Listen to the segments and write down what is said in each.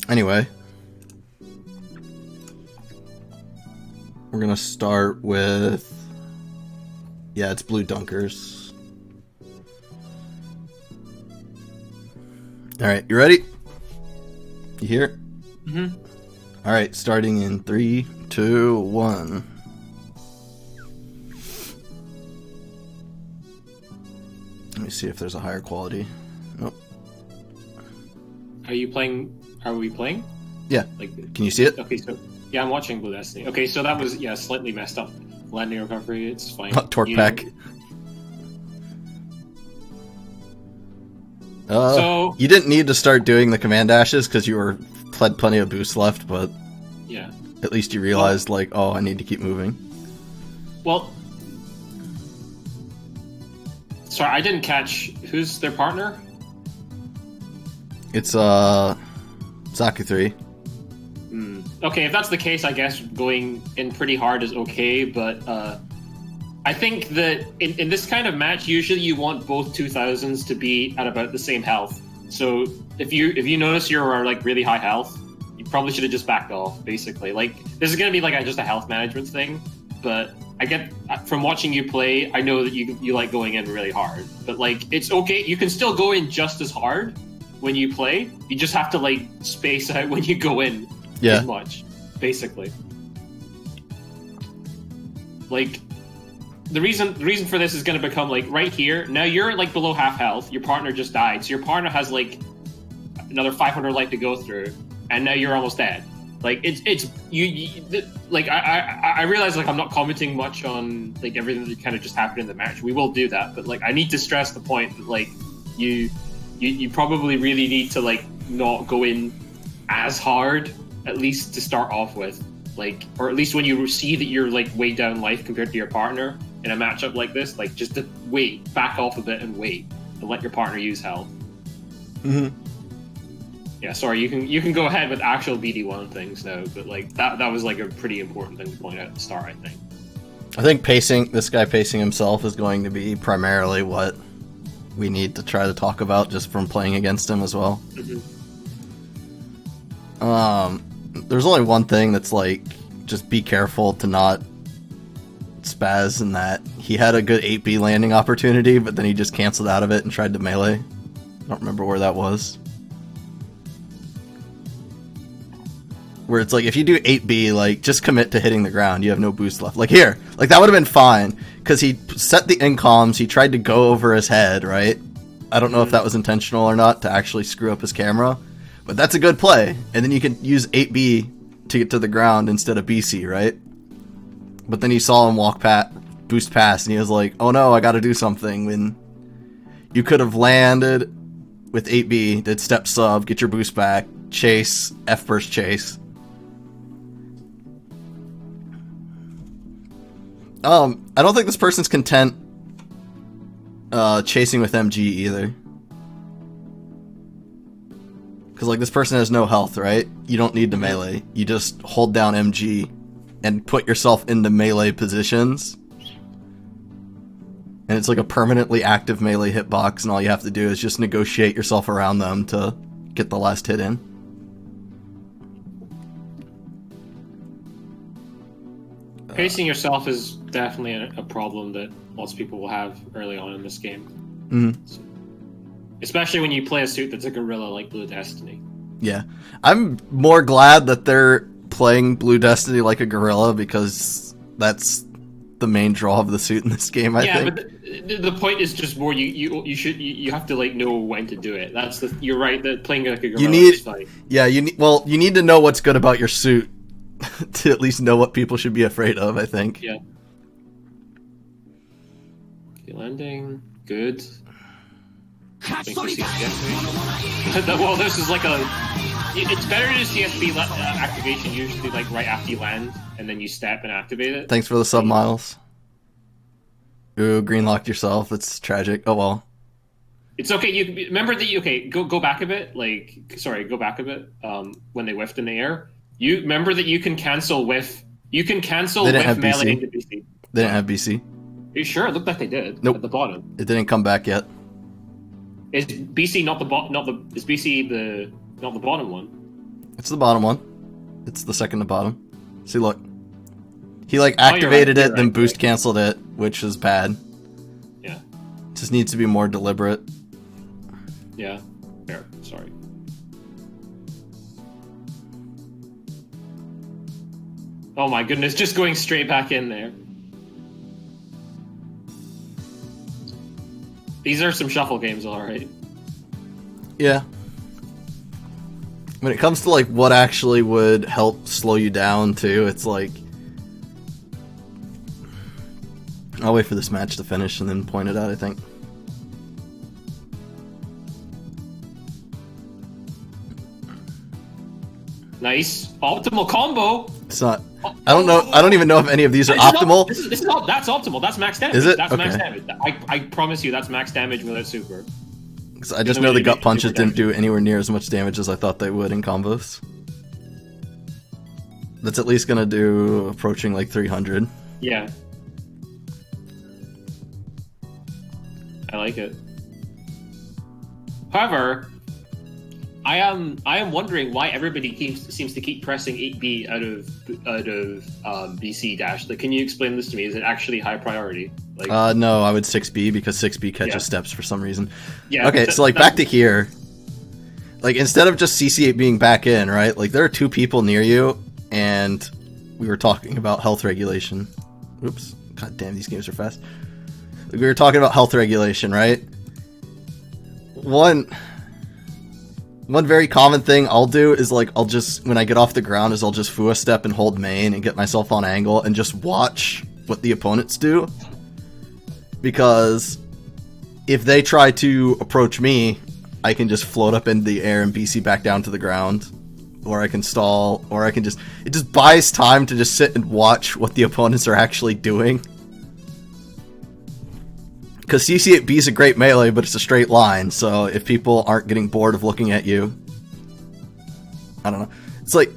Anyway, we're gonna start with, yeah, it's blue dunkers. All right, you ready? You here? Mm-hmm. All right, starting in 3, 2, 1. Let me see if there's a higher quality. Nope. Are we playing? Yeah. Like, can you see it? Okay, so yeah, I'm watching Blue Destiny. Okay, so that was slightly messed up. Landing recovery, it's fine. Torque pack. So you didn't need to start doing the command dashes because you had plenty of boost left, but yeah, at least you realized oh, I need to keep moving. Well, sorry, I didn't catch who's their partner. It's Zaku 3. Okay, if that's the case, I guess going in pretty hard is okay, but I think that in this kind of match, usually you want both 2000s to be at about the same health. So if you notice you're like really high health, you probably should have just backed off, basically. Like, this is going to be like just a health management thing, but I get, from watching you play, I know that you like going in really hard. But like, it's okay, you can still go in just as hard when you play. You just have to like space out when you go in as much, basically. Like, the reason for this is going to become like right here. Now you're like below half health. Your partner just died, so your partner has like another 500 life to go through, and now you're almost dead. Like I realize like I'm not commenting much on like everything that kind of just happened in the match. We will do that, but like I need to stress the point that like you probably really need to like not go in as hard, at least to start off with, like, or at least when you see that you're like way down life compared to your partner in a matchup like this, like just to back off a bit and wait and let your partner use health. Yeah, sorry, you can go ahead with actual BD1 things now, but like that was like a pretty important thing to point out at the start, I think. I think this guy pacing himself is going to be primarily what we need to try to talk about just from playing against him as well. There's only one thing that's like, just be careful to not spaz in that. He had a good 8B landing opportunity, but then he just canceled out of it and tried to melee. I don't remember where that was. Where it's like, if you do 8B, like, just commit to hitting the ground. You have no boost left. Like here, like that would have been fine, because he set the incoms, he tried to go over his head, right? I don't know if that was intentional or not to actually screw up his camera, but that's a good play. And then you can use 8B to get to the ground instead of BC, right? But then he saw him boost past, and he was like, oh no, I gotta do something. When you could have landed with 8B, did step sub, get your boost back, chase, F-burst chase. I don't think this person's content chasing with MG either. Because, like, this person has no health, right? You don't need to melee. You just hold down MG and put yourself into melee positions. And it's like a permanently active melee hitbox, and all you have to do is just negotiate yourself around them to get the last hit in. Pacing yourself is definitely a problem that lots of people will have early on in this game. So, especially when you play a suit that's a gorilla like Blue Destiny. Yeah. I'm more glad that they're playing Blue Destiny like a gorilla, because that's the main draw of the suit in this game, I think. Yeah, but the point is just more you have to like know when to do it. You're right, that playing like a gorilla is fine. Yeah, you need to know what's good about your suit to at least know what people should be afraid of, I think. Yeah. Okay, landing. Good. I think we see CSB. Well, this is like it's better to CSB activation usually like right after you land, and then you step and activate it. Thanks for the sub, Miles. Ooh, green locked yourself. It's tragic. Oh well. It's okay. You remember that. Go back a bit. Go back a bit. When they whiffed in the air, you remember that you can cancel whiff. You can cancel whiff melee into BC. They didn't have BC. Are you sure? It looked like they did. Nope. At the bottom. It didn't come back yet. Is BC not the is BC not the bottom one? It's the bottom one. It's the second to bottom. See, look. He like activated it, then boost canceled it, which is bad. Yeah. Just needs to be more deliberate. Yeah. Fair. Sorry. Oh my goodness, just going straight back in there. These are some shuffle games, alright. Yeah. When it comes to like what actually would help slow you down too, it's like I'll wait for this match to finish and then point it out, I think. Nice. Optimal combo! It's not... I don't know. I don't even know if any of these are optimal. This is not... That's optimal. That's max damage. Is it? That's okay. max damage. I promise you that's max damage without super. Because I just know the gut punches didn't do anywhere near as much damage as I thought they would in combos. That's at least going to do approaching like 300. Yeah. I like it. However, I am wondering why everybody seems to keep pressing 8B out of BC dash. Like, can you explain this to me? Is it actually high priority? Like, no, I would 6B because 6B catches steps for some reason. Yeah. Okay, so like back to here. Like instead of just CC8 being back in, right? Like there are two people near you, and we were talking about health regulation. Oops. God damn, these games are fast. We were talking about health regulation, right? One very common thing I'll do is like I'll just, when I get off the ground, is I'll just Fua step and hold main and get myself on angle and just watch what the opponents do. Because if they try to approach me, I can just float up into the air and BC back down to the ground. Or I can stall, or I can just... It just buys time to just sit and watch what the opponents are actually doing. Because CC8B is a great melee, but it's a straight line, so if people aren't getting bored of looking at you... I don't know. It's like...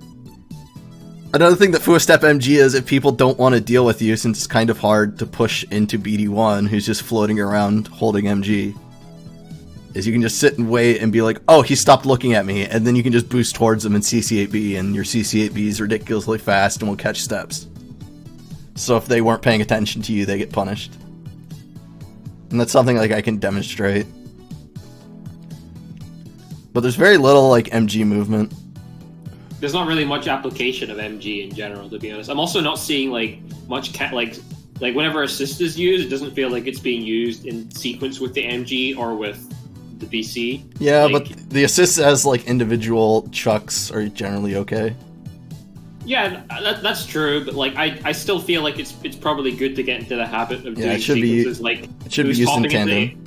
Another thing that Fua Step MG is, if people don't want to deal with you, since it's kind of hard to push into BD1, who's just floating around holding MG, is you can just sit and wait and be like, oh, he stopped looking at me, and then you can just boost towards him in CC8B, and your CC8B is ridiculously fast and will catch steps. So if they weren't paying attention to you, they get punished. And that's something like I can demonstrate. But there's very little like MG movement. There's not really much application of MG in general, to be honest. I'm also not seeing like much like whenever assist is used, it doesn't feel like it's being used in sequence with the MG or with the BC. Yeah, like, but the assists as like individual chucks are generally okay. Yeah, that's true, but like I still feel like it's probably good to get into the habit of doing sequences like it should be used in tandem.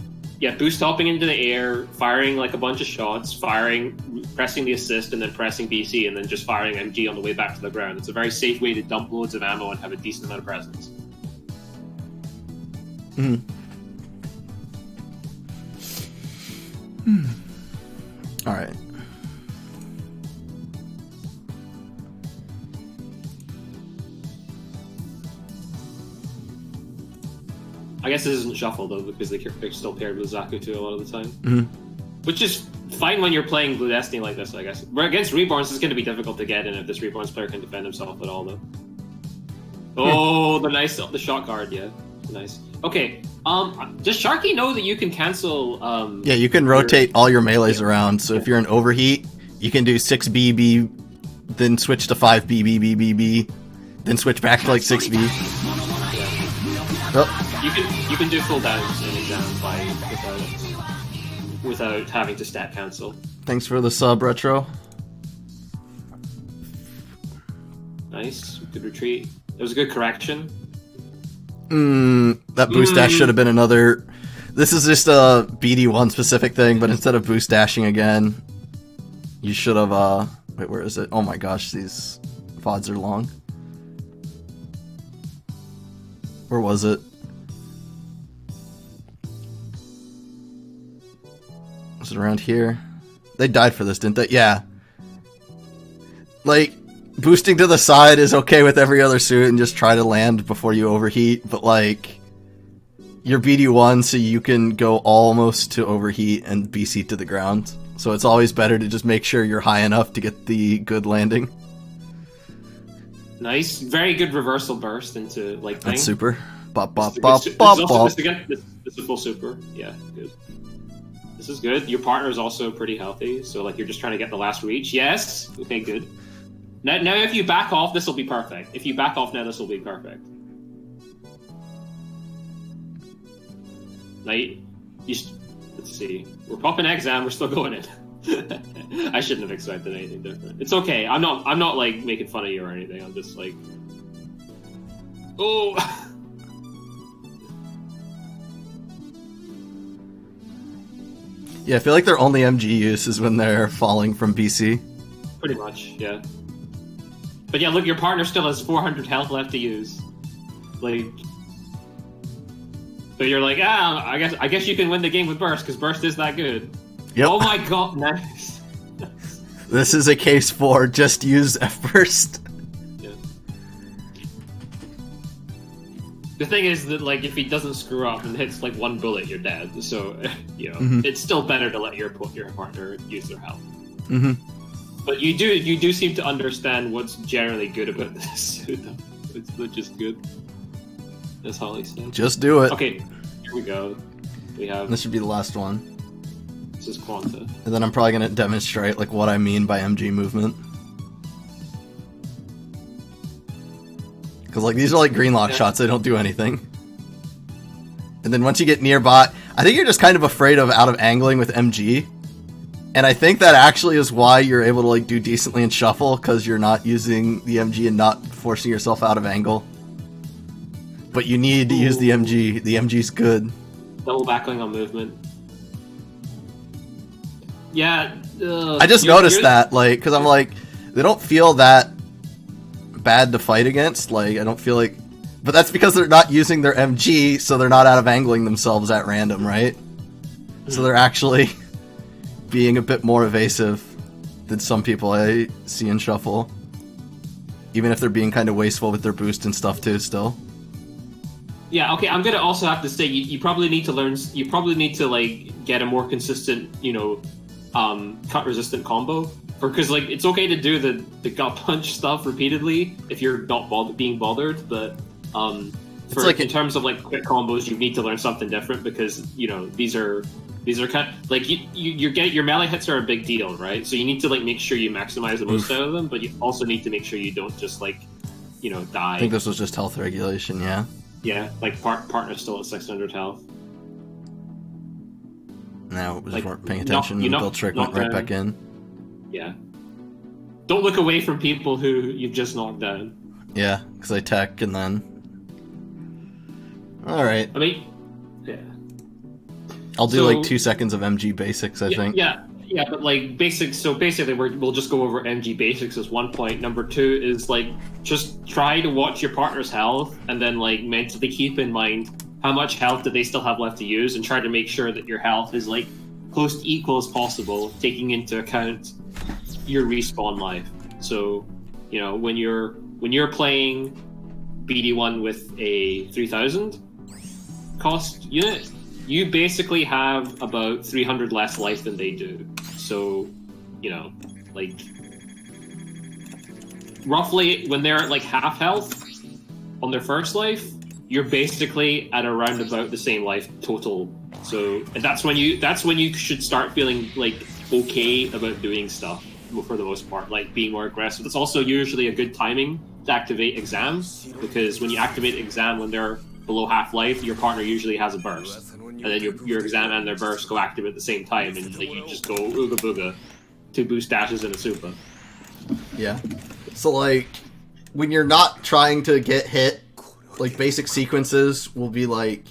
Boost hopping into the air, firing like a bunch of shots, pressing the assist, and then pressing BC, and then just firing MG on the way back to the ground. It's a very safe way to dump loads of ammo and have a decent amount of presence. Alright. I guess this isn't shuffle though, because they're still paired with Zaku too a lot of the time. Which is fine when you're playing Blue Destiny like this, I guess. But against Reborns, it's going to be difficult to get in if this Reborns player can defend himself at all, though. Oh, the shot guard, yeah. Nice. Okay, does Sharky know that you can cancel... yeah, you can rotate all your melees around, so if you're in overheat, you can do 6BB, then switch to 5BB, then switch back to like 6B. Oh. You can do full downs in exam without having to stat cancel. Thanks for the sub, Retro. Nice, good retreat. It was a good correction. That boost dash should have been another... This is just a BD1 specific thing, but instead of boost dashing again, you should have, wait, where is it? Oh my gosh, these VODs are long. Where was it? Was it around here? They died for this, didn't they? Yeah. Like, boosting to the side is okay with every other suit and just try to land before you overheat, but like, your BD1 so you can go almost to overheat and BC to the ground. So it's always better to just make sure you're high enough to get the good landing. Nice. Very good reversal burst into like thing. That's super. Bop, bop, bop, bop, bop. This is full super. Yeah, good. This is good. Your partner is also pretty healthy, so like you're just trying to get the last reach. Yes. Okay, good. Now if you back off, this will be perfect. If you back off now, this will be perfect. Let's see. We're popping exam. We're still going in. I shouldn't have expected anything different. It's okay. I'm not like making fun of you or anything. I'm just like, oh. Yeah, I feel like their only MG use is when they're falling from BC. Pretty much, yeah. But yeah, look, your partner still has 400 health left to use. Like, but you're like, I guess you can win the game with burst because burst is that good. Yep. Oh my god, nice. This is a case for just use F-burst. Yeah. The thing is that, like, if he doesn't screw up and hits, like, one bullet, you're dead. So, you know, it's still better to let your partner use their health. Mm-hmm. But you do seem to understand what's generally good about this suit, though. It's not just good. As Holly said. Just do it. Okay, here we go. We have... This should be the last one. This is Quanta. And then I'm probably going to demonstrate, like, what I mean by MG movement. Because, like, these are, like, green lock shots. They don't do anything. And then once you get nearby... I think you're just kind of afraid of out-of-angling with MG. And I think that actually is why you're able to, like, do decently in shuffle, because you're not using the MG and not forcing yourself out of angle. But you need to use the MG. The MG's good. Double backling on movement. Yeah. I just noticed that, like, because I'm like, they don't feel that bad to fight against. Like, I don't feel like... But that's because they're not using their MG, so they're not out-of-angling themselves at random, right? So they're actually... being a bit more evasive than some people I see in Shuffle. Even if they're being kind of wasteful with their boost and stuff too, still. Yeah, okay, I'm gonna also have to say, you probably need to learn, you probably need to, like, get a more consistent, you know, cut-resistant combo. Because, like, it's okay to do the gut punch stuff repeatedly if you're not being bothered, but, in terms of, like, quick combos, you need to learn something different because, you know, these are kind of, like, your melee hits are a big deal, right? So you need to, like, make sure you maximize the most out of them, but you also need to make sure you don't just, like, you know, die. I think this was just health regulation, yeah. Yeah, like, partner's still at 600 health. Now, we just like, weren't paying attention and Bill Trick went right back in. Yeah. Don't look away from people who you've just knocked down. Yeah, because they tech and then... Alright. I mean, yeah. I'll do like 2 seconds of MG basics, I think. Yeah, but like basics. So basically, we'll just go over MG basics as one point. Number two is like just try to watch your partner's health, and then like mentally keep in mind how much health do they still have left to use, and try to make sure that your health is like close to equal as possible, taking into account your respawn life. So, you know, when you're playing BD1 with a 3000 cost unit, you basically have about 300 less life than they do. So, you know, like, roughly when they're at like half health on their first life, you're basically at around about the same life total. So, and that's when you should start feeling like okay about doing stuff for the most part, like being more aggressive. It's also usually a good timing to activate exams, because when you activate exam when they're below half life, your partner usually has a burst. And then your exam and their burst go active at the same time, and like, you just go ooga booga, 2 boost dashes and a super. Yeah. So like, when you're not trying to get hit, like basic sequences will be like,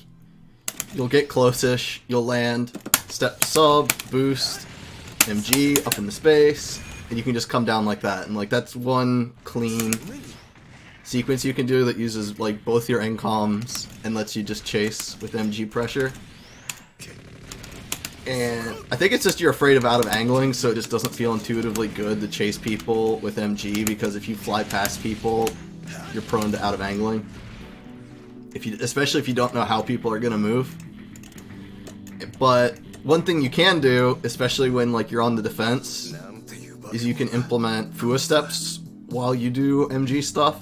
you'll get close-ish, you'll land, step sub, boost, MG, up in the space, and you can just come down like that. And like, that's one clean sequence you can do that uses like both your NCOMs and lets you just chase with MG pressure. And I think it's just you're afraid of out of angling, so it just doesn't feel intuitively good to chase people with MG, because if you fly past people, you're prone to out of angling. especially if you don't know how people are gonna move. But one thing you can do, especially when like you're on the defense, is you can implement Fua steps while you do MG stuff.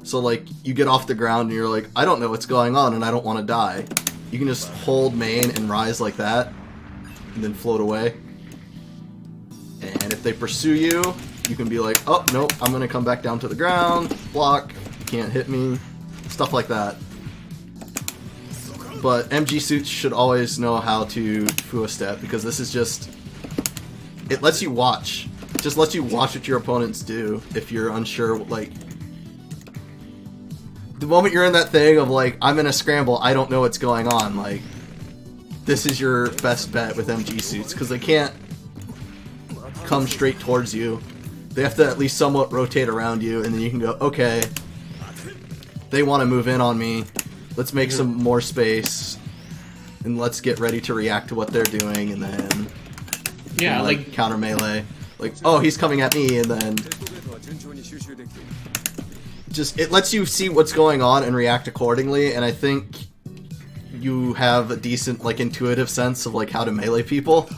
So like you get off the ground and you're like, I don't know what's going on and I don't want to die. You can just hold main and rise like that, and then float away. And if they pursue you, you can be like, oh, nope, I'm going to come back down to the ground, block, you can't hit me, stuff like that. But MG suits should always know how to Fua step, because this is just, it lets you watch. It just lets you watch what your opponents do if you're unsure, like, the moment you're in that thing of like, I'm in a scramble, I don't know what's going on, like, this is your best bet with MG suits, because they can't come straight towards you. They have to at least somewhat rotate around you, and then you can go, okay, they want to move in on me, let's make some more space, and let's get ready to react to what they're doing, and then yeah, like counter melee. Like, oh, he's coming at me, and then just, it lets you see what's going on and react accordingly, and I think you have a decent, like, intuitive sense of, like, how to melee people.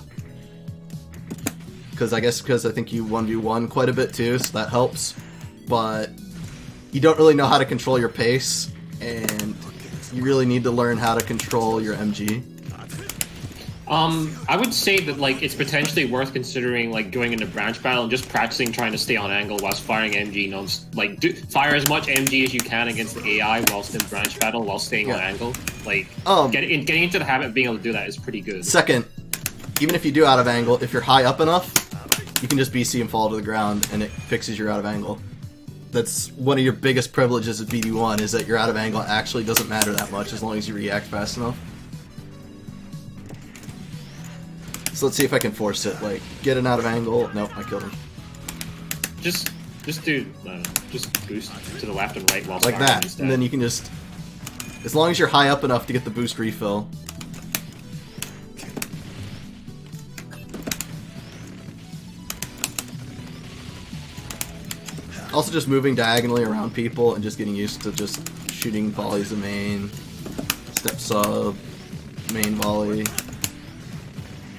Because I think you 1v1 quite a bit too, so that helps. But you don't really know how to control your pace, and you really need to learn how to control your MG. I would say that like it's potentially worth considering like going into branch battle and just practicing trying to stay on angle whilst firing MG. Fire as much MG as you can against the AI whilst in branch battle while staying on angle. Like getting into the habit of being able to do that is pretty good. Second, even if you do out of angle, if you're high up enough, you can just BC and fall to the ground, and it fixes your out of angle. That's one of your biggest privileges of BD1, is that your out of angle actually doesn't matter that much as long as you react fast enough. So let's see if I can force it. Like, get an out of angle. Nope, I killed him. Just boost to the left and right while like that, instead. And then you can just, as long as you're high up enough to get the boost refill. Also, just moving diagonally around people and just getting used to just shooting volleys of main, step sub, main volley.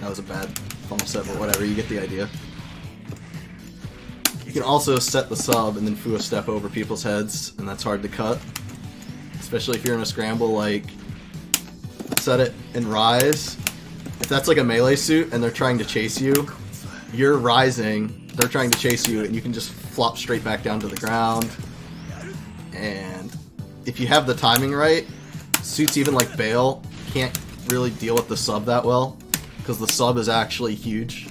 That was a bad funnel set, but whatever, you get the idea. You can also set the sub and then Fua step over people's heads, and that's hard to cut. Especially if you're in a scramble, like, set it and rise. If that's like a melee suit and they're trying to chase you, you're rising, they're trying to chase you, and you can just flop straight back down to the ground. And if you have the timing right, suits even like Bale can't really deal with the sub that well, because the sub is actually huge.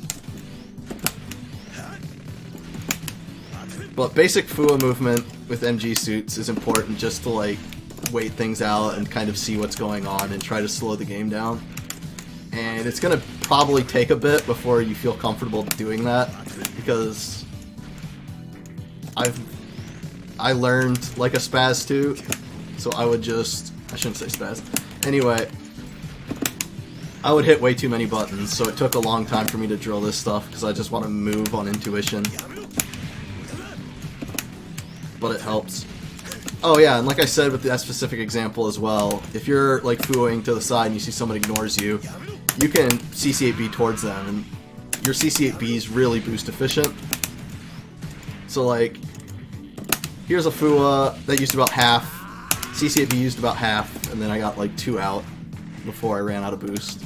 But basic Fua movement with MG suits is important just to like wait things out and kind of see what's going on and try to slow the game down. And it's gonna probably take a bit before you feel comfortable doing that, because I learned like a spaz too, so I shouldn't say spaz. Anyway, I would hit way too many buttons, so it took a long time for me to drill this stuff, because I just want to move on intuition. But it helps. Oh yeah, and like I said with that specific example as well, if you're like Fuing to the side and you see someone ignores you, you can CC8B towards them, and your CC8B is really boost efficient. So like, here's a Fua that used about half, CC8B used about half, and then I got like 2 out before I ran out of boost.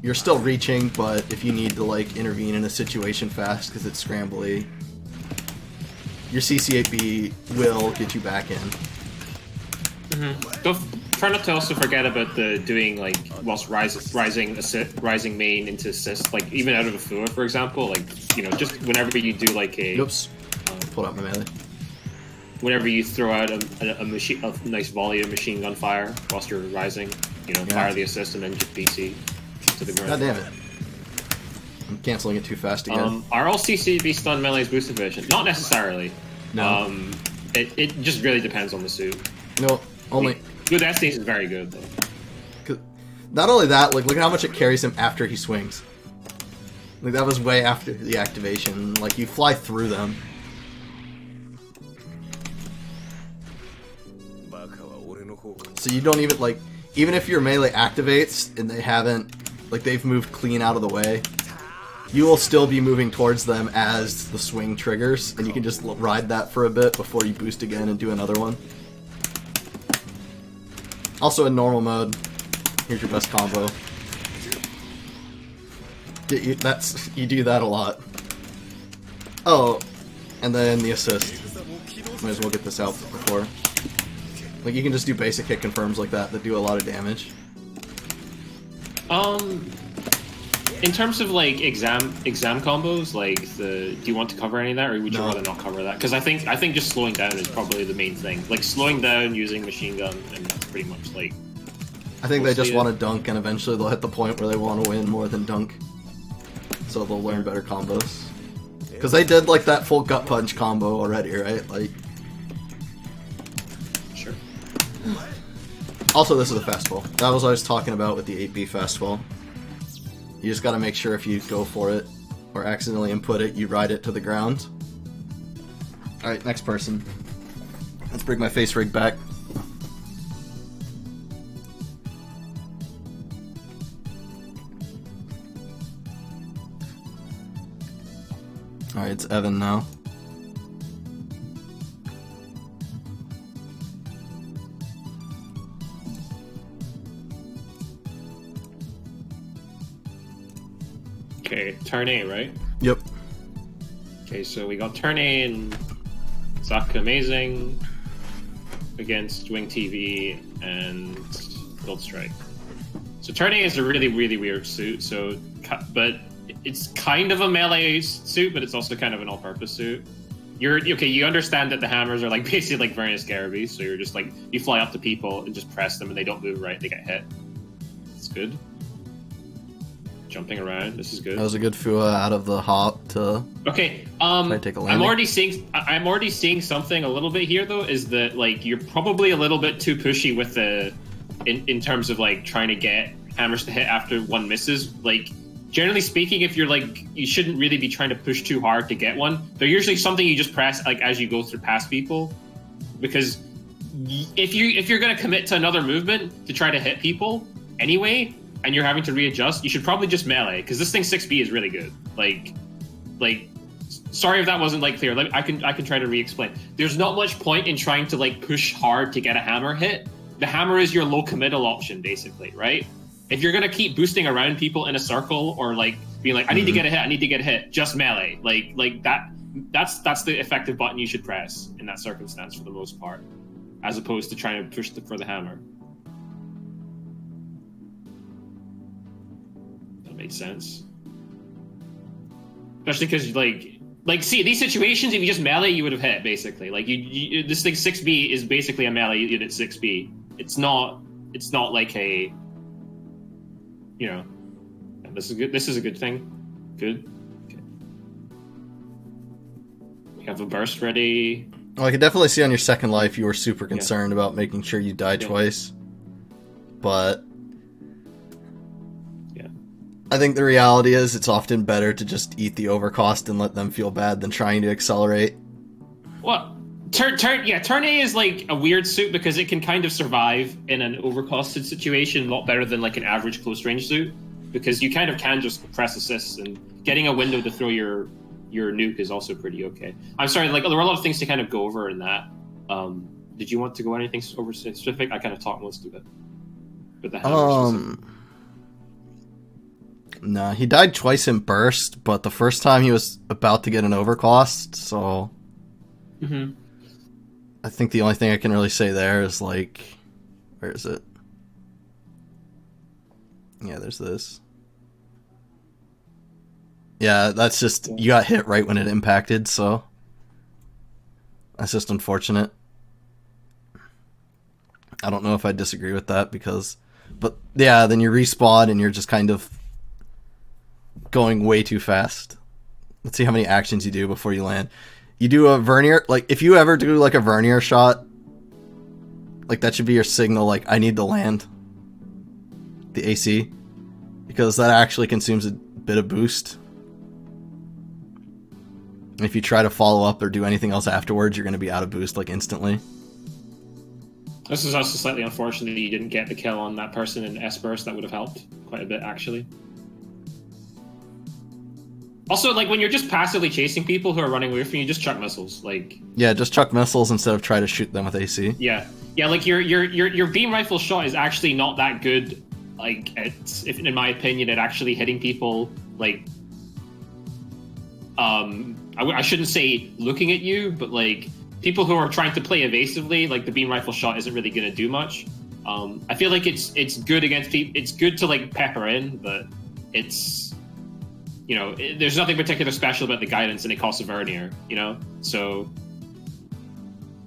You're still reaching, but if you need to like intervene in a situation fast because it's scrambly, your CC8B will get you back in. Try not to also forget about the doing like whilst rising main into assist, like even out of a Fua, for example, like, you know, just whenever you do like a pulled out my melee. Whenever you throw out a nice volley of machine gun fire whilst you're rising, you know, fire the assist and then just BC to the ground. God damn it. I'm canceling it too fast again. Are all CCB stun melees boost efficient? Not necessarily. No. It just really depends on the suit. No, only... Good Estes is very good, though. Not only that, like, look at how much it carries him after he swings. Like, that was way after the activation. Like, you fly through them. So you don't even, like, even if your melee activates and they haven't, like, they've moved clean out of the way, you will still be moving towards them as the swing triggers, and you can just ride that for a bit before you boost again and do another one. Also in normal mode, here's your best combo. You do that a lot. Oh, and then the assist. Might as well get this out before. Like, you can just do basic hit confirms like that do a lot of damage. In terms of like exam combos, like do you want to cover any of that, or would you rather not cover that? Because I think just slowing down is probably the main thing. Like slowing down using machine gun, and that's pretty much like. I think they just want to dunk, and eventually they'll hit the point where they want to win more than dunk. So they'll learn better combos. Because they did like that full gut punch combo already, right? Like. Sure. Also, this is a fastball. That was what I was talking about with the 8B fastball. You just gotta make sure if you go for it, or accidentally input it, you ride it to the ground. Alright, next person. Let's bring my face rig back. Alright, it's Evan now. Okay, turn A, right? Yep. Okay, so we got turn A and Zaku Amazing against Wing TV and Gold Strike. So turn A is a really, really weird suit, but it's kind of a melee suit, but it's also kind of an all-purpose suit. You understand that the hammers are like basically like various Garaby, so you're just like, you fly up to people and just press them and they don't move right, they get hit. It's good. Jumping around, this is good. That was a good Fua out of the hop to okay. Try to take a landing. I'm already seeing something a little bit here though, is that like you're probably a little bit too pushy with the in terms of like trying to get hammers to hit after one misses. Like generally speaking, if you're like, you shouldn't really be trying to push too hard to get one. They're usually something you just press like as you go through past people, because if you're gonna commit to another movement to try to hit people anyway, and you're having to readjust, you should probably just melee, because this thing 6B is really good. Like, sorry if that wasn't like clear. I can try to re-explain. There's not much point in trying to like push hard to get a hammer hit. The hammer is your low committal option, basically, right? If you're gonna keep boosting around people in a circle, or like being like, I need to get a hit, I need to get a hit, just melee. Like that's the effective button you should press in that circumstance for the most part, as opposed to trying to push for the hammer. Makes sense, especially because like see these situations, if you just melee you would have hit basically. Like you this thing 6B is basically a melee unit 6B. It's not like a, you know, this is good. This is a good thing. Good. Okay. We have a burst ready. Well, I could definitely see on your second life you were super concerned about making sure you die twice, but I think the reality is it's often better to just eat the overcost and let them feel bad than trying to accelerate. Well, turn A is like a weird suit because it can kind of survive in an overcosted situation a lot better than like an average close range suit, because you kind of can just press assists, and getting a window to throw your nuke is also pretty okay. I'm sorry, like there were a lot of things to kind of go over in that. Did you want to go anything over specific? I kind of talked most of it. But the hammer No, he died twice in burst, but the first time he was about to get an overcost, so I think the only thing I can really say there is like, where is it? Yeah, there's this. Yeah, that's just, you got hit right when it impacted, so that's just unfortunate. I don't know if I disagree with that, but yeah, then you respawn and you're just kind of going way too fast. Let's see how many actions you do before you land. You do a vernier, like if you ever do like a vernier shot, like that should be your signal, like I need to land the AC, because that actually consumes a bit of boost. And if you try to follow up or do anything else afterwards, you're going to be out of boost like instantly. This is also slightly unfortunate that you didn't get the kill on that person in S-Burst. That would have helped quite a bit, actually. Also, like, when you're just passively chasing people who are running away from you, just chuck missiles. Like, yeah, just chuck missiles instead of try to shoot them with AC. Yeah. Yeah, like, your beam rifle shot is actually not that good. Like, in my opinion, at actually hitting people, like... I shouldn't say looking at you, but, like... people who are trying to play evasively, like the beam rifle shot isn't really going to do much. I feel like it's good against people. It's good to like pepper in, but it's, you know, there's nothing particular special about the guidance, and it costs a vernier, you know. So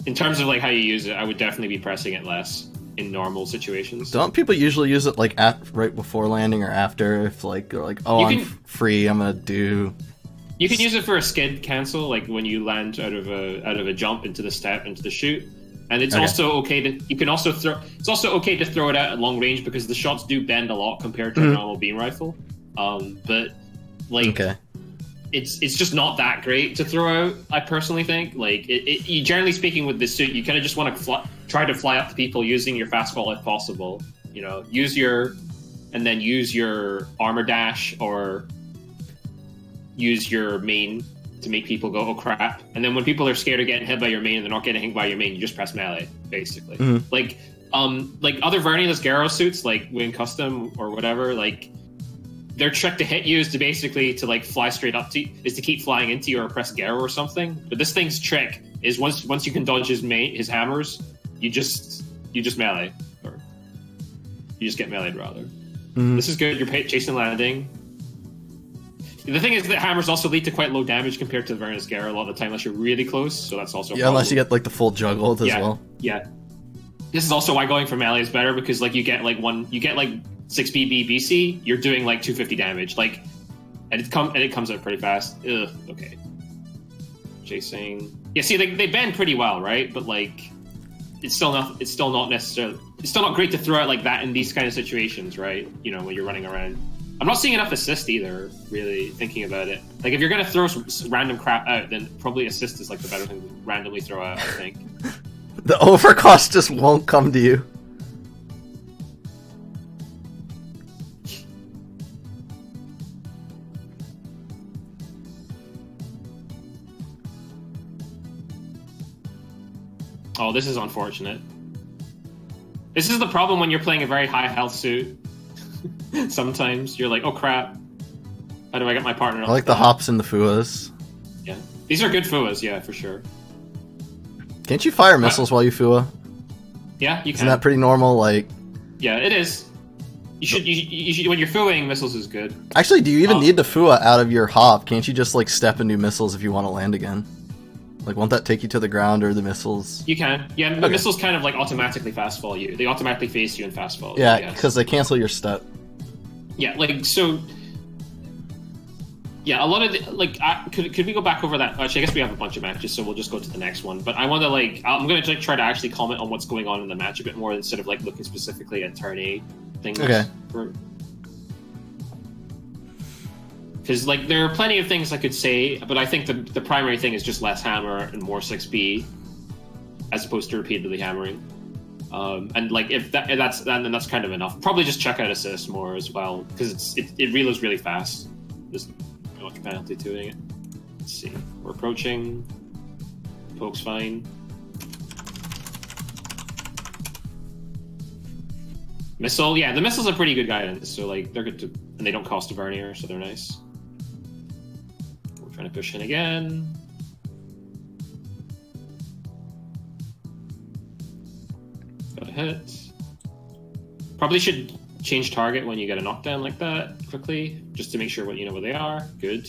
in terms of like how you use it, I would definitely be pressing it less in normal situations. Don't people usually use it like right before landing or after? If like they're like, oh, I'm free, I'm gonna do. You can use it for a skid cancel, like when you land out of a jump into the step into the chute, and it's also okay to. You can also throw. It's also okay to throw it at long range because the shots do bend a lot compared to a normal beam rifle. But like, it's just not that great to throw out. I personally think, like, you generally speaking with this suit, you kind of just want to try to fly up to people using your fast fall if possible. You know, use your armor dash or use your main to make people go, oh crap. And then when people are scared of getting hit by your main and they're not getting hit by your main, you just press melee, basically. Like other Vernius Garo suits, like Wing Custom or whatever, like their trick to hit you is to basically to like fly straight up to you, is to keep flying into you or press Garo or something. But this thing's trick is once you can dodge his hammers, you just melee. Or you just get meleeed rather. This is good, you're chasing landing. The thing is that hammers also lead to quite low damage compared to the Vernius Garo a lot of the time unless you're really close, so that's also a problem. Unless you get like the full juggled as well. Yeah. This is also why going for melee is better, because like you get like 6 BB BC, you're doing like 250 damage. Like and it comes out pretty fast. Ugh, okay. Chasing. Yeah, see they bend pretty well, right? But like it's still not great to throw out like that in these kind of situations, right? You know, when you're running around. I'm not seeing enough assist either, really, thinking about it. Like, if you're going to throw some random crap out, then probably assist is, like, the better thing to randomly throw out, I think. The overcost just won't come to you. Oh, this is unfortunate. This is the problem when you're playing a very high health suit. Sometimes you're like, oh crap, how do I get my partner? I like the hops and the fuas. Yeah, these are good fuas, yeah, for sure. Can't you fire missiles while you fua? Yeah, you can. Isn't that pretty normal? Like, yeah, it is. You should when you're fuaing, missiles is good. Actually, do you even need to fua out of your hop? Can't you just like step and do missiles if you want to land again? Like, won't that take you to the ground or the missiles? You can. Yeah, the missiles kind of like automatically fast fall you. They automatically face you and fast fall. Yeah, because they cancel your step. Yeah, like, so... Yeah, a lot of the, like, could we go back over that? Actually, I guess we have a bunch of matches, so we'll just go to the next one. But I want to, like, I'm going to try to actually comment on what's going on in the match a bit more instead of, like, looking specifically at turn A things. Okay. Because, like, there are plenty of things I could say, but I think the primary thing is just less hammer and more 6B, as opposed to repeatedly hammering. And like if that's then that's kind of enough. Probably just check out assist more as well, because it reloads really fast. There's no much penalty to doing it. Let's see. We're approaching. Poke's fine. Missile, yeah, the missiles are pretty good guidance, so like they're good to, and they don't cost a vernier, so they're nice. We're trying to push in again. Got a hit. Probably should change target when you get a knockdown like that quickly, just to make sure what you know where they are. Good.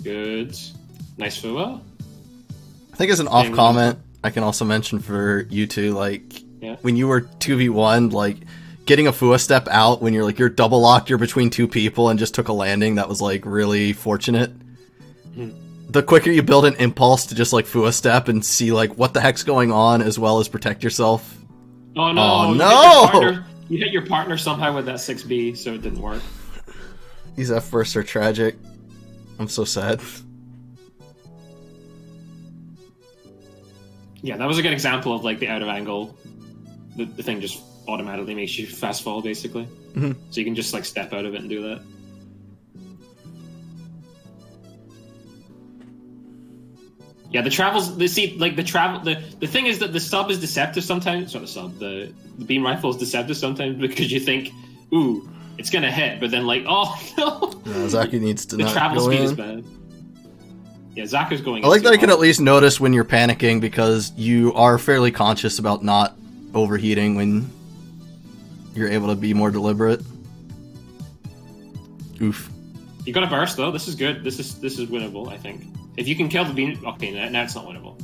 Good. Nice FUA. I think as an off comment, I can also mention for you two, like, when you were 2v1, like, getting a FUA step out when you're double locked, you're between two people and just took a landing, that was, like, really fortunate. The quicker you build an impulse to just, like, FUA step and see, like, what the heck's going on, as well as protect yourself. Oh, no. Oh, no! You hit your partner somehow with that 6B, so it didn't work. These F-bursts are tragic. I'm so sad. Yeah, that was a good example of like the out of angle. The thing just automatically makes you fast fall, basically. Mm-hmm. So you can just like step out of it and do that. Yeah, the thing is that the sub is deceptive sometimes. Not the sub, the beam rifle is deceptive sometimes because you think, ooh, it's gonna hit, but then like, oh no. Zaku needs to the not travel go speed in. is bad. Yeah, Zaku's going. I like that I can at least notice when you're panicking because you are fairly conscious about not overheating when you're able to be more deliberate. Oof. You got a burst though. This is good. This is winnable, I think. If you can kill the beam, okay, now it's not winnable.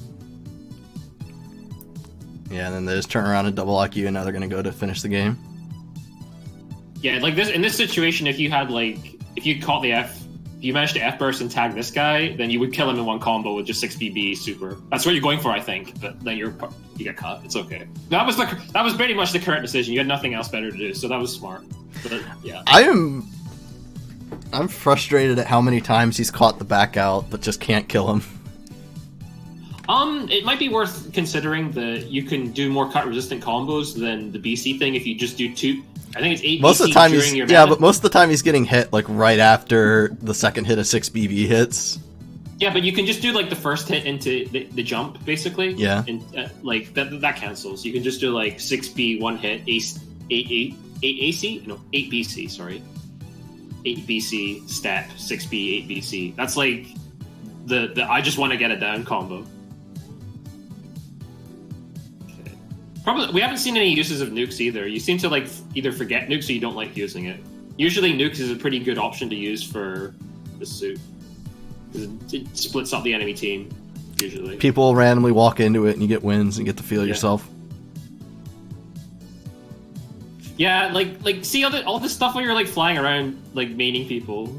Yeah, and then they just turn around and double lock you, and now they're gonna go to finish the game. Yeah, like this in this situation, if you caught the F. If you managed to F burst and tag this guy, then you would kill him in one combo with just 6 BB super. That's what you're going for, I think. But then you get cut. It's okay. That was pretty much the correct decision. You had nothing else better to do, so that was smart. But yeah, I'm frustrated at how many times he's caught the back out, but just can't kill him. It might be worth considering that you can do more cut resistant combos than the BC thing if you just do 2. I think it's 8 most BC of the time during your but most of the time he's getting hit like right after the second hit of 6 BB hits. Yeah, but you can just do like the first hit into the jump basically. Yeah. And like that cancels. You can just do like 6B 1 hit 8 AC? No, 8 BC, sorry. 8 BC step 6B 8 BC. That's like the I just want to get it down combo. Probably, we haven't seen any uses of nukes either. You seem to like either forget nukes or you don't like using it. Usually nukes is a pretty good option to use for the suit. It splits up the enemy team, usually. People randomly walk into it and you get wins and get to feel yourself. Yeah, like see all this stuff where you're like flying around, like maining people.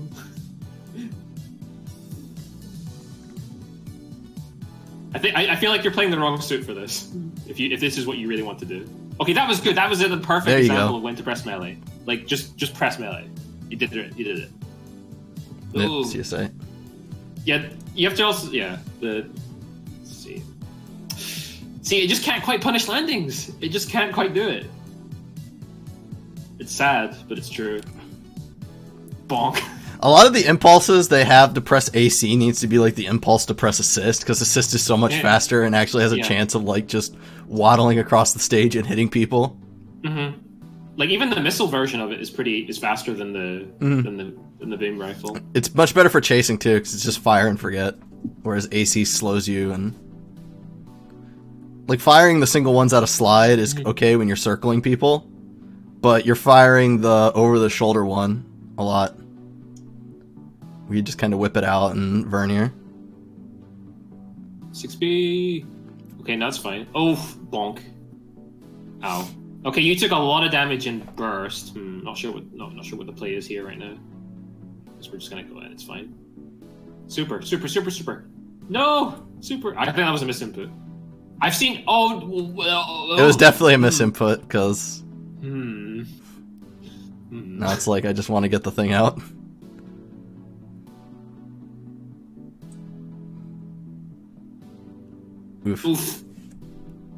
I feel like you're playing the wrong suit for this. If this is what you really want to do. Okay, that was good. That was the perfect example of when to press melee. Like just press melee. You did it. You did it. Ooh. CSA. Yeah, you have to also let's see. See, it just can't quite punish landings. It just can't quite do it. It's sad, but it's true. Bonk. A lot of the impulses they have to press AC needs to be like the impulse to press assist, because assist is so much faster and actually has a chance of like just waddling across the stage and hitting people. Mm-hmm. Like even the missile version of it is faster than the beam rifle. It's much better for chasing too, because it's just fire and forget, whereas AC slows you. And like firing the single ones out of slide is okay when you're circling people, but you're firing the over the shoulder one a lot. We just kind of whip it out and vernier. 6B. Okay, now it's fine. Oh, bonk. Ow. Okay, you took a lot of damage in burst. Not sure what the play is here right now. Guess we're just gonna go in. It's fine. Super. No, super. I think that was a misinput. I've seen. Oh. It was definitely a misinput because. Now it's like I just want to get the thing out. Oof.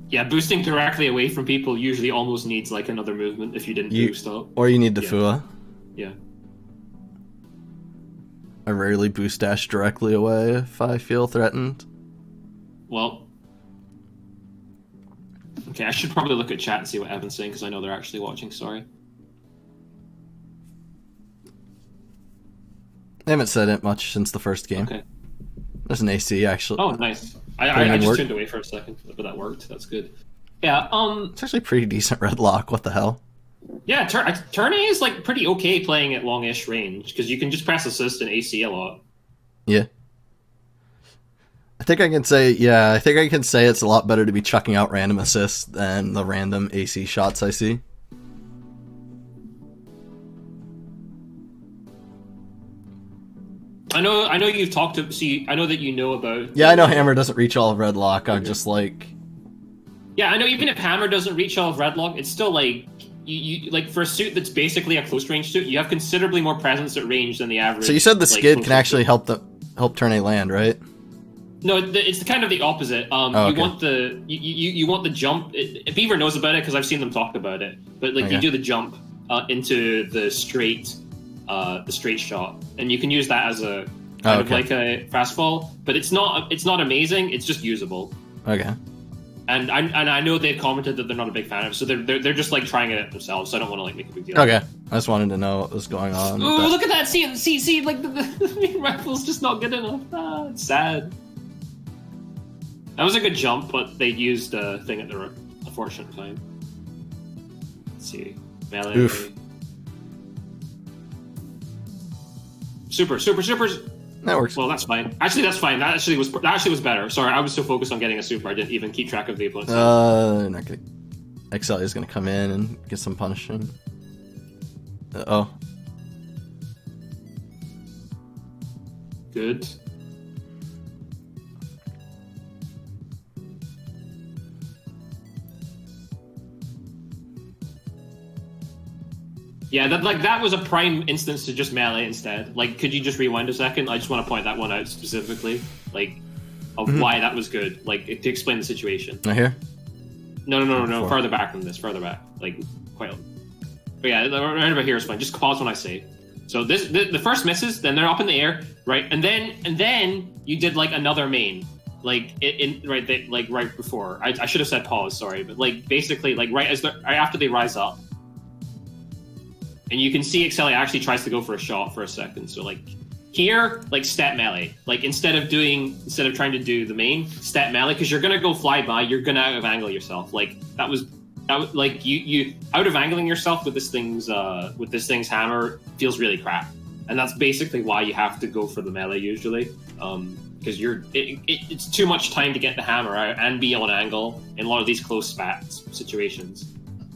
Yeah, boosting directly away from people usually almost needs like another movement if you didn't boost up. Or you need the Fua. Yeah. I rarely boost dash directly away if I feel threatened. Well. Okay, I should probably look at chat and see what Evan's saying because I know they're actually watching, sorry. They haven't said it much since the first game. Okay. There's an AC actually. Oh, nice. I just tuned away for a second, but that worked. That's good. Yeah, it's actually pretty decent red lock. What the hell? Yeah, turning is like pretty okay playing at longish range because you can just press assist and AC a lot. Yeah. I think I can say it's a lot better to be chucking out random assists than the random AC shots I see. I know you've talked to. See, I know that you know about. Yeah, I know Hammer doesn't reach all of red lock. I'm just like. Yeah, I know. Even if Hammer doesn't reach all of red lock, it's still like you like for a suit that's basically a close range suit. You have considerably more presence at range than the average. So you said the skid can actually help turn a land, right? No, it's kind of the opposite. okay. You want the jump. Beaver knows about it because I've seen them talk about it. But like you do the jump into the straight shot, and you can use that as a kind of like a fast fall. But it's not amazing. It's just usable. Okay. And I know they've commented that they're not a big fan of it, so they're just like trying it themselves. So I don't want to like make a big deal. Okay, I just wanted to know what was going on. Oh, look at that! See, like the rifle's just not good enough. Ah, it's sad. That was a good jump, but they used a thing at the unfortunate time. Let's see, melee. Oof. Super. That works. Well, that's fine. Actually, that's fine. That actually was better. Sorry, I was so focused on getting a super, I didn't even keep track of the opponents. Not gonna. XL is gonna come in and get some punishing. Oh. Good. Yeah, that was a prime instance to just melee instead. Like, could you just rewind a second? I just want to point that one out specifically, like, of why that was good, like, to explain the situation. Right here? No. Further back from this. Further back, like, quite. But yeah, right about here is fine. Just pause when I say. So the first misses, then they're up in the air, right? And then you did like another main, like right before. I should have said pause, sorry, but like basically like right after they rise up. And you can see Excelia actually tries to go for a shot for a second. So like here, like step melee. Like instead of trying to do the main, step melee, because you're gonna go fly by, you're gonna out of angle yourself. Like that was like you out of angling yourself with this thing's hammer feels really crap. And that's basically why you have to go for the melee usually. Because it's too much time to get the hammer out and be on angle in a lot of these close spats situations.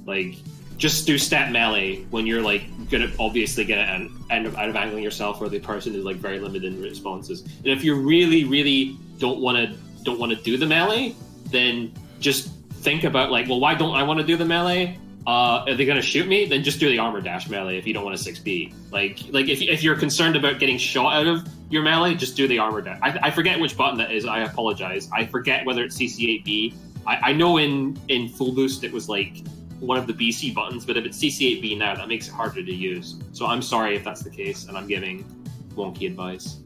Like just do step melee when you're like gonna obviously get it and end up out of angling yourself, or the person is like very limited in responses. And if you really don't want to do the melee, then just think about like, well, why don't I want to do the melee? Are they gonna shoot me? Then just do the armor dash melee if you don't want a 6B. Like if you're concerned about getting shot out of your melee, just do the armor dash. I forget which button that is. I apologize. I forget whether it's CC8B. I know in full boost it was like one of the BC buttons, but if it's CC8B now, that makes it harder to use. So I'm sorry if that's the case, and I'm giving wonky advice.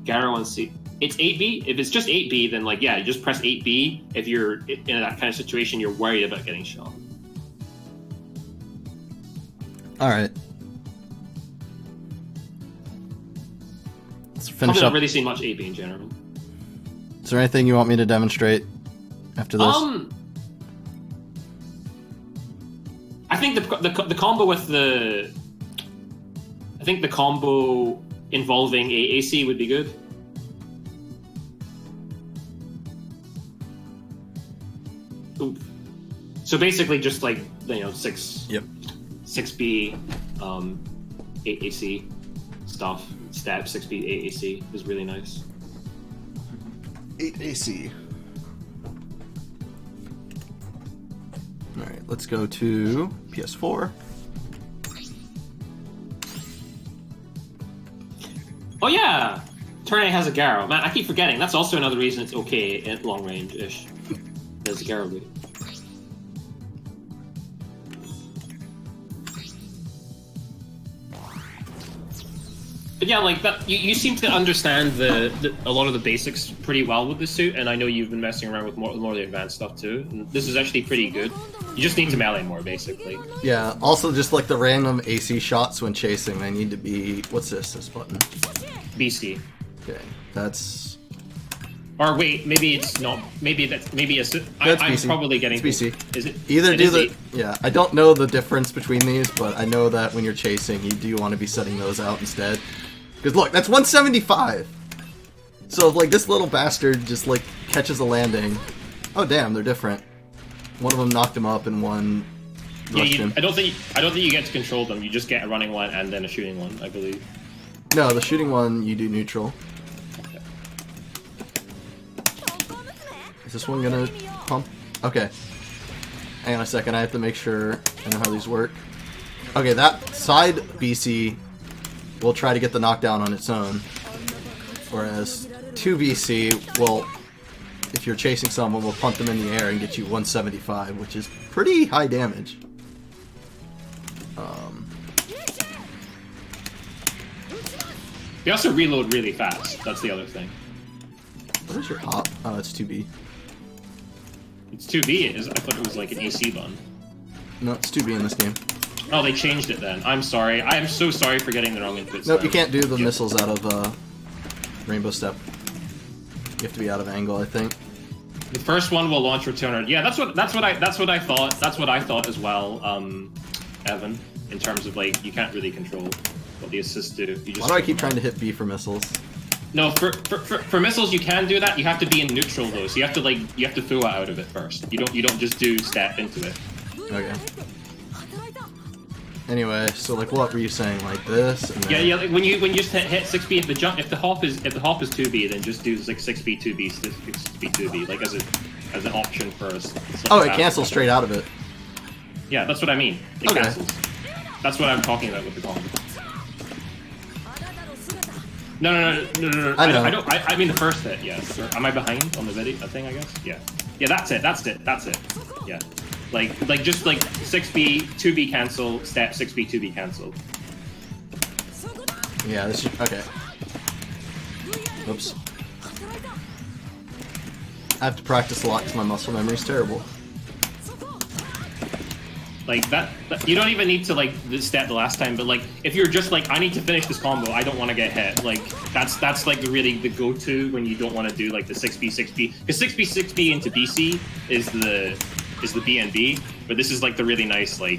Garo on C. It's 8B. If it's just 8B, then like yeah, you just press 8B. If you're in that kind of situation, you're worried about getting shot. All right. Let's finish up. I haven't really seen much 8B in general. Is there anything you want me to demonstrate after this? I think the combo with the combo involving AAC would be good. Ooh. So basically, just like 6B, AAC stuff. Stab 6B AAC is really nice. 8AC. Alright, let's go to PS4. Oh yeah! Turn A has a Garo. Man, I keep forgetting. That's also another reason it's okay at long range-ish. There's a Garo boot. But yeah, like that. You seem to understand a lot of the basics pretty well with this suit, and I know you've been messing around with more of the advanced stuff too. And this is actually pretty good. You just need to melee more, basically. Yeah. Also, just like the random AC shots when chasing, they need to be. What's this? This button. BC. Okay, that's. Or wait, maybe it's not. Maybe that's I'm BC. probably getting. It's BC. Is it? Either it do is the. Yeah, I don't know the difference between these, but I know that when you're chasing, you do want to be setting those out instead. Because look, that's 175. So if like this little bastard just like catches a landing, oh damn, they're different. One of them knocked him up and one rushed him. I don't think you get to control them. You just get a running one and then a shooting one, I believe. No, the shooting one you do neutral. Okay. Is this one gonna pump? Okay. Hang on a second, I have to make sure I know how these work. Okay, that side BC will try to get the knockdown on its own, whereas 2BC will if you're chasing someone, will punt them in the air and get you 175, which is pretty high damage. You also reload really fast. That's the other thing. What is your hop? Oh, it's 2B. It's 2B. I thought it was like an AC button. No, it's 2B in this game. Oh, they changed it then. I'm sorry. I am so sorry for getting the wrong inputs. Nope, you can't do the missiles out of Rainbow Step. You have to be out of angle, I think. The first one will launch returner. Yeah, that's what I thought. That's what I thought as well, Evan. In terms of like, you can't really control what the assists do. You just Why do I keep trying to hit B for missiles? No, for missiles you can do that. You have to be in neutral though, so you have to throw it out of it first. You don't just do step into it. Okay. Anyway, so like what were you saying, like this? And then... Yeah. Like when you just hit 6B, if the hop is 2B, then just do like 6B 2B 6B 2B, like as an option for us. Oh, it cancels straight out of it. Yeah, that's what I mean. It cancels. That's what I'm talking about with the combo. No. I mean the first hit. Yeah. Am I behind on the video thing? I guess. Yeah. Yeah. That's it. Yeah. Like just like 6B 2B cancel step 6B 2B cancel. Yeah. This should, okay. Oops. I have to practice a lot because my muscle memory is terrible. Like that, you don't even need to like step the last time, but like if you're just like, I need to finish this combo, I don't want to get hit. Like that's like the go-to when you don't want to do like the 6B because 6B into BC is the BNB, but this is like the really nice like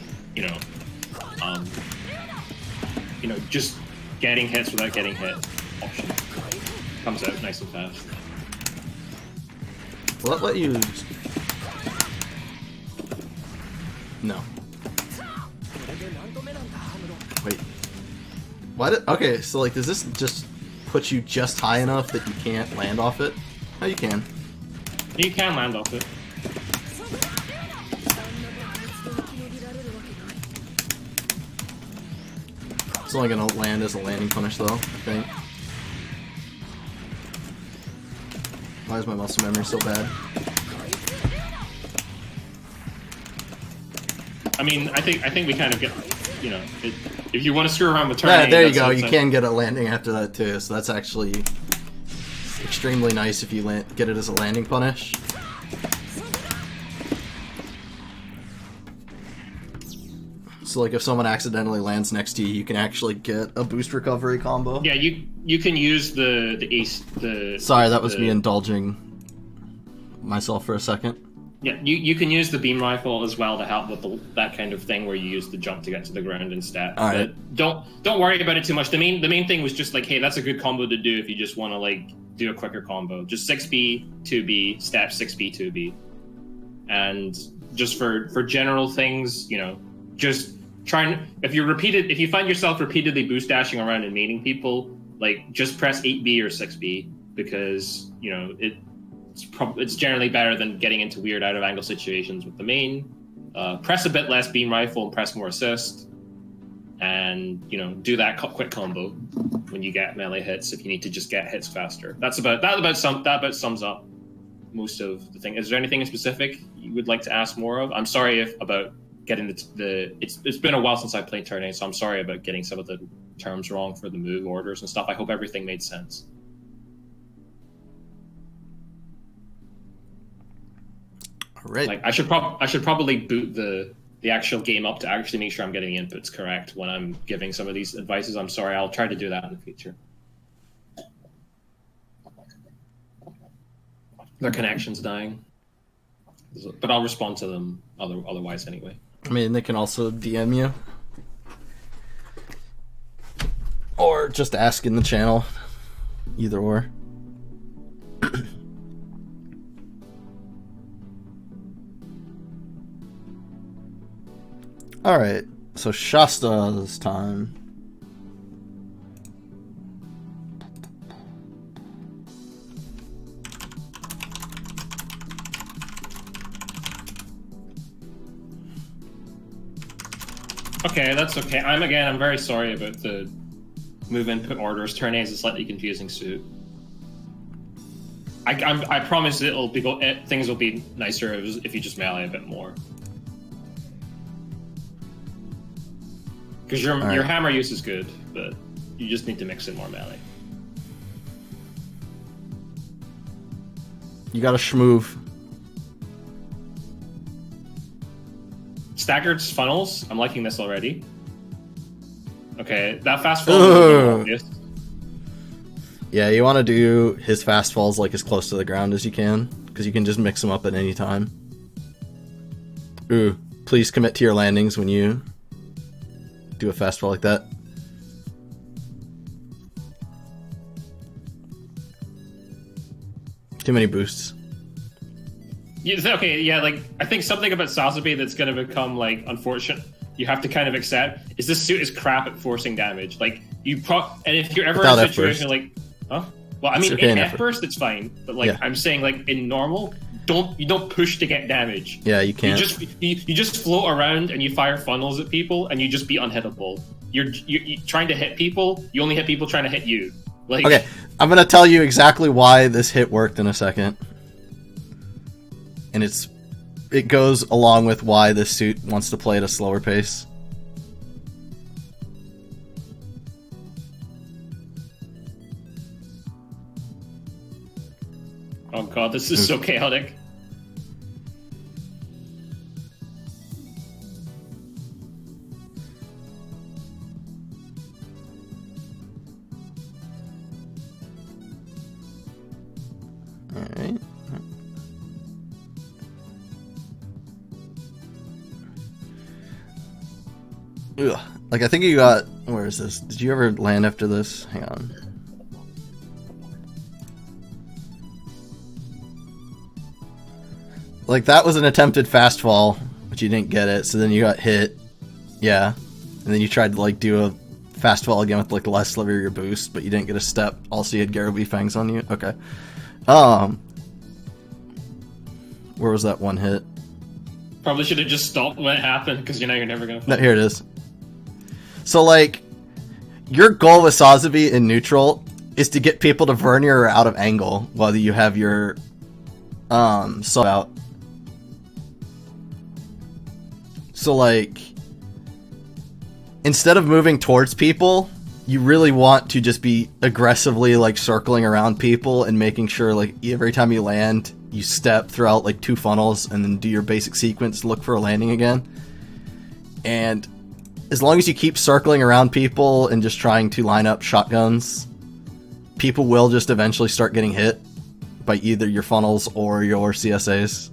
just getting hits without getting hit option. Comes out nice and fast. Will that let you? No. Wait. Why did? Okay, so like, does this just put you just high enough that you can't land off it? Oh, you can. You can land off it. It's only gonna land as a landing punish, though, I think. Why is my muscle memory so bad? I mean, I think we kind of get, if you want to screw around with turn yeah, A, there you go. You can get a landing after that too, so that's actually extremely nice if you get it as a landing punish. So like if someone accidentally lands next to you, you can actually get a boost recovery combo. Yeah, you can use the ace. Sorry, that was me indulging myself for a second. Yeah, you can use the beam rifle as well to help with that kind of thing where you use the jump to get to the ground and stat. All right. But don't worry about it too much. The main thing was just like, hey, that's a good combo to do if you just want to like do a quicker combo. Just 6B 2B step 6B 2B, and just for general things, just try and if you find yourself repeatedly boost dashing around and meeting people, like just press 8B or 6B because it's generally better than getting into weird out of angle situations with the main. Press a bit less beam rifle and press more assist, and do that quick combo when you get melee hits if you need to just get hits faster. That about sums up most of the thing. Is there anything in specific you would like to ask more of? I'm sorry about getting it's been a while since I played Turn A, so I'm sorry about getting some of the terms wrong for the move orders and stuff. I hope everything made sense. Right. Like I should probably boot the actual game up to actually make sure I'm getting the inputs correct when I'm giving some of these advices. I'm sorry. I'll try to do that in the future. Their connection's dying, but I'll respond to them otherwise anyway. I mean, they can also DM you, or just ask in the channel. Either or. Alright, so Shasta this time. Okay, that's okay. I'm very sorry about the move input orders. Turn A is a slightly confusing suit. I promise things will be nicer if you just melee a bit more. Because your hammer use is good, but you just need to mix in more melee. You gotta schmoove. Staggered funnels. I'm liking this already. Okay, that fast fall is a little obvious. Yeah, you want to do his fast falls like as close to the ground as you can, because you can just mix them up at any time. Ooh, please commit to your landings when you do a fast fall like that. Too many boosts. Okay, yeah, like, I think something about Sazabi that's gonna become, like, unfortunate, you have to kind of accept, is this suit is crap at forcing damage. Like, and if you're ever Without in a situation like, huh? Well, I mean, okay in F-burst, it's fine, but, like, yeah. I'm saying, like, in normal, you don't push to get damage. Yeah, you can't. You just float around and you fire funnels at people, and you just be unhittable. You're trying to hit people, you only hit people trying to hit you. Like, okay, I'm gonna tell you exactly why this hit worked in a second. And it goes along with why this suit wants to play at a slower pace. Oh god, this is so chaotic. Alright. Ugh. Like, I think you got... Where is this? Did you ever land after this? Hang on. Like, that was an attempted fast fall, but you didn't get it, so then you got hit. Yeah. And then you tried to, like, do a fast fall again with, like, less of your boost, but you didn't get a step. Also, you had Garobi Fangs on you. Okay. Where was that one hit? Probably should have just stopped when it happened, because you know you're never gonna... No, here it is. So, like, your goal with Sazabi in neutral is to get people to vernier or out of angle while you have your sub out. So, like, instead of moving towards people, you really want to just be aggressively, like, circling around people and making sure, like, every time you land, you step throughout, like, 2 funnels and then do your basic sequence, look for a landing again. And as long as you keep circling around people and just trying to line up shotguns, people will just eventually start getting hit by either your funnels or your CSAs.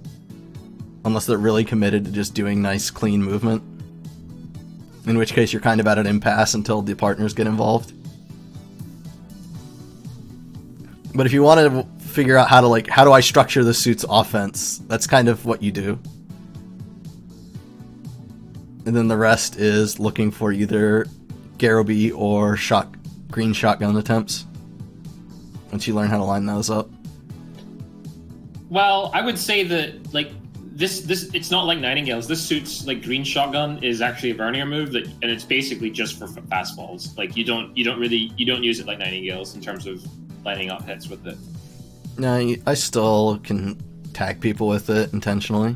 Unless they're really committed to just doing nice, clean movement. In which case you're kind of at an impasse until the partners get involved. But if you want to figure out how to, like, how do I structure the suit's offense, that's kind of what you do. And then the rest is looking for either Garobi or green shotgun attempts. Once you learn how to line those up. Well, I would say that, like, this it's not like Nightingale's. This suit's, like, green shotgun is actually a vernier move and it's basically just for fast falls. Like, you don't use it like Nightingale's in terms of lining up hits with it. No, I still can tag people with it intentionally.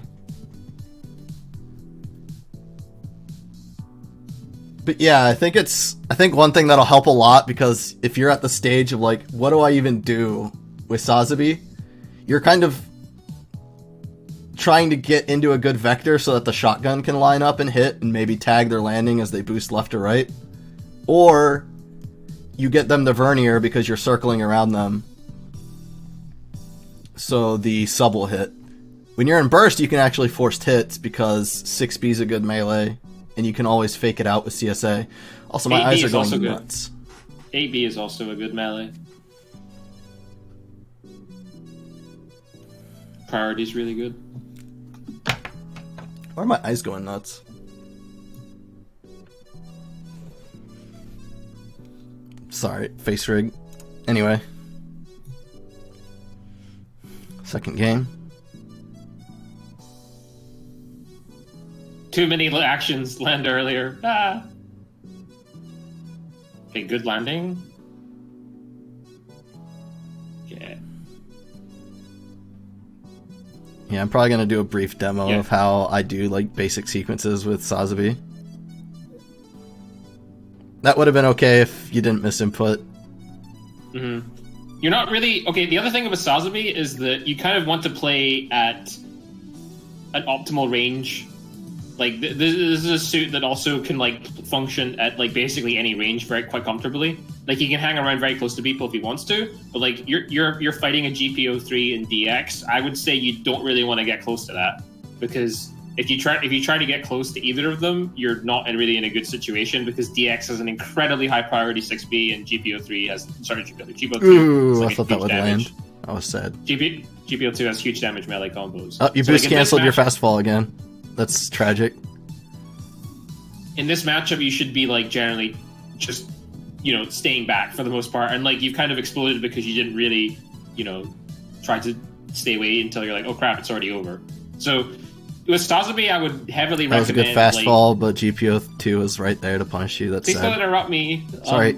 But yeah, I think one thing that'll help a lot, because if you're at the stage of, like, what do I even do with Sazabi? You're kind of trying to get into a good vector so that the shotgun can line up and hit and maybe tag their landing as they boost left or right. Or you get them to vernier because you're circling around them, so the sub will hit. When you're in burst, you can actually force hits because 6B is a good melee, and you can always fake it out with CSA. Also, my eyes are going nuts. 8B is also a good melee. Priority's really good. Why are my eyes going nuts? Sorry, face rig. Anyway. Second game. Too many actions land earlier. Ah. Okay, good landing. Yeah. Yeah, I'm probably gonna do a brief demo of how I do like basic sequences with Sazabi. That would have been okay if you didn't miss input. You're not really okay. The other thing with Sazabi is that you kind of want to play at an optimal range. Like this is a suit that also can like function at like basically any range quite comfortably. Like he can hang around very close to people if he wants to, but like you're fighting a GP03 in DX. I would say you don't really want to get close to that, because if you try to get close to either of them, you're not really in a good situation, because DX has an incredibly high priority 6B and GP03 has GP02. Ooh, like I thought that would land. I was sad. GP02 has huge damage melee combos. Oh, you boost canceled your fast fall again. That's tragic. In this matchup, you should be like generally just, you know, staying back for the most part, and like you've kind of exploded because you didn't really, you know, try to stay away until you're like, oh crap, it's already over. So with Sazabi, I would heavily recommend. That was a good fast fall, but GP02 was right there to punish you. That's please don't interrupt me. Sorry.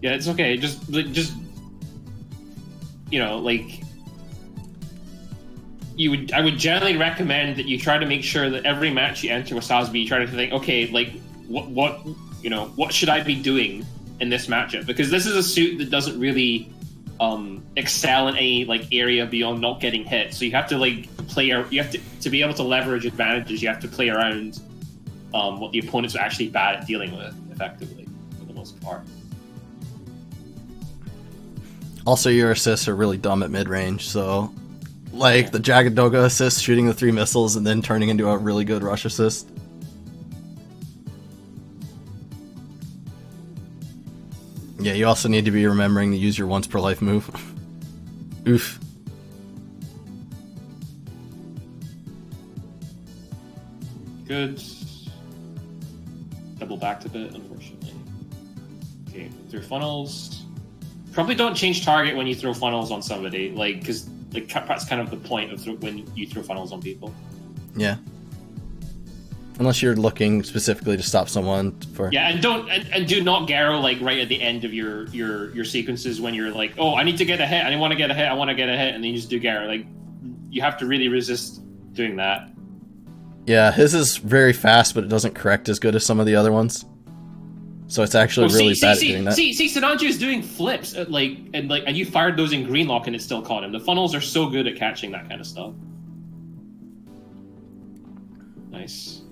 Yeah, it's okay. Just you know, like I would generally recommend that you try to make sure that every match you enter with Sazabi, you try to think, okay, like what should I be doing in this matchup? Because this is a suit that doesn't really excel in any like area beyond not getting hit. So you have to like you have to be able to leverage advantages. You have to play around what the opponents are actually bad at dealing with effectively for the most part. Also, your assists are really dumb at mid range, so like the Jagadoga assist, shooting the 3 missiles and then turning into a really good rush assist. Yeah, you also need to be remembering to use your once per life move. Oof. Good. Double backed a bit, unfortunately. Okay, through funnels. Probably don't change target when you throw funnels on somebody, like, because like that's kind of the point of when you throw funnels on people. Yeah. Unless you're looking specifically to stop someone for. Yeah, and do not Garo like right at the end of your sequences when you're like, oh, I need to get a hit, I want to get a hit, and then you just do Garo. Like, you have to really resist doing that. Yeah, his is very fast, but it doesn't correct as good as some of the other ones. So it's actually really bad at doing that. See, Sinanju is doing flips and you fired those in green lock and it still caught him. The funnels are so good at catching that kind of stuff. Nice.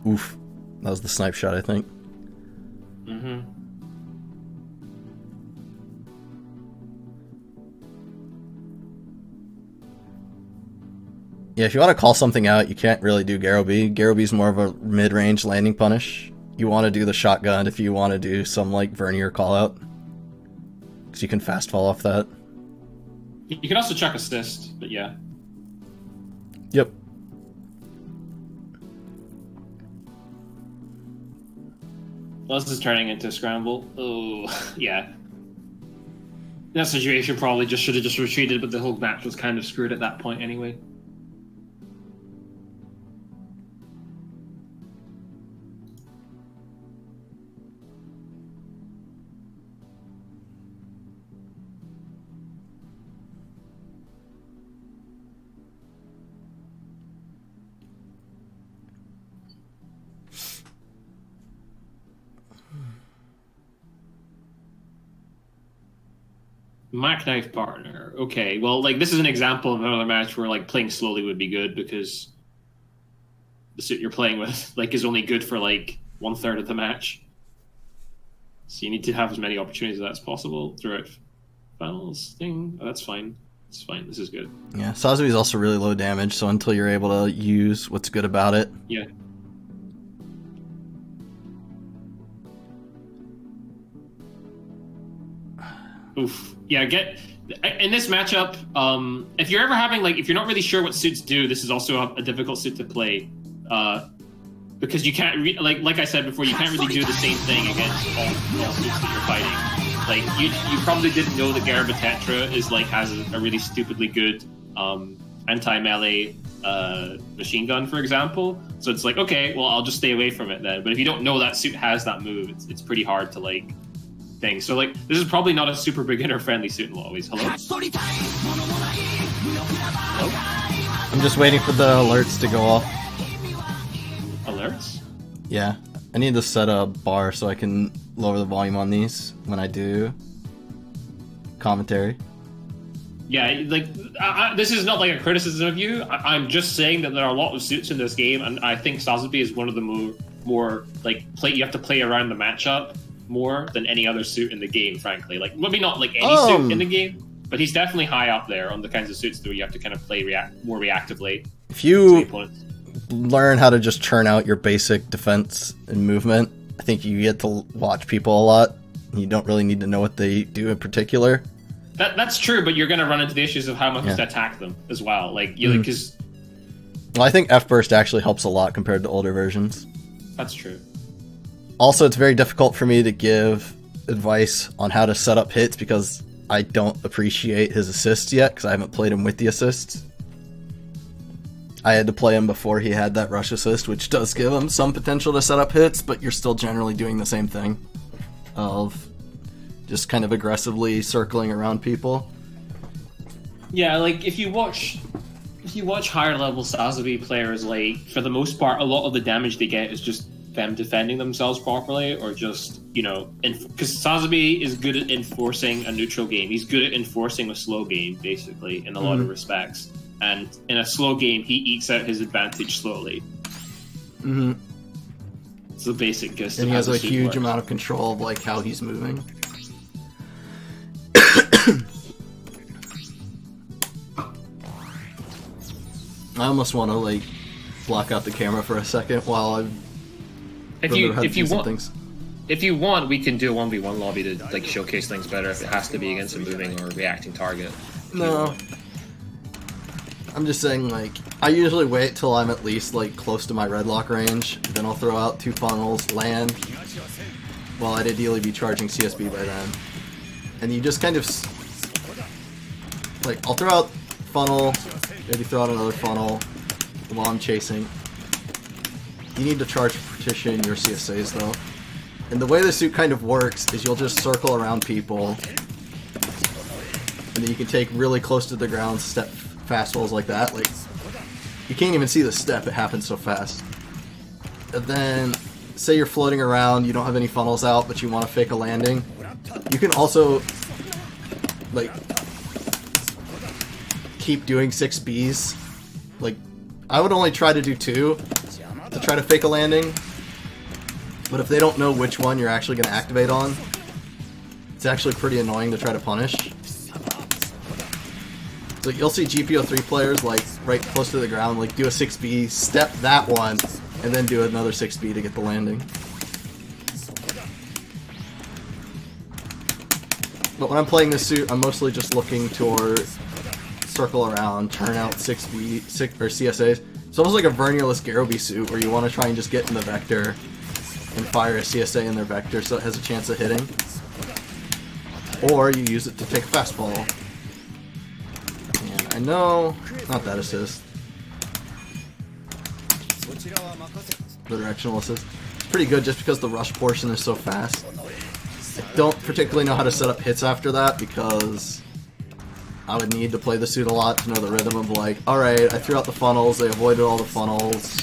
Oof. That was the snipe shot, I think. Mm-hmm. Yeah, if you want to call something out, you can't really do Garobi. Garobi's more of a mid-range landing punish. You want to do the shotgun if you want to do some, like, Vernier call-out. Because you can fast fall off that. You can also chuck assist, but yeah. Yep. Well, this is turning into a scramble. Oh, yeah. That situation probably just should have just retreated, but the whole match was kind of screwed at that point anyway. Mac Knife partner. Okay, well, like, this is an example of another match where, like, playing slowly would be good, because the suit you're playing with, like, is only good for, like, 1/3 of the match. So you need to have as many opportunities as possible throughout finals thing. Oh, that's fine. It's fine. This is good. Yeah, Sazabi is also really low damage, so until you're able to use what's good about it. Yeah. Oof. Yeah, in this matchup, if you're ever having, like, if you're not really sure what suits do, this is also a difficult suit to play. Because you can't, like I said before, you can't really do the same thing against all suits that you're fighting. Like, you probably didn't know that Garbatetra has a really stupidly good anti-melee machine gun, for example. So it's like, okay, well, I'll just stay away from it then. But if you don't know that suit has that move, it's pretty hard to, like, things. So like, this is probably not a super beginner-friendly suit in a lot of ways. Hello? Hello? I'm just waiting for the alerts to go off. Alerts? Yeah. I need to set a bar so I can lower the volume on these when I do commentary. Yeah, like, this is not like a criticism of you. I'm just saying that there are a lot of suits in this game, and I think Sazabi is one of the more like, you have to play around the matchup more than any other suit in the game, frankly. Like, maybe not like any suit in the game, but he's definitely high up there on the kinds of suits where you have to kind of play more reactively. If you learn how to just churn out your basic defense and movement, I think you get to watch people a lot. You don't really need to know what they do in particular. That's true, but you're going to run into the issues of how much to attack them as well. Like, because... Well, I think F-Burst actually helps a lot compared to older versions. That's true. Also, it's very difficult for me to give advice on how to set up hits because I don't appreciate his assists yet, because I haven't played him with the assists. I had to play him before he had that rush assist, which does give him some potential to set up hits, but you're still generally doing the same thing of just kind of aggressively circling around people. Yeah, like if you watch higher level Sazabi players, like for the most part, a lot of the damage they get is just them defending themselves properly, or just, you know, because Sazabi is good at enforcing a neutral game. He's good at enforcing a slow game, basically, in a lot of respects. And in a slow game, he eats out his advantage slowly. Mm-hmm. It's the basic gist. And he has a huge amount of control of like how he's moving. I almost want to like block out the camera for a second while I'm. If you want, we can do a 1v1 lobby to like showcase things better if it has to be against a moving or reacting target. No. I'm just saying, like, I usually wait till I'm at least like close to my red lock range, then I'll throw out 2 funnels, land. Well, I'd ideally be charging CSB by then. And you just kind of like, I'll throw out funnel, maybe throw out another funnel while I'm chasing. You need to charge partition your CSAs though. And the way the suit kind of works is you'll just circle around people, and then you can take really close to the ground step fastballs like that. Like, you can't even see the step, it happens so fast. And then, say you're floating around, you don't have any funnels out, but you want to fake a landing. You can also, like, keep doing 6Bs. Like, I would only try to do 2 to try to fake a landing. But if they don't know which one you're actually going to activate on, it's actually pretty annoying to try to punish. So you'll see GP03 players, like, right close to the ground, like, do a 6B, step that one, and then do another 6B to get the landing. But when I'm playing this suit, I'm mostly just looking toward circle around, turn out 6B, or CSAs. It's almost like a Vernulus Garobi suit, where you want to try and just get in the vector and fire a CSA in their vector so it has a chance of hitting. Or you use it to take a fastball. And I know, not that assist. The directional assist. It's pretty good just because the rush portion is so fast. I don't particularly know how to set up hits after that because I would need to play the suit a lot to know the rhythm of like, alright, I threw out the funnels, they avoided all the funnels,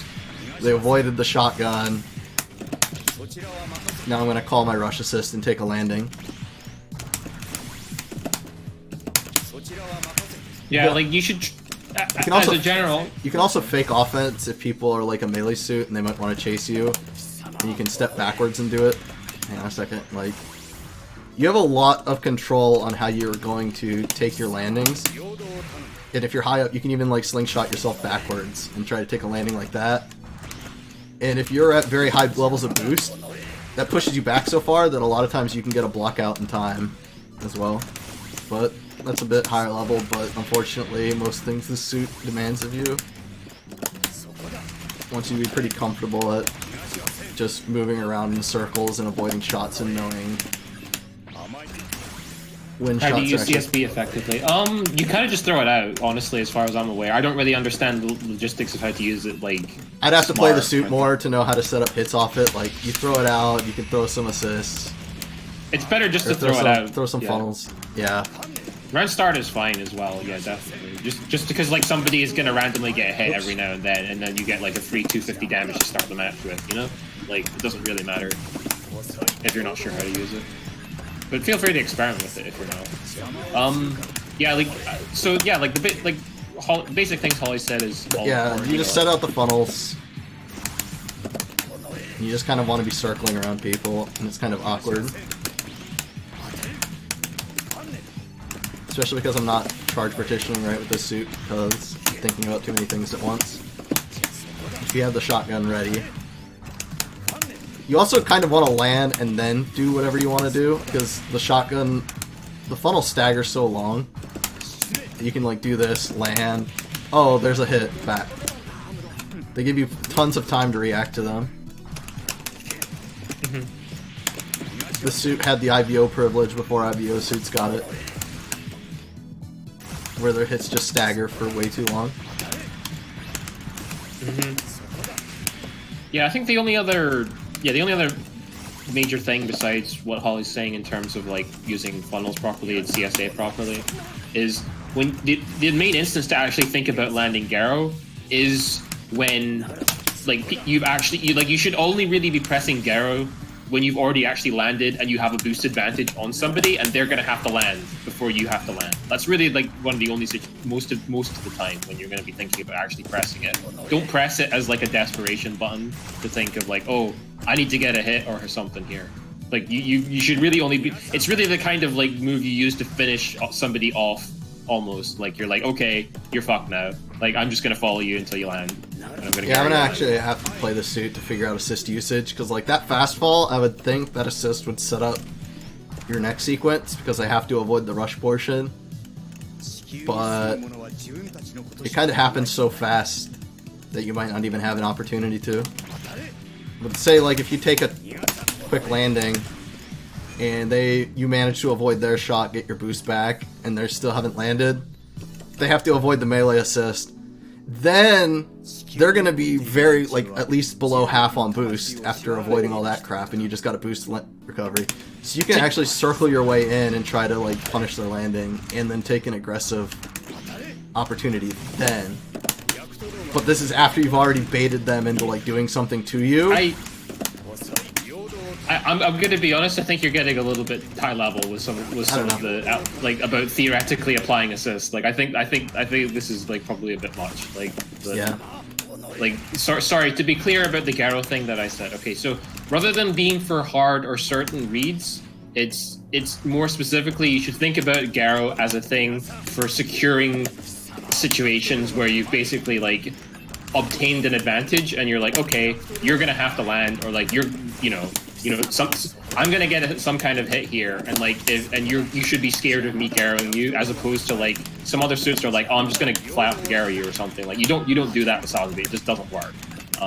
they avoided the shotgun. Now I'm going to call my rush assist and take a landing. Yeah, like you should, as a general... You can also fake offense if people are like a melee suit and they might want to chase you. And you can step backwards and do it. Hang on a second, like... You have a lot of control on how you're going to take your landings. And if you're high up, you can even like slingshot yourself backwards and try to take a landing like that. And if you're at very high levels of boost, that pushes you back so far that a lot of times you can get a block out in time as well. But that's a bit higher level, but unfortunately most things this suit demands of you. Wants you to be pretty comfortable at just moving around in circles and avoiding shots and knowing when shots. How do you use CSB effectively? You kind of just throw it out, honestly, as far as I'm aware. I don't really understand the logistics of how to use it, like... I'd have to play the suit more to know how to set up hits off it. Like, you throw it out, you can throw some assists. It's better just Or to throw it out. Throw some funnels. Yeah. Round start is fine as well. Yeah, definitely. Just because like somebody is gonna randomly get hit every now and then you get like a free 250 damage to start the match with. You know, like it doesn't really matter if you're not sure how to use it. But feel free to experiment with it if you're not. Yeah, like so. Yeah, like basic things Holly said is. You just set out the funnels. You just kind of want to be circling around people, and it's kind of awkward. Especially because I'm not charge partitioning right with this suit, because I'm thinking about too many things at once. If you have the shotgun ready. You also kind of want to land and then do whatever you want to do, because the shotgun, the funnel staggers so long. You can like do this, land. Oh, there's a hit, back. They give you tons of time to react to them. The suit had the IVO privilege before IVO suits got it. Where their hits just stagger for way too long. Yeah, I think the only other major thing besides what Holly's saying in terms of like using funnels properly and CSA properly is when the main instance to actually think about landing Garo is when like you should only really be pressing Garo when you've already actually landed and you have a boost advantage on somebody and they're gonna have to land before you have to land. That's really like one of the only most of the time when you're gonna be thinking about actually pressing it. Don't press it as like a desperation button to think of like, oh, I need to get a hit or something here. Like you should really only be. It's really the kind of like move you use to finish somebody off. Almost like you're like, okay, you're fucked now. Like I'm just gonna follow you until you land. I'm gonna actually have to play the suit to figure out assist usage, because like that fast fall, I would think that assist would set up your next sequence because I have to avoid the rush portion. But it kind of happens so fast that you might not even have an opportunity to. But say like if you take a quick landing and you manage to avoid their shot, get your boost back, and they still haven't landed, they have to avoid the melee assist. Then they're gonna be very, like, at least below half on boost after avoiding all that crap, and you just got to boost recovery. So you can actually circle your way in and try to, like, punish their landing, and then take an aggressive opportunity then. But this is after you've already baited them into, like, doing something to you. I'm going to be honest. I think you're getting a little bit high level with some of the like about theoretically applying assist. Like I think this is like probably a bit much. Like Like sorry to be clear about the Garo thing that I said. Okay, so rather than being for hard or certain reads, it's more specifically you should think about Garo as a thing for securing situations where you've basically like obtained an advantage and you're like, okay, you're gonna have to land, or like I'm gonna get some kind of hit here, and like you should be scared of me Garoing you, as opposed to like some other suits are like, oh, I'm just gonna flat out Garo you or something. Like you don't do that with Sazabi. It just doesn't work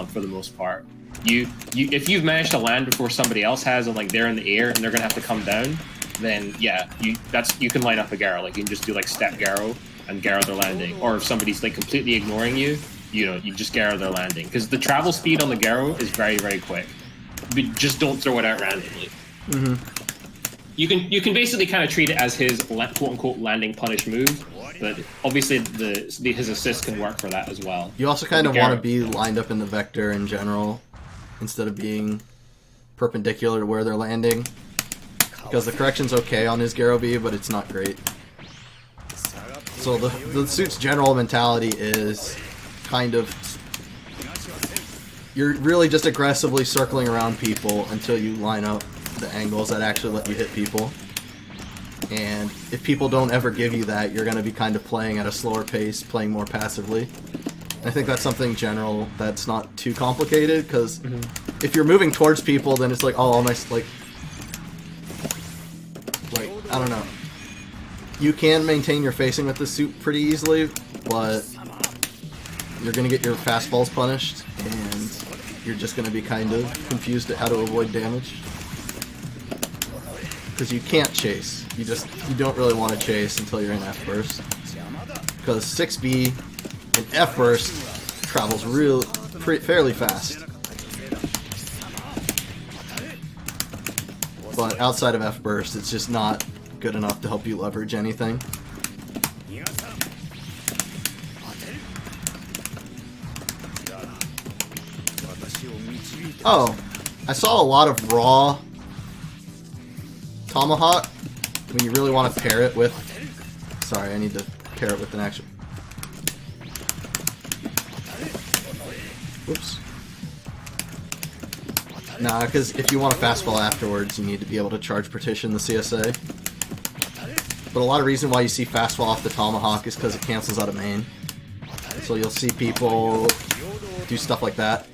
for the most part. If you've managed to land before somebody else has, and like they're in the air and they're gonna have to come down, then yeah, you can line up a Garo. Like you can just do like step Garo and Garo their landing, or if somebody's like completely ignoring you, you just Garo their landing, because the travel speed on the Garo is very, very quick. But just don't throw it out randomly. Mm-hmm. You can basically kind of treat it as his quote unquote landing punish move, but obviously his assist can work for that as well. You also kind of want to be lined up in the vector in general, instead of being perpendicular to where they're landing, because the correction's okay on his Garo B, but it's not great. So the suit's general mentality is kind of, you're really just aggressively circling around people until you line up the angles that actually let you hit people. And if people don't ever give you that, you're going to be kind of playing at a slower pace, playing more passively. And I think that's something general that's not too complicated, because if you're moving towards people, then it's like, oh, almost like, I don't know. You can maintain your facing with this suit pretty easily, but you're going to get your fastballs punished, and you're just going to be kind of confused at how to avoid damage. Because you can't chase. You don't really want to chase until you're in F burst. Because 6B in F burst travels fairly fast. but outside of F-Burst, it's just not good enough to help you leverage anything. Oh, I saw a lot of raw Tomahawk when you really want to pair it with... Sorry, I need to pair it with an action. Whoops. Nah, because if you want to fast fall afterwards, you need to be able to charge partition the CSA. But a lot of reason why you see fast fall off the Tomahawk is because it cancels out of main. So you'll see people do stuff like that,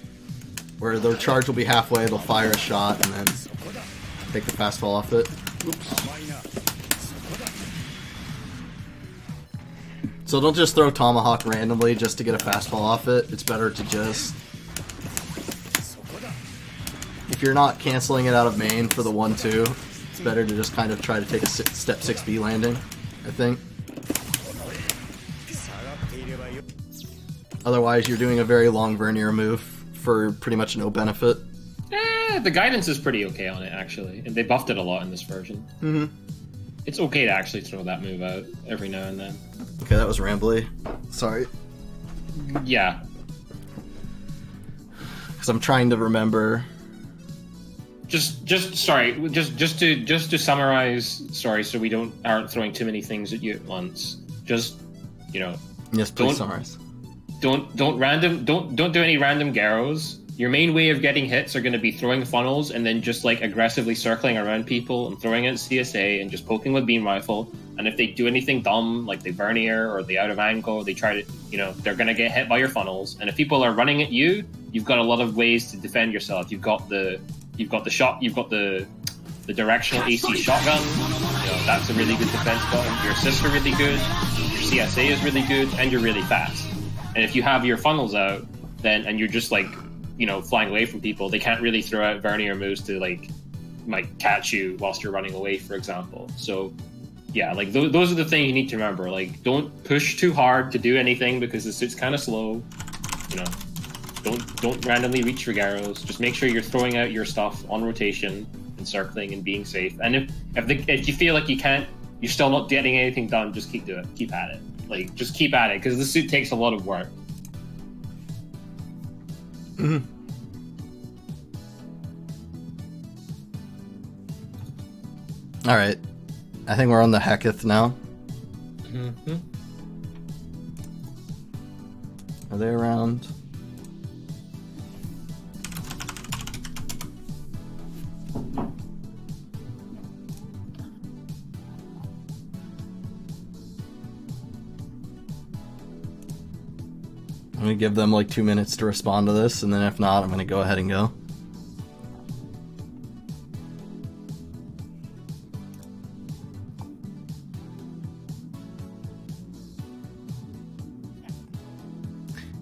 where their charge will be halfway, they'll fire a shot, and then take the fast fall off it. Oops. So don't just throw Tomahawk randomly just to get a fast fall off it. It's better to just... If you're not canceling it out of main for the 1-2, it's better to just kind of try to take a step 6B landing, I think. Otherwise, you're doing a very long Vernier move for pretty much no benefit. The guidance is pretty okay on it, actually. And they buffed it a lot in this version. Mm-hmm. It's okay to actually throw that move out every now and then. Okay, that was rambly. Sorry. Yeah. Because I'm trying to remember... Just to summarize, sorry, so we aren't throwing too many things at you at once. Just, you know. Yes, please summarize. Don't do any random Garrows. Your main way of getting hits are going to be throwing funnels and then just like aggressively circling around people and throwing at CSA and just poking with beam rifle. And if they do anything dumb, like they Vernier or they out of angle, they try to, you know, they're going to get hit by your funnels. And if people are running at you, you've got a lot of ways to defend yourself. You've got the directional AC shotgun. You know, that's a really good defense button. Your assists are really good. Your CSA is really good, and you're really fast. And if you have your funnels out, and you're just like, you know, flying away from people, they can't really throw out Vernier moves to like might catch you whilst you're running away, for example. So yeah, like those are the things you need to remember. Like, don't push too hard to do anything because the suit's kind of slow. You know, don't randomly reach for Garrows. Just make sure you're throwing out your stuff on rotation and circling and being safe. And if you feel like you're still not getting anything done, just keep doing it. Keep at it. Like, just keep at it, because the suit takes a lot of work. Mm-hmm. Alright. I think we're on the Heketh now. Mm-hmm. Are they around? I'm going to give them like 2 minutes to respond to this, and then if not, I'm going to go ahead and go.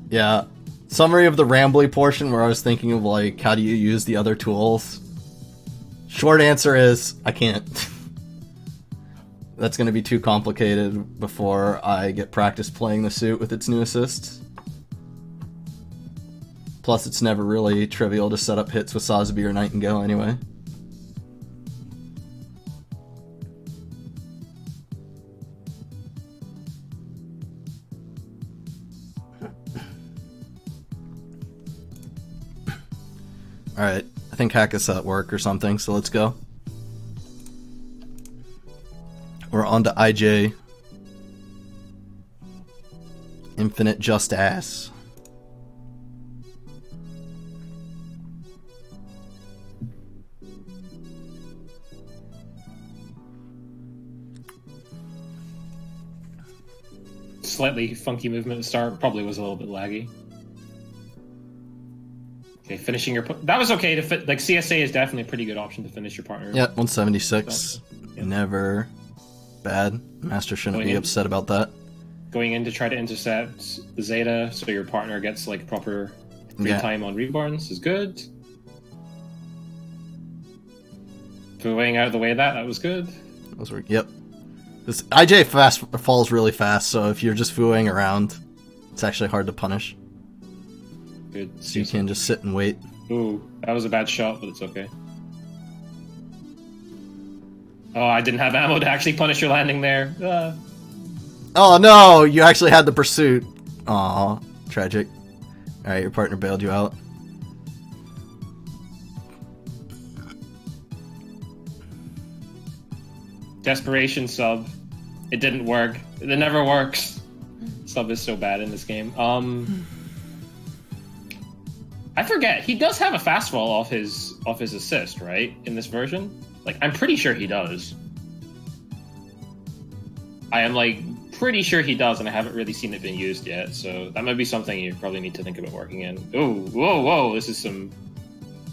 Yeah, summary of the rambly portion where I was thinking of like, how do you use the other tools? Short answer is, I can't. That's going to be too complicated before I get practice playing the suit with its new assists. Plus, it's never really trivial to set up hits with Sazabi or Nightingale anyway. Alright, I think Hack is at work or something, so let's go. We're on to IJ. Infinite Just Ass. Slightly funky movement at the start, probably was a little bit laggy. Okay, finishing your... That was okay to fit... Like, CSA is definitely a pretty good option to finish your partner. Yep, 176. Yep. Never bad. Master shouldn't be upset about that. Going in to try to intercept the Zeta so your partner gets, like, proper free time on reborns is good. Going out of the way of that was good. Those were... Yep. This IJ falls really fast, so if you're just fooing around, it's actually hard to punish. Good. So you can just sit and wait. Ooh, that was a bad shot, but it's okay. Oh, I didn't have ammo to actually punish your landing there. Oh no, you actually had the pursuit. Aw, tragic. Alright, your partner bailed you out. Desperation sub. It didn't work. It never works. Sub is so bad in this game. I forget. He does have a fastball off his assist, right? In this version? Like, I'm pretty sure he does. I am, like, pretty sure he does, and I haven't really seen it being used yet, so that might be something you probably need to think about working in. Oh, whoa, whoa, this is some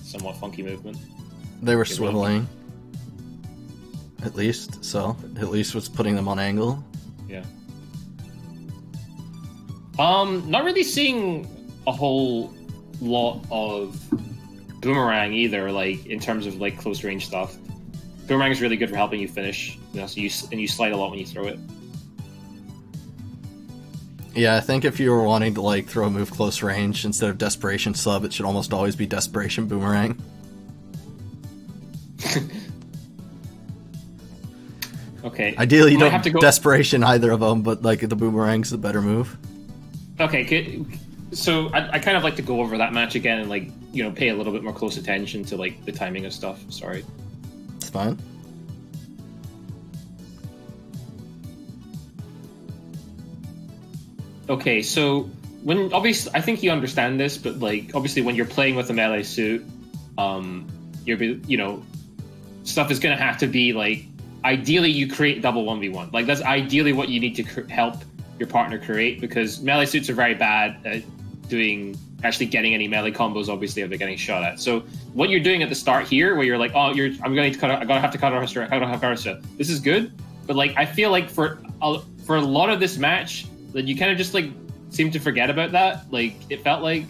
somewhat funky movement. They were swiveling. At least, so at least was putting them on angle. Yeah. Not really seeing a whole lot of boomerang either, like in terms of like close range stuff. Boomerang is really good for helping you finish, you know, so you slide a lot when you throw it. Yeah, I think if you were wanting to like throw a move close range instead of desperation sub, it should almost always be desperation boomerang. Okay. Ideally, you don't have to go... desperation either of them, but like the boomerang's the better move. Okay, so I kind of like to go over that match again and like, you know, pay a little bit more close attention to like the timing of stuff. Sorry. It's fine. Okay, so when obviously I think you understand this, but like obviously when you're playing with a melee suit, you know, stuff is gonna have to be like. Ideally, you create double 1v1. Like, that's ideally what you need to help your partner create, because melee suits are very bad at actually getting any melee combos, obviously, if they're getting shot at. So, what you're doing at the start here, where you're like, oh, I'm going to I gotta have to cut off her, I don't have Irysa. This is good, but like, I feel like for a lot of this match, that you kind of just like seem to forget about that. Like, it felt like.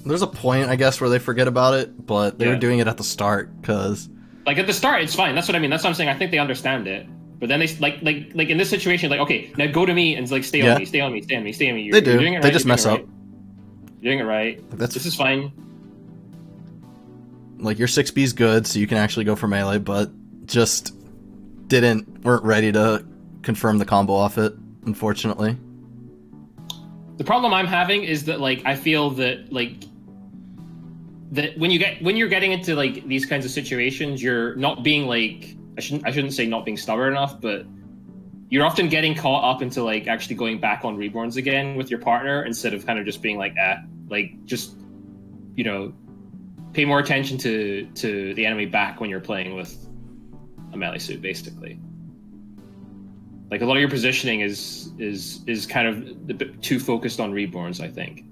There's a point, I guess, where they forget about it, but they were doing it at the start, because. Like, at the start, it's fine. That's what I mean. That's what I'm saying. I think they understand it. But then they, like in this situation, like, okay, now go to me and, like, stay on me, stay on me, stay on me, stay on me. They do. You're doing it right. They just mess up. You're doing it right. This is fine. Like, your 6B's good, so you can actually go for melee, but just weren't ready to confirm the combo off it, unfortunately. The problem I'm having is that, like, I feel that, like, that when you're getting into like these kinds of situations, you're not being like I shouldn't say not being stubborn enough, but you're often getting caught up into like actually going back on reborns again with your partner instead of kind of just being like just, you know, pay more attention to the enemy back when you're playing with a melee suit, basically. Like, a lot of your positioning is kind of a bit too focused on reborns, I think.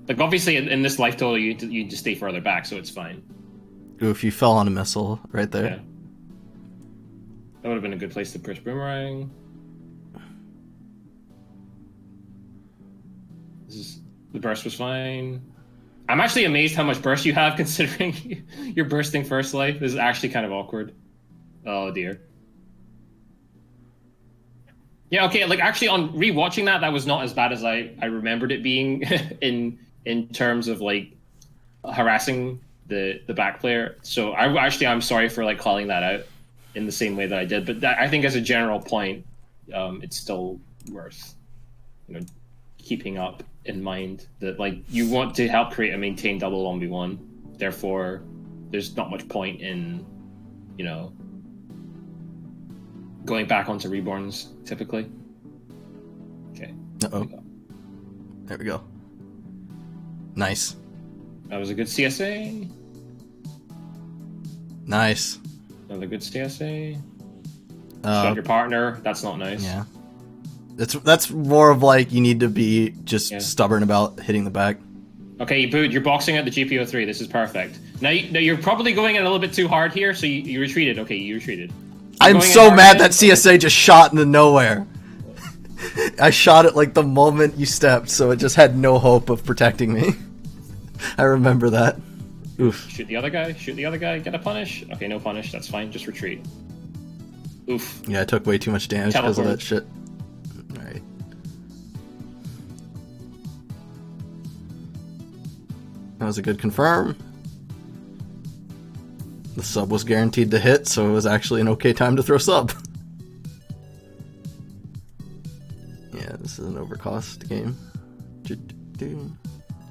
Like, obviously, in this life total, you just stay further back, so it's fine. Oof, you fell on a missile right there. Yeah. That would have been a good place to push boomerang. The burst was fine. I'm actually amazed how much burst you have, considering you're bursting first life. This is actually kind of awkward. Oh, dear. Yeah, okay, like, actually, on rewatching that was not as bad as I remembered it being in terms of, like, harassing the back player. So I'm sorry for, like, calling that out in the same way that I did. But I think as a general point, it's still worth, you know, keeping up in mind that, like, you want to help create and maintain double 1v1. Therefore, there's not much point in, you know, going back onto reborns, typically. Okay. Uh-oh. There we go. Nice. That was a good CSA. Nice. Another good CSA. Shot your partner. That's not nice. Yeah. That's more of like you need to be just stubborn about hitting the back. Okay, you booed. You're boxing at the GP03. This is perfect. Now you're probably going in a little bit too hard here, so you retreated. Okay, you retreated. I'm so mad that CSA just shot into nowhere. I shot it like the moment you stepped, so it just had no hope of protecting me. I remember that. Oof. Shoot the other guy. Shoot the other guy. Get a punish. Okay, no punish. That's fine. Just retreat. Oof. Yeah, I took way too much damage because of that shit. Alright. That was a good confirm. The sub was guaranteed to hit, so it was actually an okay time to throw sub. Yeah, this is an overcost game.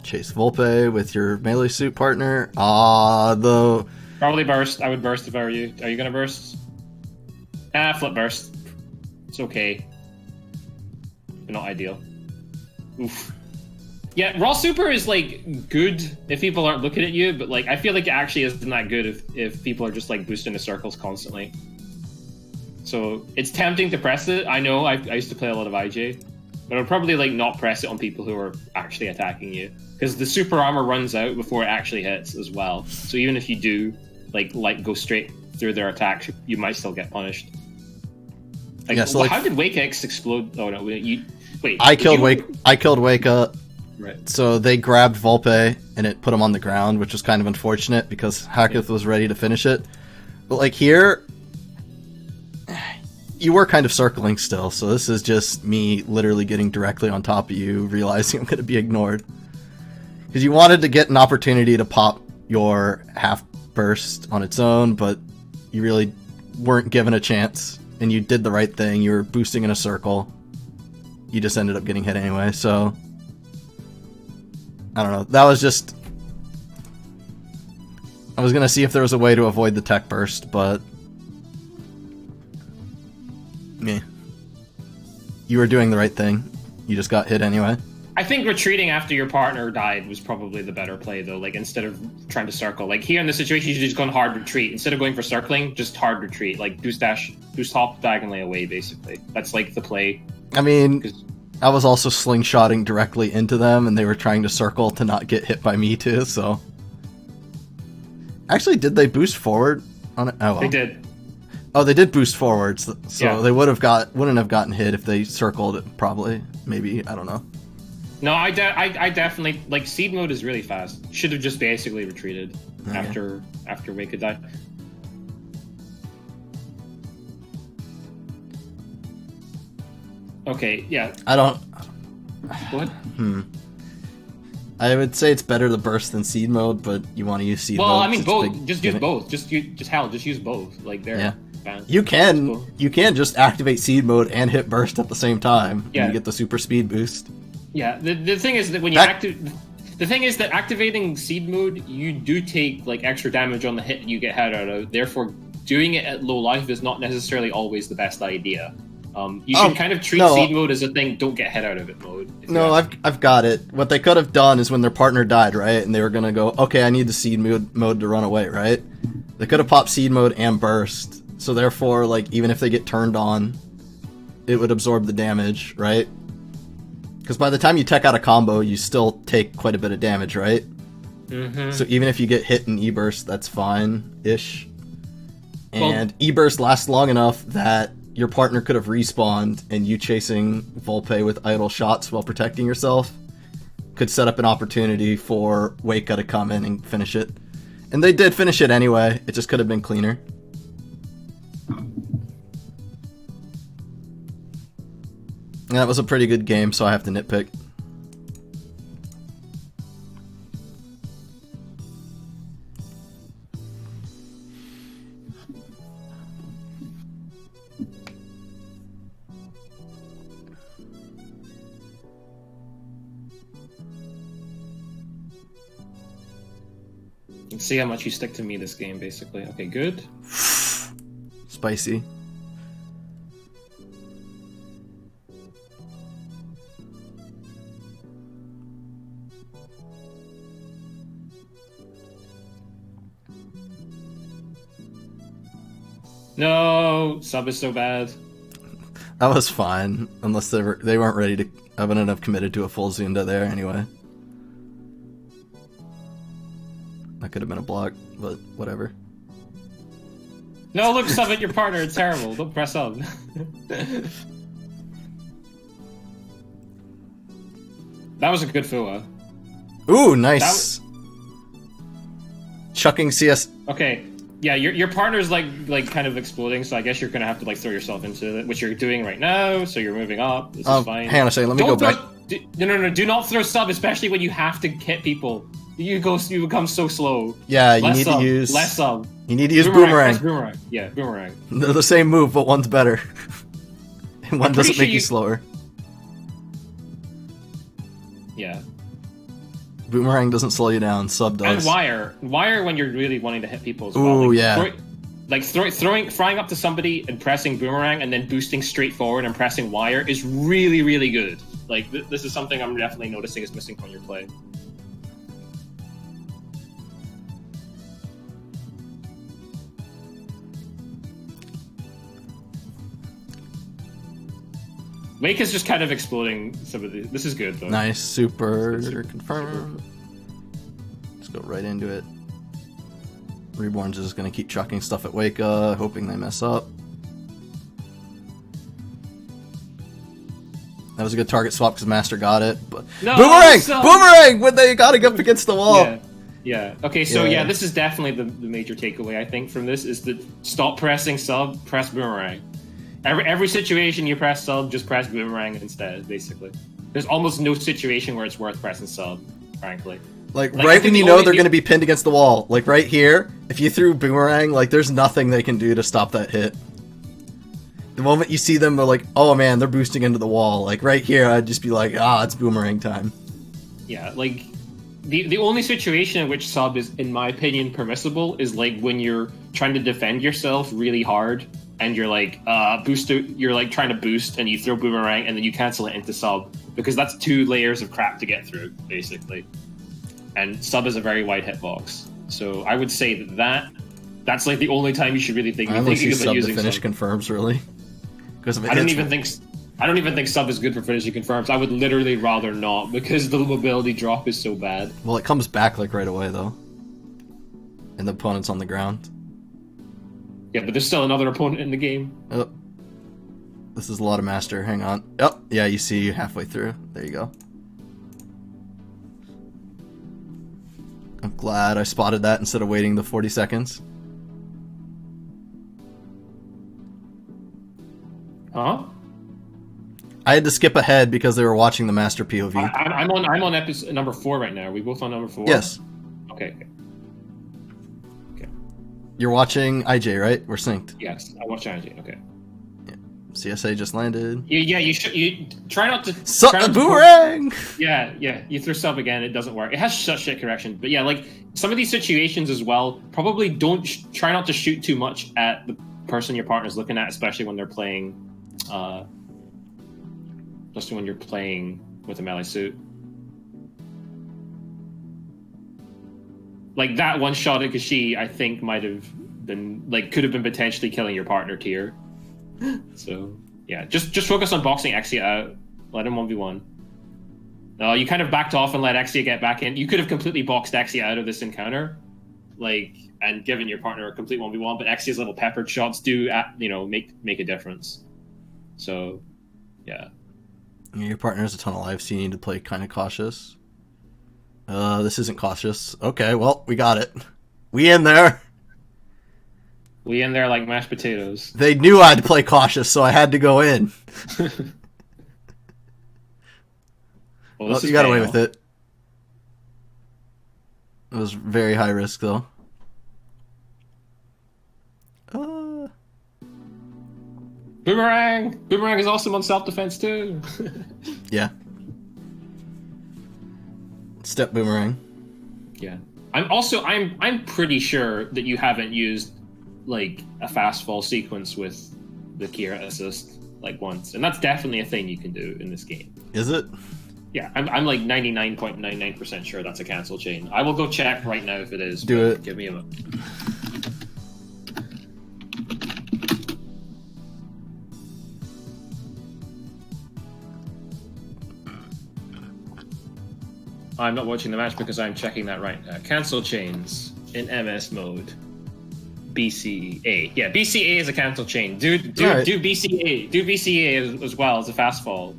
Chase Volpe with your melee suit partner. Though. Probably burst. I would burst if I were you. Are you gonna burst? Flip burst. It's okay. But not ideal. Oof. Yeah, raw super is like good if people aren't looking at you, but like I feel like it actually isn't that good if people are just like boosting the circles constantly. So it's tempting to press it. I know I used to play a lot of IJ, but I'd probably like not press it on people who are actually attacking you because the super armor runs out before it actually hits as well. So even if you do like go straight through their attacks, you might still get punished. Like, yeah, so like, how did Wake X explode? Oh no, you wait. I killed Wake Up. Right. So they grabbed Volpe and it put him on the ground, which was kind of unfortunate because Hacketh was ready to finish it. But like here, you were kind of circling still, so this is just me literally getting directly on top of you, realizing I'm going to be ignored. Because you wanted to get an opportunity to pop your half burst on its own, but you really weren't given a chance, and you did the right thing. You were boosting in a circle. You just ended up getting hit anyway, so... I don't know. That was just... I was going to see if there was a way to avoid the tech burst, but... Meh. You were doing the right thing. You just got hit anyway. I think retreating after your partner died was probably the better play, though. Like, instead of trying to circle. Like, here in this situation, you should just go hard retreat. Instead of going for circling, just hard retreat. Like, boost hop diagonally away, basically. That's, like, the play. I mean... I was also slingshotting directly into them, and they were trying to circle to not get hit by me too, so... Actually, did they boost forward on it? Oh, well. They did. Oh, they did boost forwards, so yeah. They wouldn't have gotten hit if they circled it, probably. Maybe, I don't know. No, I definitely... Like, seed mode is really fast. Should have just basically retreated after Wake had died. Okay, yeah. I don't... What? I would say it's better to burst than seed mode, but you want to use seed mode. Well, I mean, both. Just use both. Just use both. Like, they're fast. You can just activate seed mode and hit burst at the same time. Yeah. And you get the super speed boost. Yeah, the thing is that when you the thing is that activating seed mode, you do take like extra damage on the hit you get hit out of. Therefore, doing it at low life is not necessarily always the best idea. You should kind of treat seed mode as a thing, don't get hit out of it mode. No, I've got it. What they could have done is when their partner died, right? And they were going to go, okay, I need the seed mode to run away, right? They could have popped seed mode and burst. So therefore, like, even if they get turned on, it would absorb the damage, right? Because by the time you tech out a combo, you still take quite a bit of damage, right? Mm-hmm. So even if you get hit in E-burst, that's fine-ish. And E-burst lasts long enough that your partner could have respawned, and you chasing Volpe with idle shots while protecting yourself could set up an opportunity for Weka to come in and finish it. And they did finish it anyway, it just could have been cleaner. And that was a pretty good game, so I have to nitpick. See how much you stick to me this game, basically. Okay, good. Spicy. No, sub is so bad. That was fine, unless they weren't ready to. I wouldn't have committed to a full Zunda there anyway. That could have been a block, but whatever. No, look, sub at your partner. It's terrible. Don't press up. That was a good Fua. Ooh, nice. Chucking CS. Okay, yeah, your partner's like kind of exploding, so I guess you're gonna have to like throw yourself into it, which you're doing right now. So you're moving up. This is fine. Hang on a second. Let me go back. No. Do not throw sub, especially when you have to hit people You become so slow. Yeah, you Less need sub, to use less sub. You need to use boomerang. Press boomerang. Yeah, boomerang. They're the same move, but one's better. And one doesn't sure make you slower. Yeah. Boomerang doesn't slow you down. Sub does. And wire when you're really wanting to hit people as well. Ooh, Like, yeah. flying up to somebody and pressing boomerang and then boosting straight forward and pressing wire is really, really good. Like, this is something I'm definitely noticing is missing from your play. Wake is just kind of exploding some of the... This is good, though. Nice. Super confirmed. Let's go right into it. Reborn's just going to keep chucking stuff at Waka, hoping they mess up. That was a good target swap because Master got it. But No, Boomerang! Boomerang! When they got it up against the wall. Yeah. Yeah. Okay, so yeah, this is definitely the major takeaway, I think, from this, is that stop pressing sub, press boomerang. Every situation you press sub, just press boomerang instead, basically. There's almost no situation where it's worth pressing sub, frankly. Like right when you know they're going to be pinned against the wall. Like right here, if you threw boomerang, like there's nothing they can do to stop that hit. The moment you see them, they're like, oh man, they're boosting into the wall. Like right here, I'd just be like, it's boomerang time. Yeah, like the only situation in which sub is, in my opinion, permissible is like when you're trying to defend yourself really hard and you're like you're like trying to boost and you throw boomerang and then you cancel it into sub, because that's 2 layers of crap to get through, basically. And sub is a very wide hitbox. So I would say that's like the only time you should really think about using sub to finish sub. Confirms, really. Because I don't even think sub is good for finishing confirms. I would literally rather not, because the mobility drop is so bad. Well, it comes back like right away though, and the opponent's on the ground. Yeah, but there's still another opponent in the game. Oh, this is a lot of master. Hang on. Oh, yeah, you see you halfway through. There you go. I'm glad I spotted that instead of waiting the 40 seconds. Huh? I had to skip ahead because they were watching the master POV. I'm on episode number 4 right now. Are we both on number 4? Yes. Okay. You're watching IJ, right? We're synced. Yes, I watched IJ. Okay. Yeah. CSA just landed. Yeah, you try not to boomerang. Yeah. You throw sub again, it doesn't work. It has such shit correction, but yeah, like some of these situations as well. Probably don't try not to shoot too much at the person your partner's looking at, especially when they're playing. Especially when you're playing with a melee suit. Like that one shot at Kashi, I think might have been could have been potentially killing your partner tier. So yeah, just focus on boxing Exia out. Let him 1v1. No, you kind of backed off and let Exia get back in. You could have completely boxed Exia out of this encounter, and given your partner a complete 1v1. But Exia's little peppered shots do, make a difference. So yeah. Your partner has a ton of life, so you need to play kind of cautious. This isn't cautious. Okay, well, we got it. We in there. We in there like mashed potatoes. They knew I'd play cautious, so I had to go in. Well, you got away with it. It was very high risk, though. Boomerang! Boomerang is awesome on self-defense, too. Yeah. Step boomerang. Yeah. I'm pretty sure that you haven't used a fast fall sequence with the Kira assist once, and that's definitely a thing you can do in this game. Is it? Yeah, I'm like 99.99% sure that's a cancel chain. I will go check right now if it is. Do it. Give me a moment. I'm not watching the match because I'm checking that right now. Cancel chains in MS mode. BCA. Yeah, BCA is a cancel chain. Do BCA. Do BCA as well as a fast fall.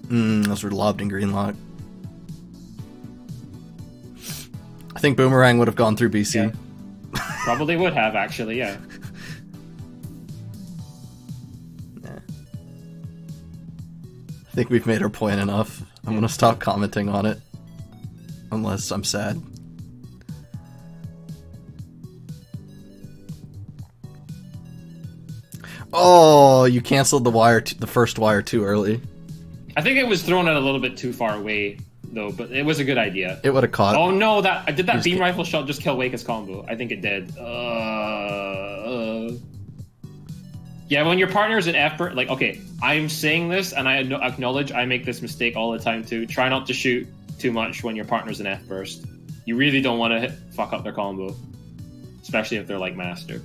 Those were lobbed in green lock. I think boomerang would have gone through BC. Yeah. Probably would have, actually, yeah. I think we've made our point enough. I'm gonna stop commenting on it. Unless I'm sad. Oh, you canceled the first wire too early. I think it was thrown out a little bit too far away, though, but it was a good idea. It would have caught. Oh no, did that beam rifle shot just kill Wake's combo? I think it did. Yeah, when your partner's an effort, like, okay, I'm saying this, and I acknowledge I make this mistake all the time too. Try not to shoot too much when your partner's an F burst. You really don't want to fuck up their combo, especially if they're like master.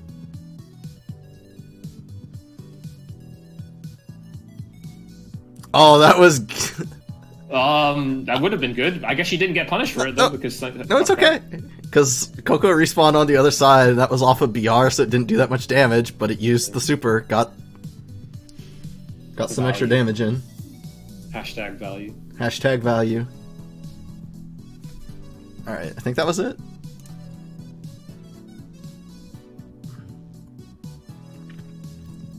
Oh, that was. That would have been good. I guess she didn't get punished for it though, because no, it's okay. Because Coco respawned on the other side, and that was off of BR, so it didn't do that much damage. But it used the super, got some extra damage in. Hashtag value. Hashtag value. All right, I think that was it.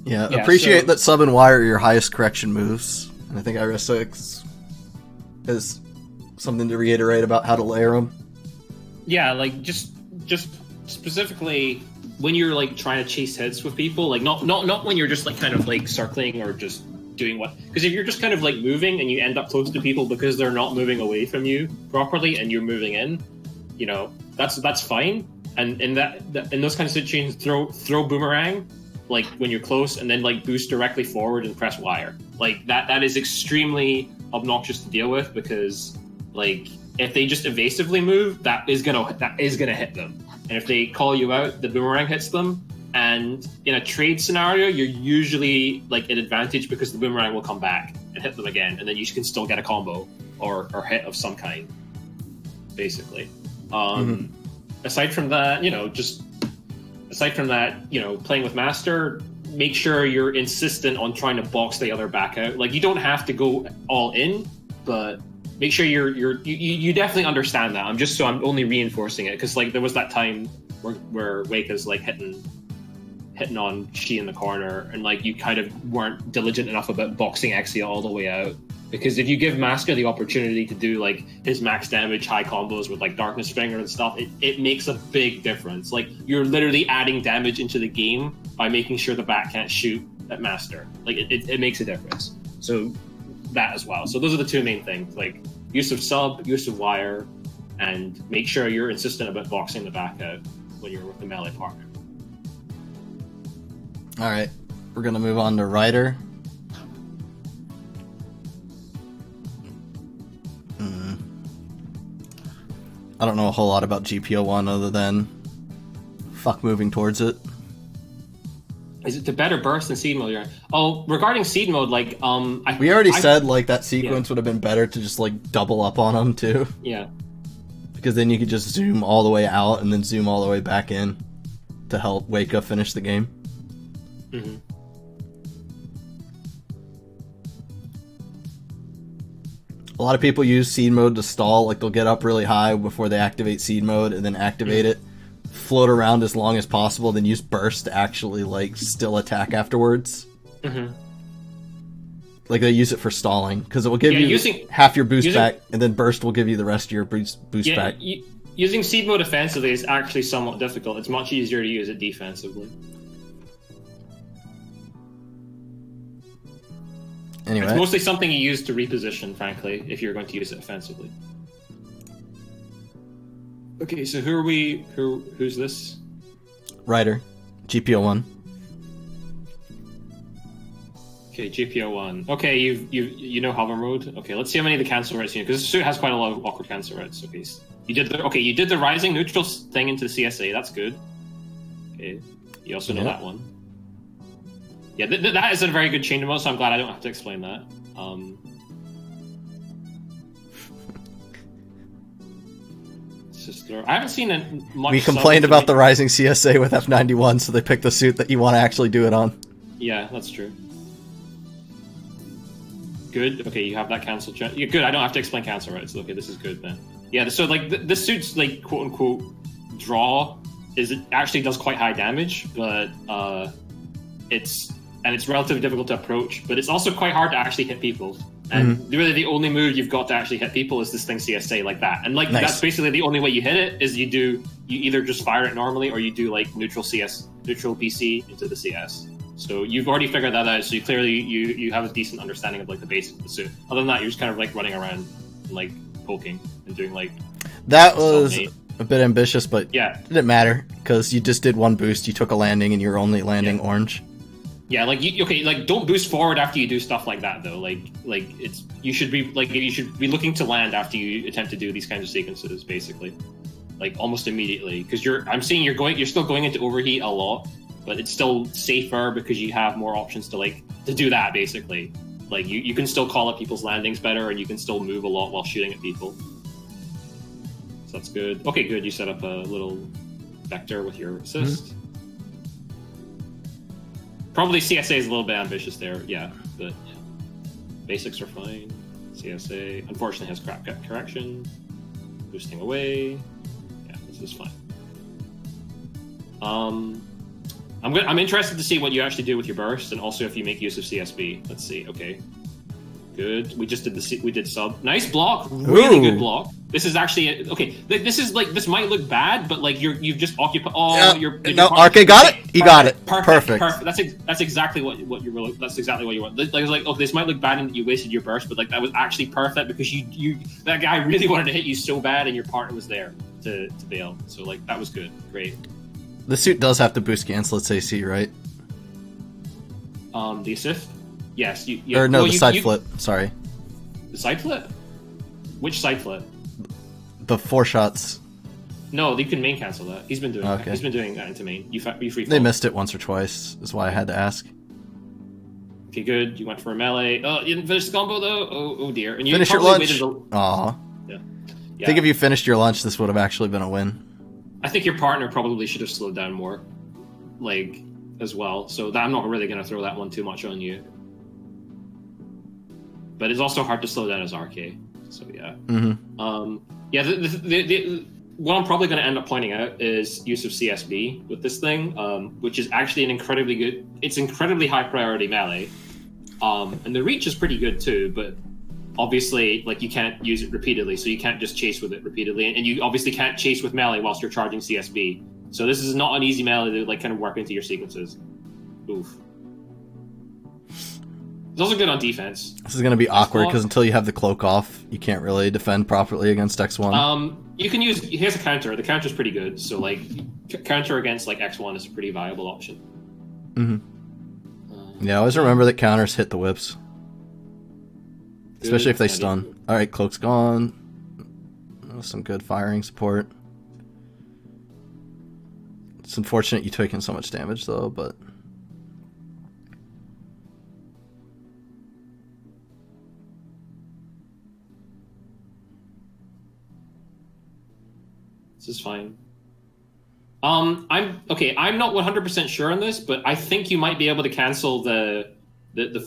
Yeah, appreciate that sub and wire are your highest correction moves. And I think Irysa is something to reiterate about how to layer them. Yeah, like just specifically when you're like trying to chase hits with people, like not when you're just like kind of like circling or just doing what. Because if you're just kind of like moving and you end up close to people because they're not moving away from you properly and you're moving in, you know, that's fine. And in those kind of situations, throw boomerang. Like when you're close, and then like boost directly forward and press wire. Like that is extremely obnoxious to deal with, because like if they just evasively move, that is gonna hit them. And if they call you out, the boomerang hits them. And in a trade scenario, you're usually like an advantage because the boomerang will come back and hit them again, and then you can still get a combo or hit of some kind, basically. Aside from that, playing with Master, make sure you're insistent on trying to box the other back out. Like, you don't have to go all in, but make sure you definitely understand that. I'm only reinforcing it, because like there was that time where Wake is like hitting on She in the corner, and like you kind of weren't diligent enough about boxing Exia all the way out. Because if you give Master the opportunity to do like his max damage high combos with like Darkness Finger and stuff, it makes a big difference. Like, you're literally adding damage into the game by making sure the back can't shoot at Master. Like, it makes a difference. So that as well. So those are the two main things, like use of sub, use of wire, and make sure you're insistent about boxing the back out when you're with the melee partner. All right, we're gonna move on to Ryder. I don't know a whole lot about GP01 other than fuck moving towards it. Is it the better burst than seed mode? Oh, regarding seed mode, like we already said like that sequence would have been better to just like double up on them too. Yeah. Because then you could just zoom all the way out and then zoom all the way back in to help Wake Up finish the game. Mm-hmm. A lot of people use seed mode to stall. Like, they'll get up really high before they activate seed mode and then activate it, float around as long as possible, then use burst to actually like still attack afterwards. Mm-hmm. Like, they use it for stalling because it will give you half your boost back, and then burst will give you the rest of your boost back. Using seed mode offensively is actually somewhat difficult. It's much easier to use it defensively. Anyway. It's mostly something you use to reposition, frankly, if you're going to use it offensively. Okay, so who's this? Ryder. GP01. Okay, GP01. Okay, you know hover mode. Okay, let's see how many of the cancel rates you know, because this suit has quite a lot of awkward cancel rates. Okay, you did the rising neutral thing into the CSA. That's good. Okay, you also know that one. Yeah, that is a very good chain mode, so I'm glad I don't have to explain that. I haven't seen much. We complained about the rising CSA with F91, so they picked the suit that you want to actually do it on. Yeah, that's true. Good. Okay, you have that cancel. You're good. I don't have to explain cancel rates. Okay, this is good then. Yeah, so like this suit's like quote unquote draw it actually does quite high damage, but it's relatively difficult to approach. But it's also quite hard to actually hit people And really the only move you've got to actually hit people is this thing CSA like that. And like that's basically the only way you hit it is you either just fire it normally or you do like neutral BC into the CS. So you've already figured that out, so you have a decent understanding of like the basics of the suit. Other than that, you're just kind of like running around and like poking and doing like that was a bit ambitious, but yeah, it didn't matter because you just did one boost, you took a landing and you're only landing orange. Yeah, like like don't boost forward after you do stuff like that though. Like you should be looking to land after you attempt to do these kinds of sequences, basically, like almost immediately. Because I'm seeing you're still going into overheat a lot, but it's still safer because you have more options to do that basically. Like you can still call up people's landings better, and you can still move a lot while shooting at people. So that's good. Okay, good. You set up a little vector with your assist. Probably CSA is a little bit ambitious there, yeah, but basics are fine. CSA, unfortunately, has crap correction. Boosting away. Yeah, this is fine. I'm interested to see what you actually do with your burst, and also if you make use of CSB. Let's see. Okay, good. We just did we did sub. Nice block. Really good block. This is actually okay. This might look bad, but like you've just occupied. Oh, no, RK got it. He got it. Perfect. That's exactly what you were. That's exactly what you want. Like oh, this might look bad and you wasted your burst, but like that was actually perfect because that guy really wanted to hit you so bad, and your partner was there to bail. So like that was good. Great. The suit does have to boost cancel its AC, right? The assist. Yes. The side flip. Sorry. The side flip. Which side flip? The 4 shots. No, you can main cancel that. He's been doing that. He's been doing that into main. You free fall. They missed it once or twice. Is why I had to ask. Okay, good. You went for a melee. Oh, you didn't finish the combo though. Oh dear. And you finish your lunch. Aw. Yeah. I think if you finished your lunch, this would have actually been a win. I think your partner probably should have slowed down more, like as well. So I'm not really going to throw that one too much on you. But it's also hard to slow down as RK. So yeah. What I'm probably going to end up pointing out is use of CSB with this thing, which is actually an incredibly high priority melee. And the reach is pretty good too, but obviously like you can't use it repeatedly, so you can't just chase with it repeatedly, and you obviously can't chase with melee whilst you're charging CSB. So this is not an easy melee to like kind of work into your sequences. Oof. It's also good on defense. This is going to be awkward because until you have the cloak off, you can't really defend properly against X1. You can use... Here's a counter. The counter's pretty good. So, like, counter against, like, X1 is a pretty viable option. Yeah, always remember that counters hit the whips. Good. Especially if they stun. Alright, cloak's gone. Some good firing support. It's unfortunate you taking so much damage, though, but... This is fine. I'm not 100% sure on this, but I think you might be able to cancel the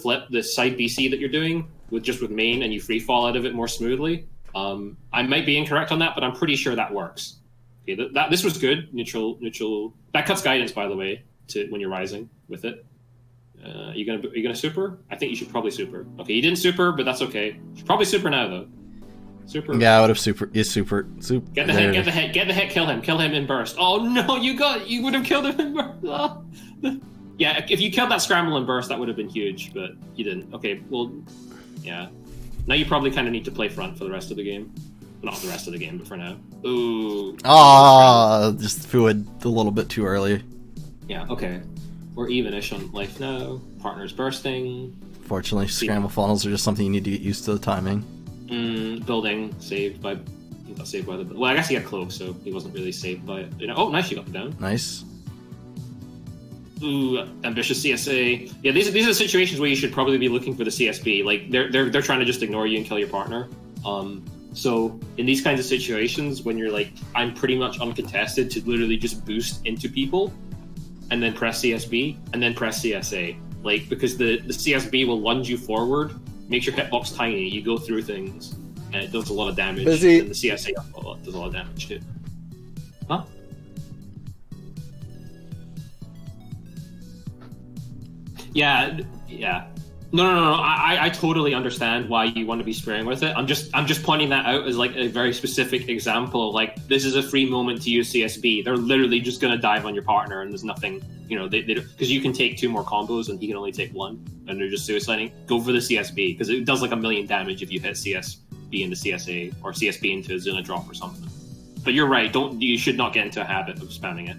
flip, the side BC that you're doing with main, and you free fall out of it more smoothly. I might be incorrect on that, but I'm pretty sure that works. Okay, this was good. Neutral. That cuts guidance, by the way, to when you're rising with it. You gonna super? I think you should probably super. Okay, you didn't super, but that's okay. You should probably super now though. Super. Yeah, I would have super. Get the hit, kill him in burst. Oh no, you would have killed him in burst. Oh. Yeah, if you killed that scramble in burst, that would have been huge, but you didn't. Okay, well, yeah. Now you probably kind of need to play front for the rest of the game. Not the rest of the game, but for now. Ooh. Just threw it a little bit too early. Yeah, okay. We're even-ish on life now. Partner's bursting. Fortunately, scramble funnels are just something you need to get used to the timing. Building saved by... He got saved by the... Well, I guess he got cloak, so he wasn't really saved by it. Oh, nice, you got him down. Nice. Ooh, ambitious CSA. Yeah, these are the situations where you should probably be looking for the CSB. Like, they're trying to just ignore you and kill your partner. So in these kinds of situations, when you're like, I'm pretty much uncontested to literally just boost into people, and then press CSB, and then press CSA. Like, because the CSB will lunge you forward, makes your hitbox tiny, you go through things, and it does a lot of damage. And the CSA does a lot of damage too. Huh? Yeah. No. I totally understand why you want to be spraying with it. I'm just pointing that out as like a very specific example. Like, this is a free moment to use CSB. They're literally just gonna dive on your partner, and there's nothing, you know, they because you can take 2 more combos and he can only take 1, and they're just suiciding. Go for the CSB because it does like 1,000,000 damage if you hit CSB into CSA or CSB into a Zuna drop or something. But you're right. You should not get into a habit of spamming it.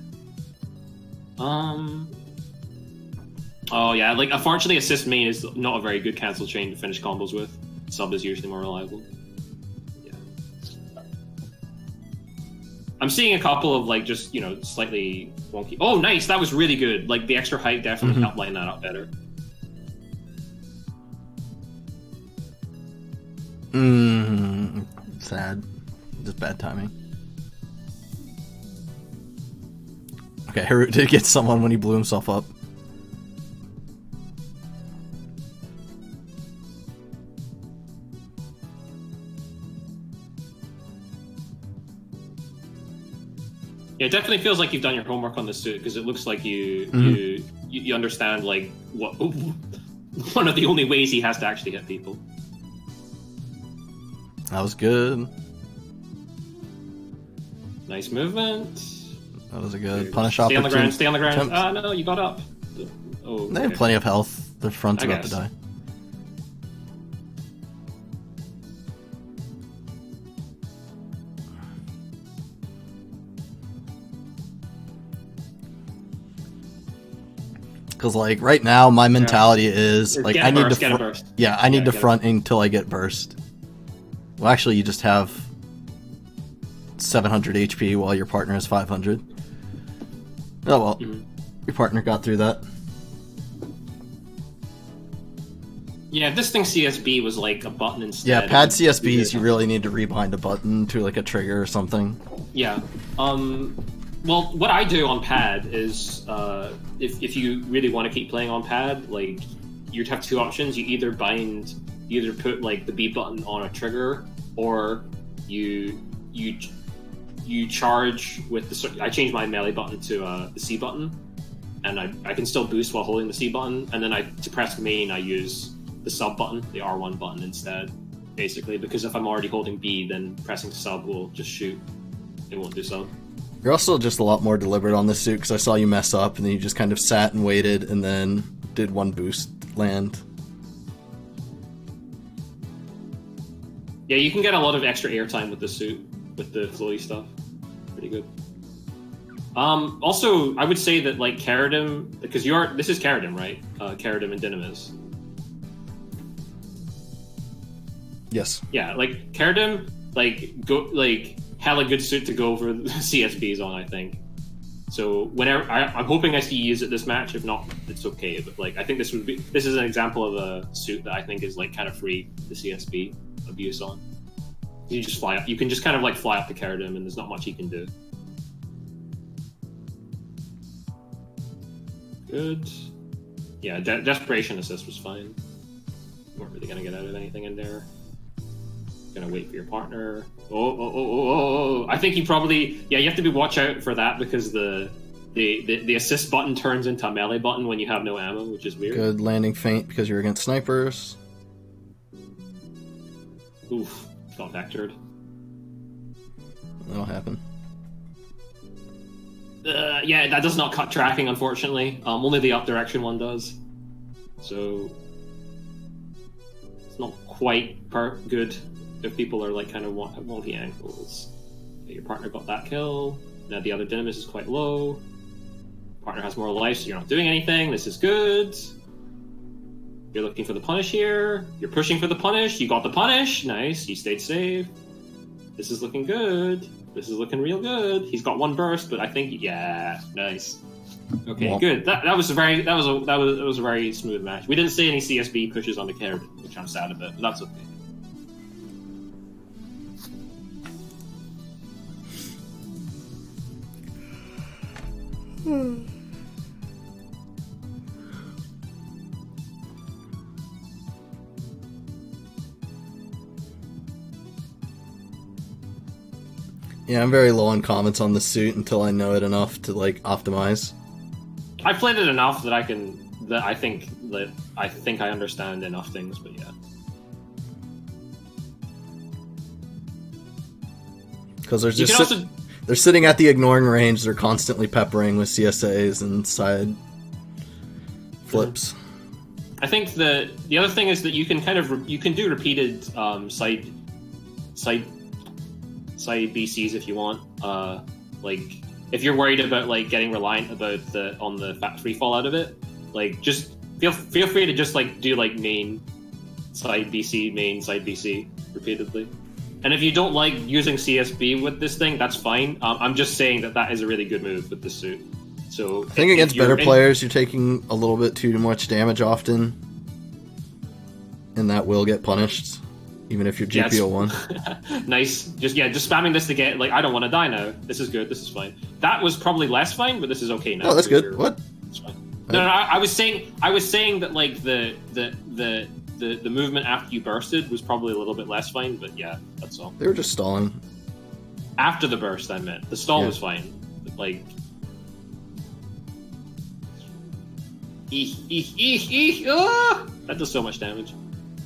Oh yeah, like unfortunately, assist main is not a very good cancel chain to finish combos with. Sub is usually more reliable. Yeah. I'm seeing a couple of like just, you know, slightly wonky. Oh, nice! That was really good. Like the extra height definitely helped line that up better. Sad. Just bad timing. Okay, Haru did get someone when he blew himself up. Yeah, it definitely feels like you've done your homework on this suit because it looks like you understand like what one of the only ways he has to actually hit people. That was good. Nice movement. That was a good punish Stay on the ground. opportunity. Stay on the ground. Attempts. Ah, no, you got up. Oh, They have plenty of health. Their front's about to die. Because like right now, my mentality is like I need to I need to front until I get burst. Well, actually, you just have 700 HP while your partner has 500. Oh well, your partner got through that. Yeah, this thing CSB was like a button instead. Yeah, pad CSBs, you really need to rebind a button to like a trigger or something. Yeah. Well, what I do on pad is, if you really want to keep playing on pad, like, you'd have 2 options. You either put like the B button on a trigger, or you charge with the. I change my melee button to the C button, and I can still boost while holding the C button. And then to press main, I use the sub button, the R1 button instead, basically, because if I'm already holding B, then pressing sub will just shoot. It won't do sub. You're also just a lot more deliberate on this suit because I saw you mess up and then you just kind of sat and waited and then did 1 boost land. Yeah, you can get a lot of extra airtime with the suit, with the flowy stuff. Pretty good. Also, I would say that like Karadim, because this is Karadim, right? Karadim and Dynamis. Yes. Yeah, like Karadim, hella good suit to go over the CSBs on, I think. So whenever I'm hoping I see you use it this match. If not, it's okay. But like I think this is an example of a suit that I think is like kind of free the CSB abuse on. You just fly up. You can just kind of like fly up to Karadim, and there's not much he can do. Good. Yeah, desperation assist was fine. You weren't really gonna get out of anything in there. Gonna wait for your partner. Oh. I think you probably... Yeah, you have to watch out for that because the assist button turns into a melee button when you have no ammo, which is weird. Good landing feint because you're against snipers. Oof, got vectored. That'll happen. Yeah, that does not cut tracking, unfortunately. Only the up direction one does. So... It's not quite good if people are like kind of wonky ankles. Okay, your partner got that kill. Now the other Dynamis is quite low. Partner has more life, so you're not doing anything. This is good. You're looking for the punish here. You're pushing for the punish. You got the punish. Nice. You stayed safe. This is looking good. This is looking real good. He's got 1 burst, but I think nice. Okay, good. That was a very smooth match. We didn't see any CSB pushes on the Karadim, which I'm sad about, but that's okay. Yeah, I'm very low on comments on the suit until I know it enough to like optimize. I've played it enough that I think that I think I understand enough things, but yeah. Because there's just they're sitting at the ignoring range. They're constantly peppering with CSAs and side flips. I think the other thing is that you can do repeated side BCs if you want. Like if you're worried about like getting reliant about on the free fall out of it, like just feel free to just like do like main side BC repeatedly. And if you don't like using CSB with this thing, that's fine. I'm just saying that is a really good move with this suit. So I think against better players, you're taking a little bit too much damage often, and that will get punished, even if you're GP01. Nice. Just spamming this to get like I don't want to die now. This is good. This is fine. That was probably less fine, but this is okay now. Oh, that's good. What? It's fine. No, I was saying that like the movement after you bursted was probably a little bit less fine, but yeah, that's all. They were just stalling. After the burst, I meant. The stall was fine. Like that does so much damage.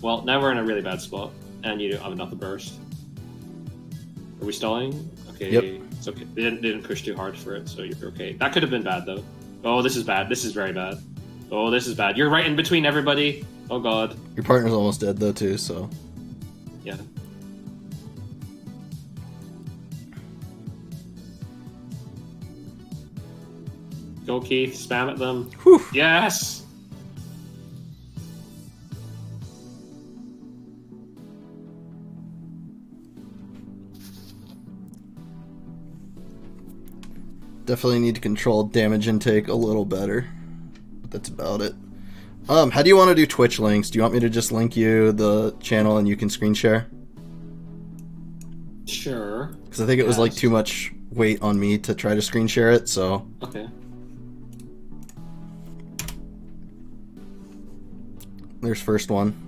Well, now we're in a really bad spot, and you don't have another burst. Are we stalling? Okay, yep. It's okay. They didn't push too hard for it, so you're okay. That could have been bad though. Oh, this is bad. This is very bad. Oh, this is bad. You're right in between everybody. Oh god. Your partner's almost dead though too, so yeah. Go Keith, spam at them. Whew. Yes. Definitely need to control damage intake a little better. But that's about it. How do you want to do Twitch links? Do you want me to just link you the channel and you can screen share? Sure. Because I think it was like too much weight on me to try to screen share it, so... Okay. There's first one.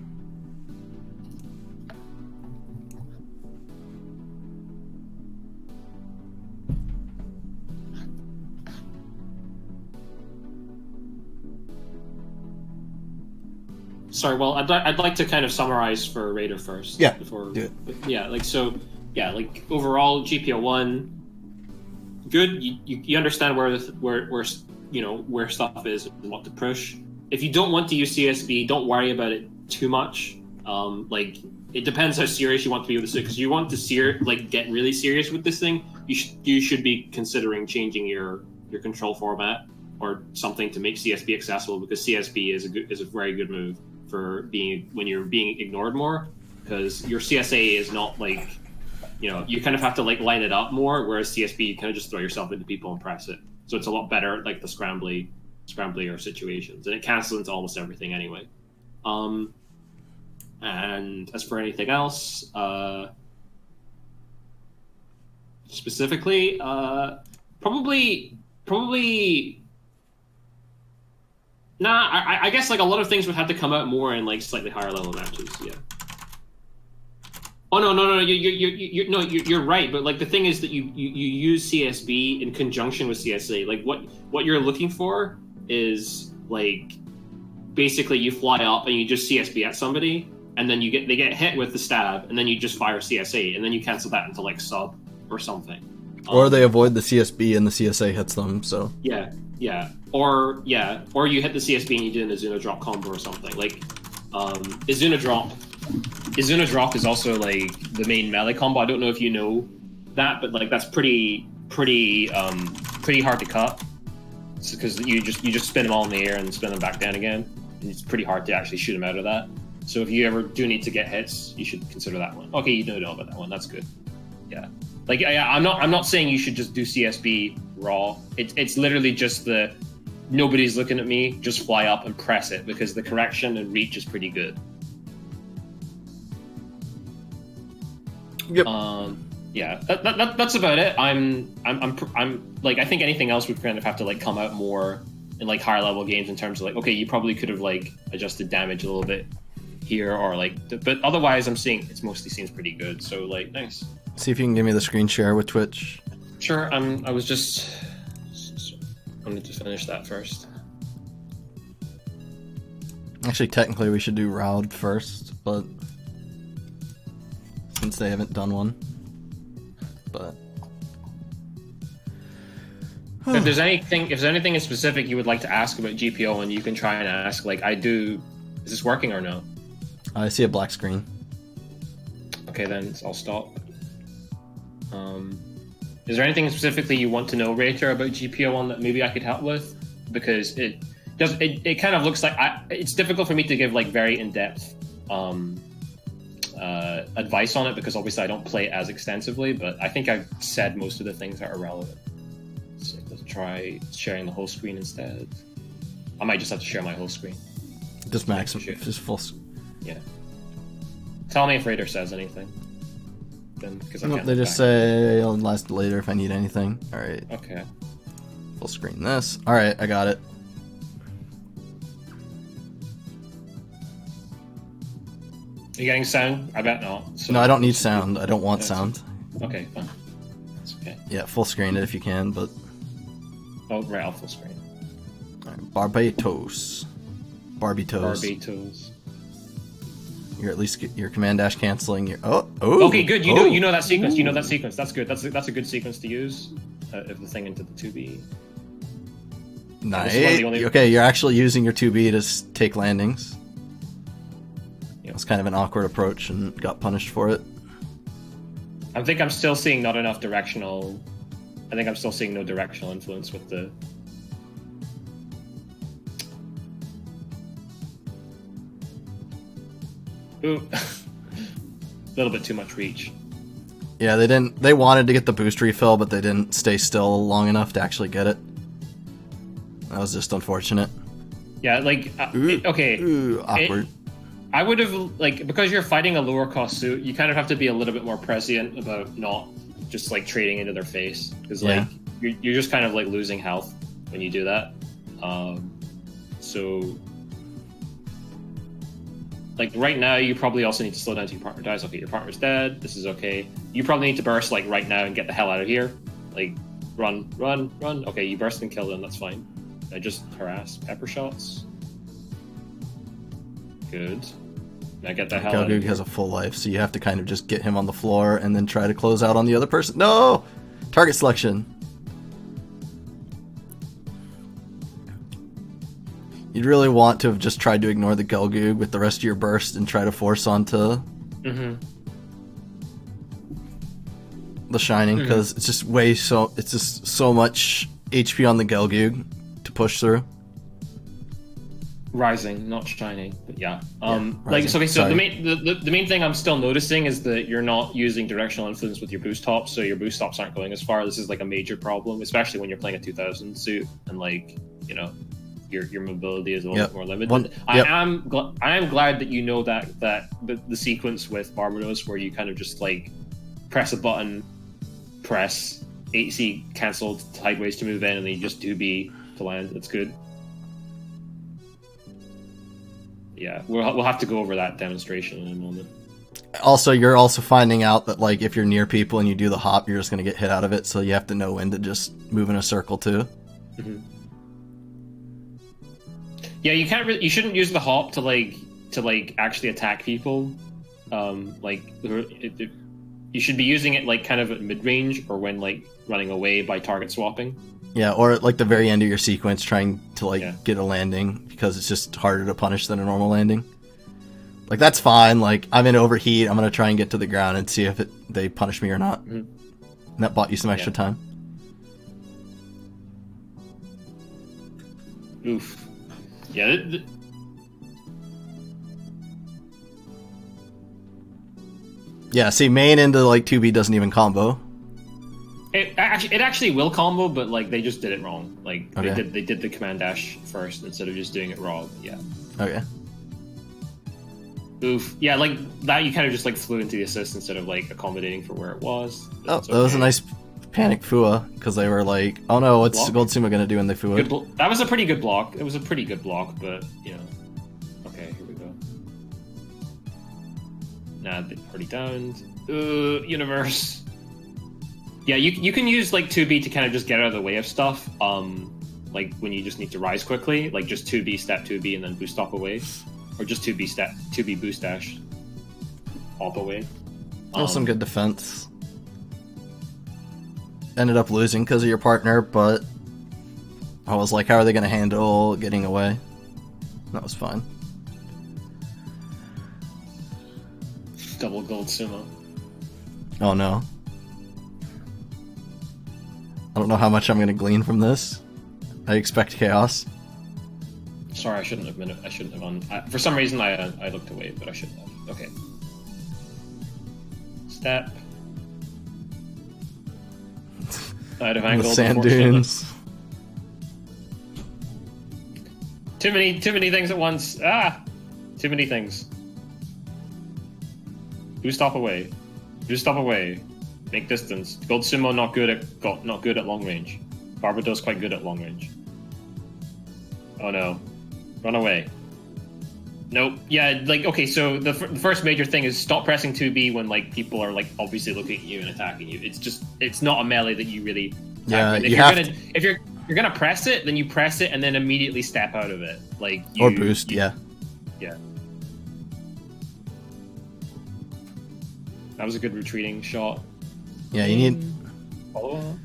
Sorry, well, I'd like to kind of summarize for Raider first. Yeah, before, do it. Yeah, like, so, yeah, like, overall, GP01, good. You understand where stuff is and what to push. If you don't want to use CSB, don't worry about it too much. Like, it depends how serious you want to be with this, because you want to get really serious with this thing, you should be considering changing your control format or something to make CSB accessible, because CSB is a very good move for when you're being ignored more, because your CSA is not like, you kind of have to like line it up more, whereas CSB you kind of just throw yourself into people and press it. So it's a lot better like the scramblier situations, and it cancels into almost everything anyway. And as for anything else, specifically, probably. Nah, I guess like a lot of things would have to come out more in like slightly higher level matches. Yeah. Oh no, you're right. But like the thing is that you use CSB in conjunction with CSA. Like what you're looking for is like basically you fly up and you just CSB at somebody, and then they get hit with the stab, and then you just fire CSA, and then you cancel that into like sub or something. Or they avoid the CSB and the CSA hits them. So yeah. Or you hit the CSB and you do an Izuna drop combo or something. Like Izuna drop is also like the main melee combo. I don't know if you know that, but like that's pretty hard to cut. Because you just spin them all in the air and spin them back down again. And it's pretty hard to actually shoot them out of that. So if you ever do need to get hits, you should consider that one. Okay, you don't know about that one. That's good. Yeah. Like I'm not saying you should just do CSB raw. It's literally just nobody's looking at me, just fly up and press it, because the correction and reach is pretty good. Yep. Yeah. That's about it. I'm like, I think anything else would kind of have to like come out more in like higher level games in terms of like, okay, you probably could have like adjusted damage a little bit here, or like, but otherwise I'm seeing it mostly seems pretty good. So like, nice. See if you can give me the screen share with Twitch. Sure. I wanted to finish that first. Actually, technically, we should do Raud first, but since they haven't done one, but if there's anything specific you would like to ask about GP01, you can try and ask. Like, is this working or no? I see a black screen. Okay, then I'll stop. Is there anything specifically you want to know, Rater, about GP01 that maybe I could help with? Because it kind of looks like it's difficult for me to give like very in-depth advice on it because obviously I don't play it as extensively, but I think I've said most of the things that are relevant. So let's try sharing the whole screen instead. I might just have to share my whole screen. Just just full. Yeah. Tell me if Raider says anything. Then, they just say I'll last later if I need anything. All right. Okay. Full screen this. All right, I got it. Are you getting sound? I bet not. So no, I don't need sound. I don't want sound. Okay, fine. That's okay. Yeah, full screen it if you can, but. Oh, right, I'll full screen. All right, Barbatos. Barbatos. You're at least your command dash canceling your. Oh. Okay, good. You know that sequence. Ooh. You know that sequence. That's good. That's a good sequence to use. If the thing into the 2B. Nice. Okay, you're actually using your 2B to take landings. Yep. It's kind of an awkward approach and got punished for it. I think I'm still seeing not enough directional. I think I'm still seeing no directional influence with the. Ooh, a little bit too much reach. Yeah, they didn't. They wanted to get the boost refill, but they didn't stay still long enough to actually get it. That was just unfortunate. Yeah, like awkward. I would have because you're fighting a lower cost suit, you kind of have to be a little bit more prescient about not just like trading into their face because you're just kind of like losing health when you do that. So. Like, right now, you probably also need to slow down till your partner dies. Okay, your partner's dead. This is okay. You probably need to burst, like, right now and get the hell out of here. Like, run. Okay, you burst and kill them. That's fine. I just harass pepper shots. Good. Now get the hell out of here. Gelgoog has a full life, so you have to kind of just get him on the floor and then try to close out on the other person. No! Target selection. You'd really want to have just tried to ignore the Gelgoog with the rest of your burst and try to force onto the Shining, because it's just it's just so much HP on the Gelgoog to push through. Rising, not Shining, but yeah. So the main thing I'm still noticing is that you're not using directional influence with your boost tops, so your boost tops aren't going as far. This is like a major problem, especially when you're playing a 2000 suit and your mobility is a little bit more limited. I am glad that you know that the sequence with Barbatos where you kind of just like press a button, press 8C cancelled sideways to move in, and then you just 2B to land. That's good. Yeah, we'll have to go over that demonstration in a moment. Also, you're also finding out that like if you're near people and you do the hop, you're just going to get hit out of it. So you have to know when to just move in a circle too. Mm-hmm. Yeah, you shouldn't use the hop to actually attack people. You should be using it like kind of at mid range or when like running away by target swapping. Yeah, or at like the very end of your sequence, trying to get a landing because it's just harder to punish than a normal landing. Like that's fine. Like I'm in overheat, I'm gonna try and get to the ground and see if they punish me or not. Mm-hmm. And that bought you some extra time. Oof. Yeah. Yeah, see, main into like 2B doesn't even combo. It actually will combo, but like they just did it wrong. Like they did the command dash first instead of just doing it raw. Yeah. Okay. Oof. Yeah, like that you kind of just like flew into the assist instead of like accommodating for where it was. That was a nice panic Fua because they were like, "Oh no, what's Gold Sumo gonna do?" when they Fua? That was a pretty good block. It was a pretty good block, but okay, here we go. Nah, they already downed. Universe. Yeah, you can use like 2B to kind of just get out of the way of stuff. Like when you just need to rise quickly, like just 2B, step 2B, and then boost stop away. or just 2B boost dash, pop away. That was some good defense. Ended up losing because of your partner, but I was like, how are they going to handle getting away? That was fine. Double gold sumo. Oh no. I don't know how much I'm going to glean from this. I expect chaos. Sorry, I shouldn't have. For some reason, I looked away, but I shouldn't have. Okay. Step. Out of angle. The sand dunes. Too many things at once. Too many things. Boost off away. Boost off away. Make distance. Gold sumo not good at long range. Barbatos quite good at long range. Oh no. Run away. Nope. Yeah, like, okay, so the first major thing is stop pressing 2B when, like, people are, like, obviously looking at you and attacking you. It's not a melee that you really attack with. If you're gonna press it, then you press it and then immediately step out of it. Like, or boost, yeah. Yeah. That was a good retreating shot. Yeah, you need... Follow up?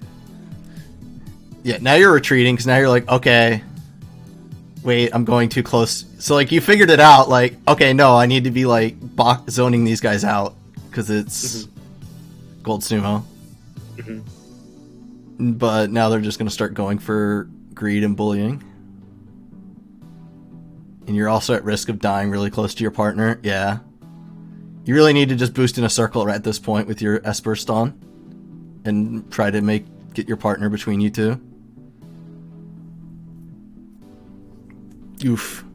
Yeah, now you're retreating, because now you're like, okay... Wait, I'm going too close. So, like, you figured it out, like, okay, no, I need to be, like, zoning these guys out, because it's gold sumo. But now they're just going to start going for greed and bullying. And you're also at risk of dying really close to your partner. Yeah. You really need to just boost in a circle right at this point with your S-burst on. And try to get your partner between you two. Oof.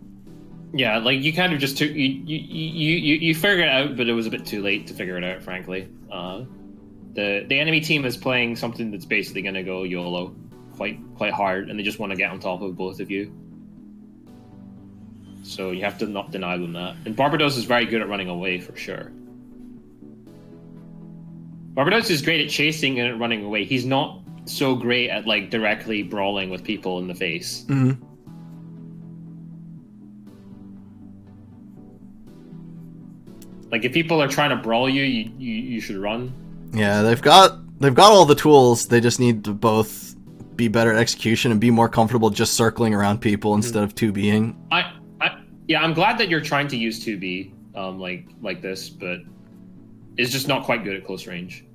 Yeah, like you kind of just took you figured it out, but it was a bit too late to figure it out. Frankly, the enemy team is playing something that's basically going to go YOLO, quite hard, and they just want to get on top of both of you. So you have to not deny them that. And Barbatos is very good at running away for sure. Barbatos is great at chasing and at running away. He's not so great at like directly brawling with people in the face. Mm-hmm. Like if people are trying to brawl you, you should run. Yeah, they've got all the tools. They just need to both be better at execution and be more comfortable just circling around people instead of 2Bing. Yeah, I'm glad that you're trying to use 2B like this, but it's just not quite good at close range.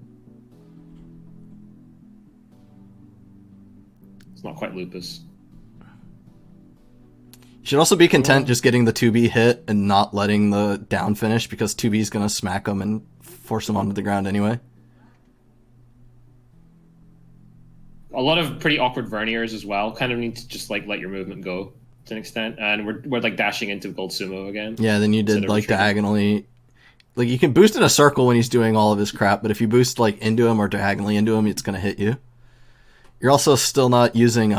It's not quite Lupus. You should also be content just getting the 2B hit and not letting the down finish, because 2B is going to smack them and force them onto the ground anyway. A lot of pretty awkward verniers as well. Kind of need to just like let your movement go to an extent, and we're like dashing into gold sumo again. Yeah, then you did like diagonally. Like you can boost in a circle when he's doing all of his crap, but if you boost like into him or diagonally into him, it's going to hit you. You're also still not using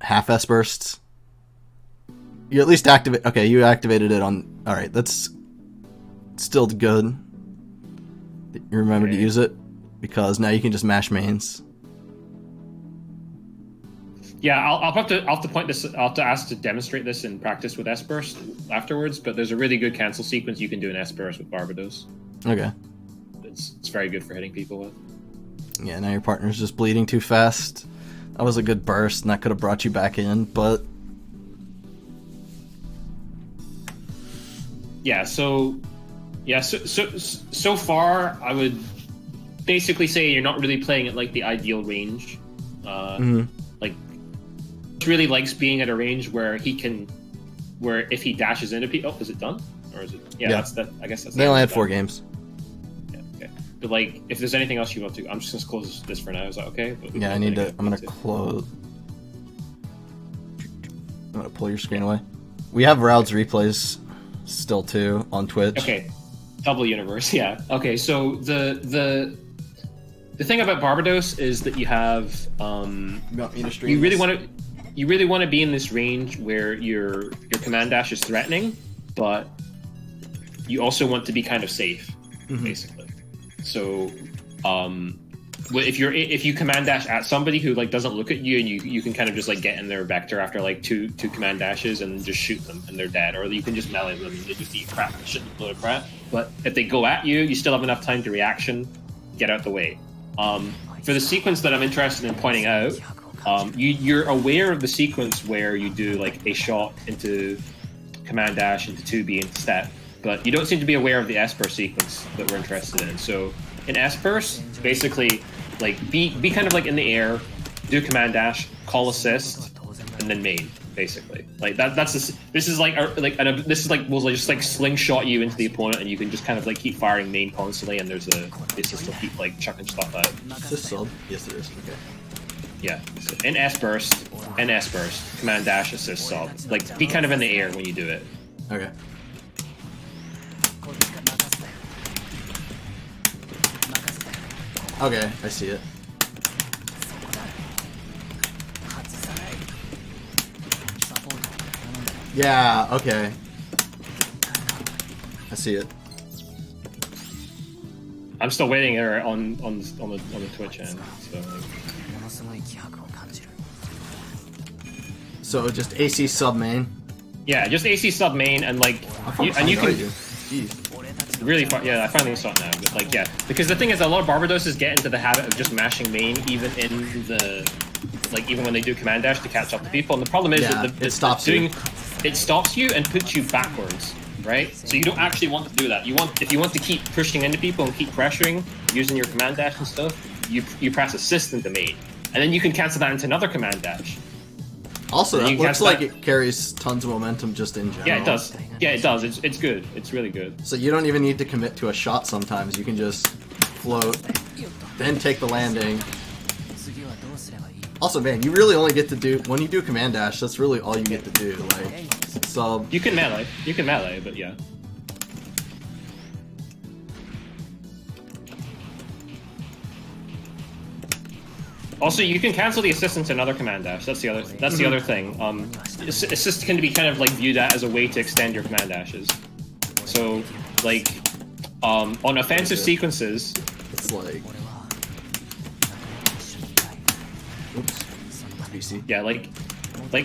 half S bursts. You at least activate. Okay, you activated it on. All right, that's still good. You remember to use it, because now you can just mash mains. Yeah, I'll have to point this. I'll have to ask to demonstrate this in practice with S-burst afterwards. But there's a really good cancel sequence you can do in S-burst with Barbatos. Okay. It's very good for hitting people with. Yeah, now your partner's just bleeding too fast. That was a good burst, and that could have brought you back in, but. Yeah, so far, I would basically say you're not really playing at like the ideal range. Like, really likes being at a range where if he dashes into people. Oh, is it done? Or is it? Yeah, that's that. I guess that's. They only had 4 games. Yeah. Okay. But like, if there's anything else you want to, I'm just gonna close this for now. Is that okay? Yeah, I'm gonna close. I'm gonna pull your screen away. We have Raud's replays still too on Twitch. Okay, double universe. Yeah. Okay, so the thing about Barbatos is that you have you really want to be in this range where your command dash is threatening, but you also want to be kind of safe, basically. So if you command dash at somebody who like doesn't look at you, and you can kind of just like get in their vector after like two command dashes and just shoot them and they're dead, or you can just melee them and they just eat crap and shit and load of crap. But if they go at you, you still have enough time to reaction, get out the way. For the sequence that I'm interested in pointing out, you're aware of the sequence where you do like a shot into command dash into 2B into step, but you don't seem to be aware of the S-burst sequence that we're interested in. So in S-burst, basically, like be kind of like in the air, do command dash, call assist, and then main. Basically, like this is like will just like slingshot you into the opponent, and you can just kind of like keep firing main constantly, and there's a assist will keep like chucking stuff out. Assist sub? Yes, there is. Okay. Yeah. So in S burst, command dash, assist sub. Like be kind of in the air when you do it. Okay. Okay, I see it. Yeah, okay. I see it. I'm still waiting here on the Twitch end. So just AC sub main. Yeah, just AC sub main, and like you can Jeez. really yeah, I finally saw it now. But like yeah, because the thing is, a lot of Barbadoses get into the habit of just mashing main even in the even when they do command dash to catch up to people. And the problem is that it stops you. It stops you and puts you backwards, right? So you don't actually want to do that. If you want to keep pushing into people and keep pressuring using your command dash and stuff, you press assist into main, and then you can cancel that into another command dash. Also, that looks like it carries tons of momentum just in general. Yeah, it does. Yeah, it does. It's good. It's really good. So you don't even need to commit to a shot sometimes. You can just float, then take the landing. Also, man, you really only get to do, when you do command dash, that's really all you get to do. Like, sub. You can melee, but yeah. Also, you can cancel the assistance in another command dash. That's the other thing. Assist can be kind of like viewed as a way to extend your command dashes. So, like, on offensive sequences, it's like. Oops. BC. Yeah, like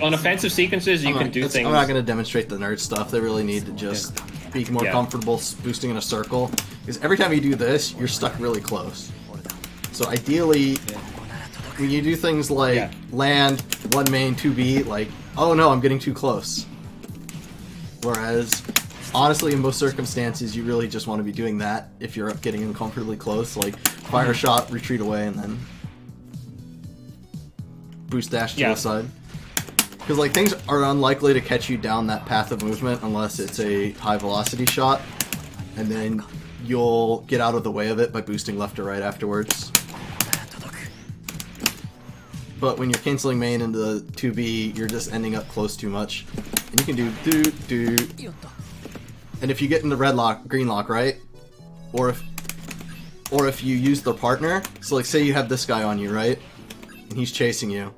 on offensive sequences, you can do things. I'm not going to demonstrate the nerd stuff. They really need to just be more comfortable boosting in a circle. Because every time you do this, you're stuck really close. So ideally, when you do things like land, 1 main, 2B, like, oh no, I'm getting too close. Whereas, honestly, in most circumstances, you really just want to be doing that if you're getting uncomfortably close. Like, fire a shot, retreat away, and then boost dash to the side. Because like things are unlikely to catch you down that path of movement unless it's a high velocity shot, and then you'll get out of the way of it by boosting left or right afterwards. But when you're canceling main into 2B, you're just ending up close too much. And you can do and if you get into red lock, green lock, right? Or if you use the partner, so like say you have this guy on you, right? And he's chasing you.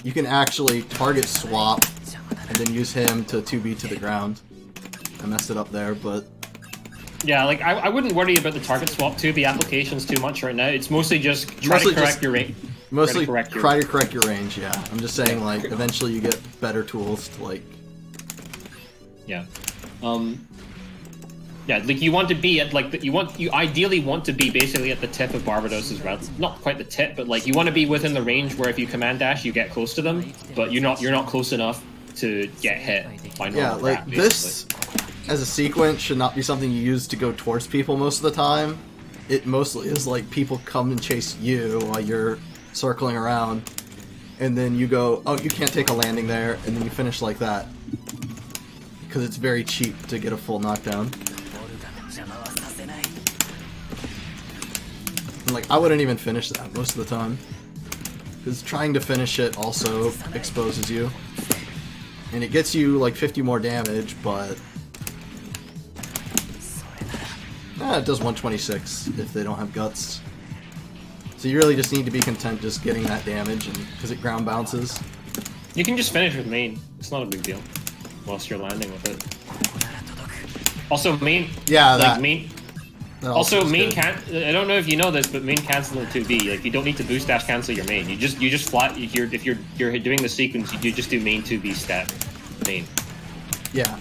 You can actually target swap and then use him to 2B to the ground. I messed it up there, but... Yeah, like, I wouldn't worry about the target swap 2B applications too much right now. It's mostly just try to correct your range. Mostly try to correct your range, yeah. I'm just saying, like, eventually you get better tools to, like... Yeah. Yeah, like you want to be at like you ideally want to be basically at the tip of Barbatos' route. Not quite the tip, but like you want to be within the range where if you command dash, you get close to them, but you're not close enough to get hit by normal. Yeah, like this as a sequence should not be something you use to go towards people most of the time. It mostly is like people come and chase you while you're circling around, and then you go, oh, you can't take a landing there, and then you finish like that because it's very cheap to get a full knockdown. And like, I wouldn't even finish that most of the time. Because trying to finish it also exposes you. And it gets you like 50 more damage, but... it does 126 if they don't have guts. So you really just need to be content just getting that damage, and because it ground bounces. You can just finish with main. It's not a big deal. Whilst you're landing with it. Also, main... Yeah, like, that. main... Also, is main good. I don't know if you know this, but main cancel in 2B. Like you don't need to boost dash cancel your main. You just flat. If you're doing the sequence, you just do main 2B step main. Yeah.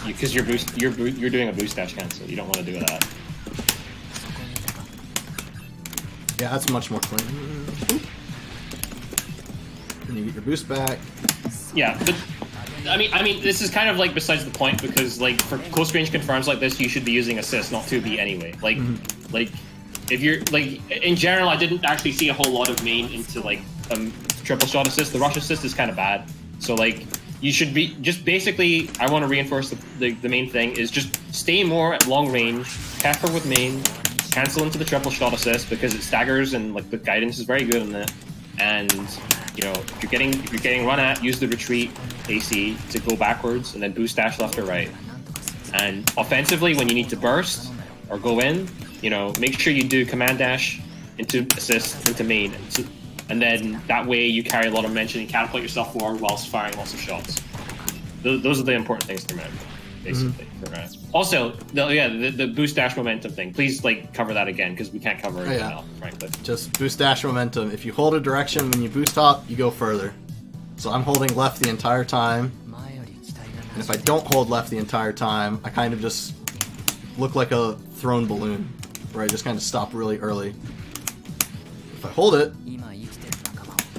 Because you're doing a boost dash cancel. You don't want to do that. Yeah, that's much more clean. And you get your boost back. Yeah, but I mean, this is kind of like besides the point because like for close range confirms like this, you should be using assist, not 2B anyway. Like, like if you're like in general, I didn't actually see a whole lot of main into like triple shot assist. The rush assist is kind of bad. So like you should be just basically. I want to reinforce the main thing is just stay more at long range, pepper with main, cancel into the triple shot assist because it staggers and like the guidance is very good in it. And you know, if you're getting run at, use the retreat AC to go backwards and then boost dash left or right. And offensively, when you need to burst or go in, you know, make sure you do command dash into assist into main, and then that way you carry a lot of momentum and catapult yourself forward whilst firing lots of shots. Those are the important things to remember, basically. Also, the boost dash momentum thing. Please like cover that again because we can't cover it enough, frankly. Just boost dash momentum. If you hold a direction when you boost hop, you go further. So I'm holding left the entire time, and if I don't hold left the entire time, I kind of just look like a thrown balloon, where I just kind of stop really early. If I hold it,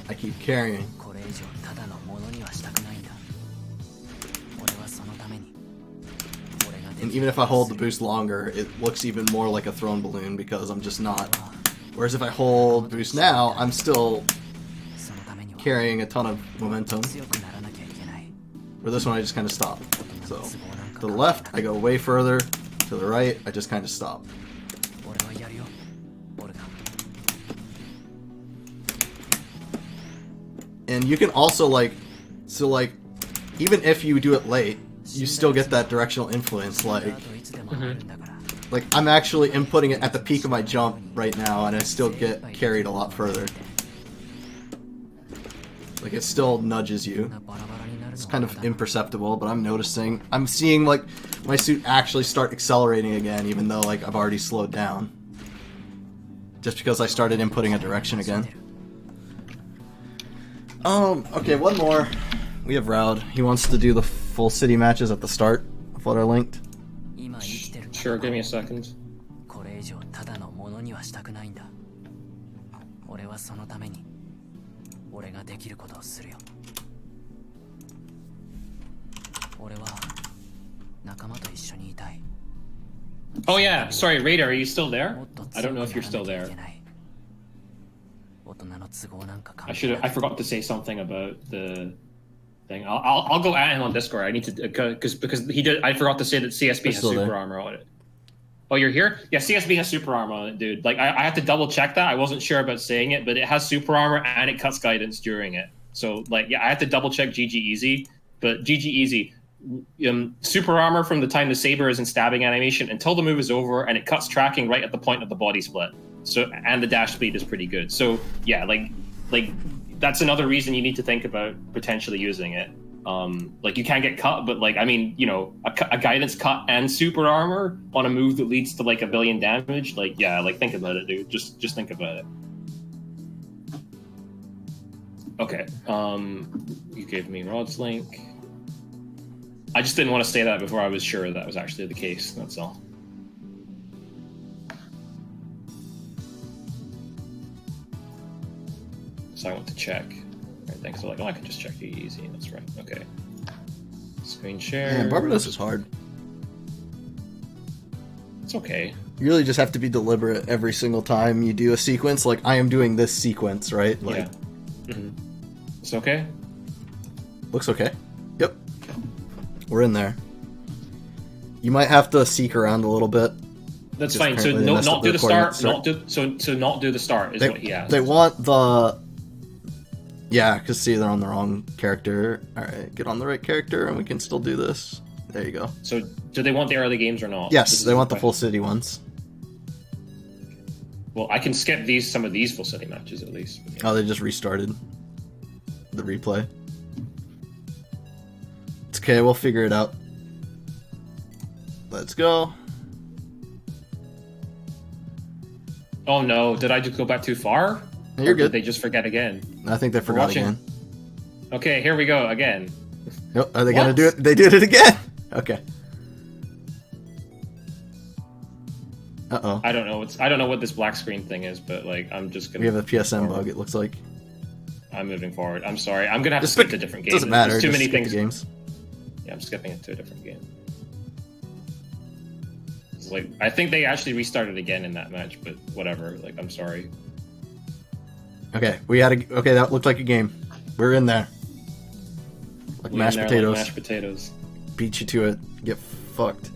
I keep carrying. And even if I hold the boost longer, it looks even more like a thrown balloon because I'm just not. Whereas if I hold boost now, I'm still carrying a ton of momentum. For this one, I just kind of stop. So, to the left, I go way further. To the right, I just kind of stop. And you can also even if you do it late, you still get that directional influence. Like I'm actually inputting it at the peak of my jump right now, and I still get carried a lot further. Like it still nudges you. It's kind of imperceptible, but I'm seeing like my suit actually start accelerating again, even though like I've already slowed down. Just because I started inputting a direction again. Okay, one more. We have Raud. He wants to do the full city matches at the start of what are linked. Sure, give me a second. Oh yeah, sorry, Raider, are you still there? I don't know if you're still there. I forgot to say something about the thing. I'll go at him on Discord. I need to because he did. I forgot to say that CSB has super armor on it. Oh, you're here? Yeah, CSB has super armor on it, dude. Like I have to double check that. I wasn't sure about saying it, but it has super armor and it cuts guidance during it. So like, yeah, I have to double check GG Easy, but GG Easy. Super armor from the time the saber is in stabbing animation until the move is over, and it cuts tracking right at the point of the body split. So and the dash speed is pretty good. So yeah, like that's another reason you need to think about potentially using it. Like you can't get cut, but like I mean, you know, a guidance cut and super armor on a move that leads to like 1 billion damage. Like yeah, like think about it, dude. Just think about it. Okay. You gave me Rod's link. I just didn't want to say that before I was sure that was actually the case. That's all. So I want to check. Right, thanks. So like, oh, I can just check you easy. That's right. Okay. Screen share. Man, Barbatos is hard. It's okay. You really just have to be deliberate every single time you do a sequence. Like I am doing this sequence, right? Like, yeah. It's okay. Looks okay. Yep. We're in there. You might have to seek around a little bit. That's fine. So not do the start. Not do the start is what he asked. They want the. Yeah, because see, they're on the wrong character. All right, get on the right character, and we can still do this. There you go. So, do they want the early games or not? Yes, they want the full city ones. Well, I can skip some of these full city matches at least. Yeah. Oh, they just restarted the replay. It's okay, we'll figure it out. Let's go. Oh no, did I just go back too far? No, you're Or good. Did they just forget again? I think they forgot again. Okay, here we go again. Nope. Are they gonna do it? They did it again. Okay. Uh-oh. I don't know what this black screen thing is, but like I'm just gonna. We have a PSN bug. It looks like. I'm moving forward. I'm sorry. I'm gonna have to Just skip to different games. Doesn't matter. There's too Just many skip things. the games. Yeah, I'm skipping it to a different game. It's like I think they actually restarted again in that match, but whatever. Like I'm sorry. Okay, we had a. Okay, that looked like a game. We're in there. Like mashed potatoes. Like mashed potatoes. Beat you to it. Get fucked.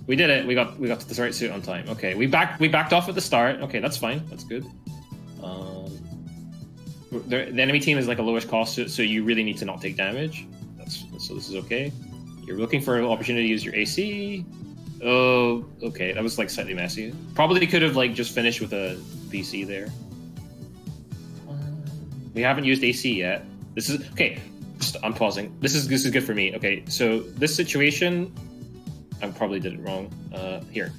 We did it. We got to the right suit on time. Okay, we backed off at the start. Okay, that's fine. That's good. The enemy team is like a lowest cost suit, so you really need to not take damage. So this is okay. You're looking for an opportunity to use your AC. Oh, okay. That was like slightly messy. Probably could have like just finished with a BC there. We haven't used AC yet. This is okay. I'm pausing. This is good for me. Okay, so this situation. I probably did it wrong. Here.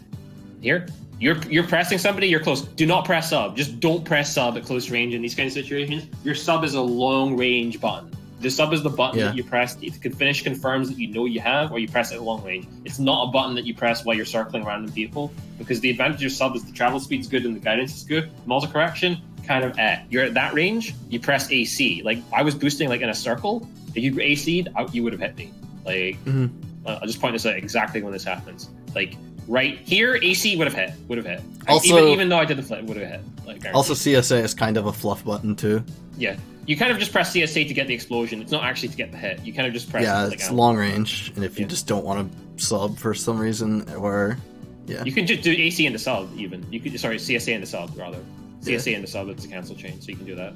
You're pressing somebody. You're close. Do not press sub. Just don't press sub at close range in these kind of situations. Your sub is a long range button. The sub is the button that you press. If finish confirms that you know you have, or you press it at long range. It's not a button that you press while you're circling random people, because the advantage of sub is the travel speed's good and the guidance is good. Multi correction, kind of You're at that range. You press AC. Like I was boosting like in a circle. If you AC'd, you would have hit me. Like. I'll just point this out exactly when this happens. Like right here, AC would have hit. Also, even though I did the flip, would have hit. Like also, CSA is kind of a fluff button too. Yeah, you kind of just press CSA to get the explosion. It's not actually to get the hit. You kind of just press. Yeah, it, it's long range, and if you just don't want to sub for some reason, or you can just do AC in the sub. Even you could CSA in the sub rather. CSA in the sub. It's a cancel chain, so you can do that.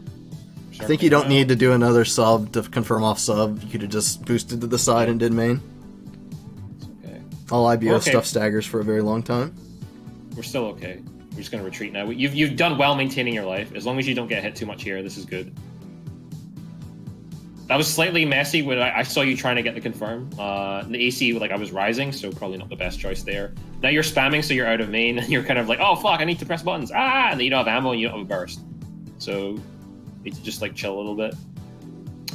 I think you don't need to do another sub to confirm off sub. You could have just boosted to the side and did main. All IBO stuff staggers for a very long time. We're still okay. We're just going to retreat now. You've done well maintaining your life. As long as you don't get hit too much here, this is good. That was slightly messy when I saw you trying to get the confirm. The AC, like I was rising, so probably not the best choice there. Now you're spamming, so you're out of main, and you're kind of like, oh fuck, I need to press buttons. And then you don't have ammo and you don't have a burst. So you need to just like chill a little bit.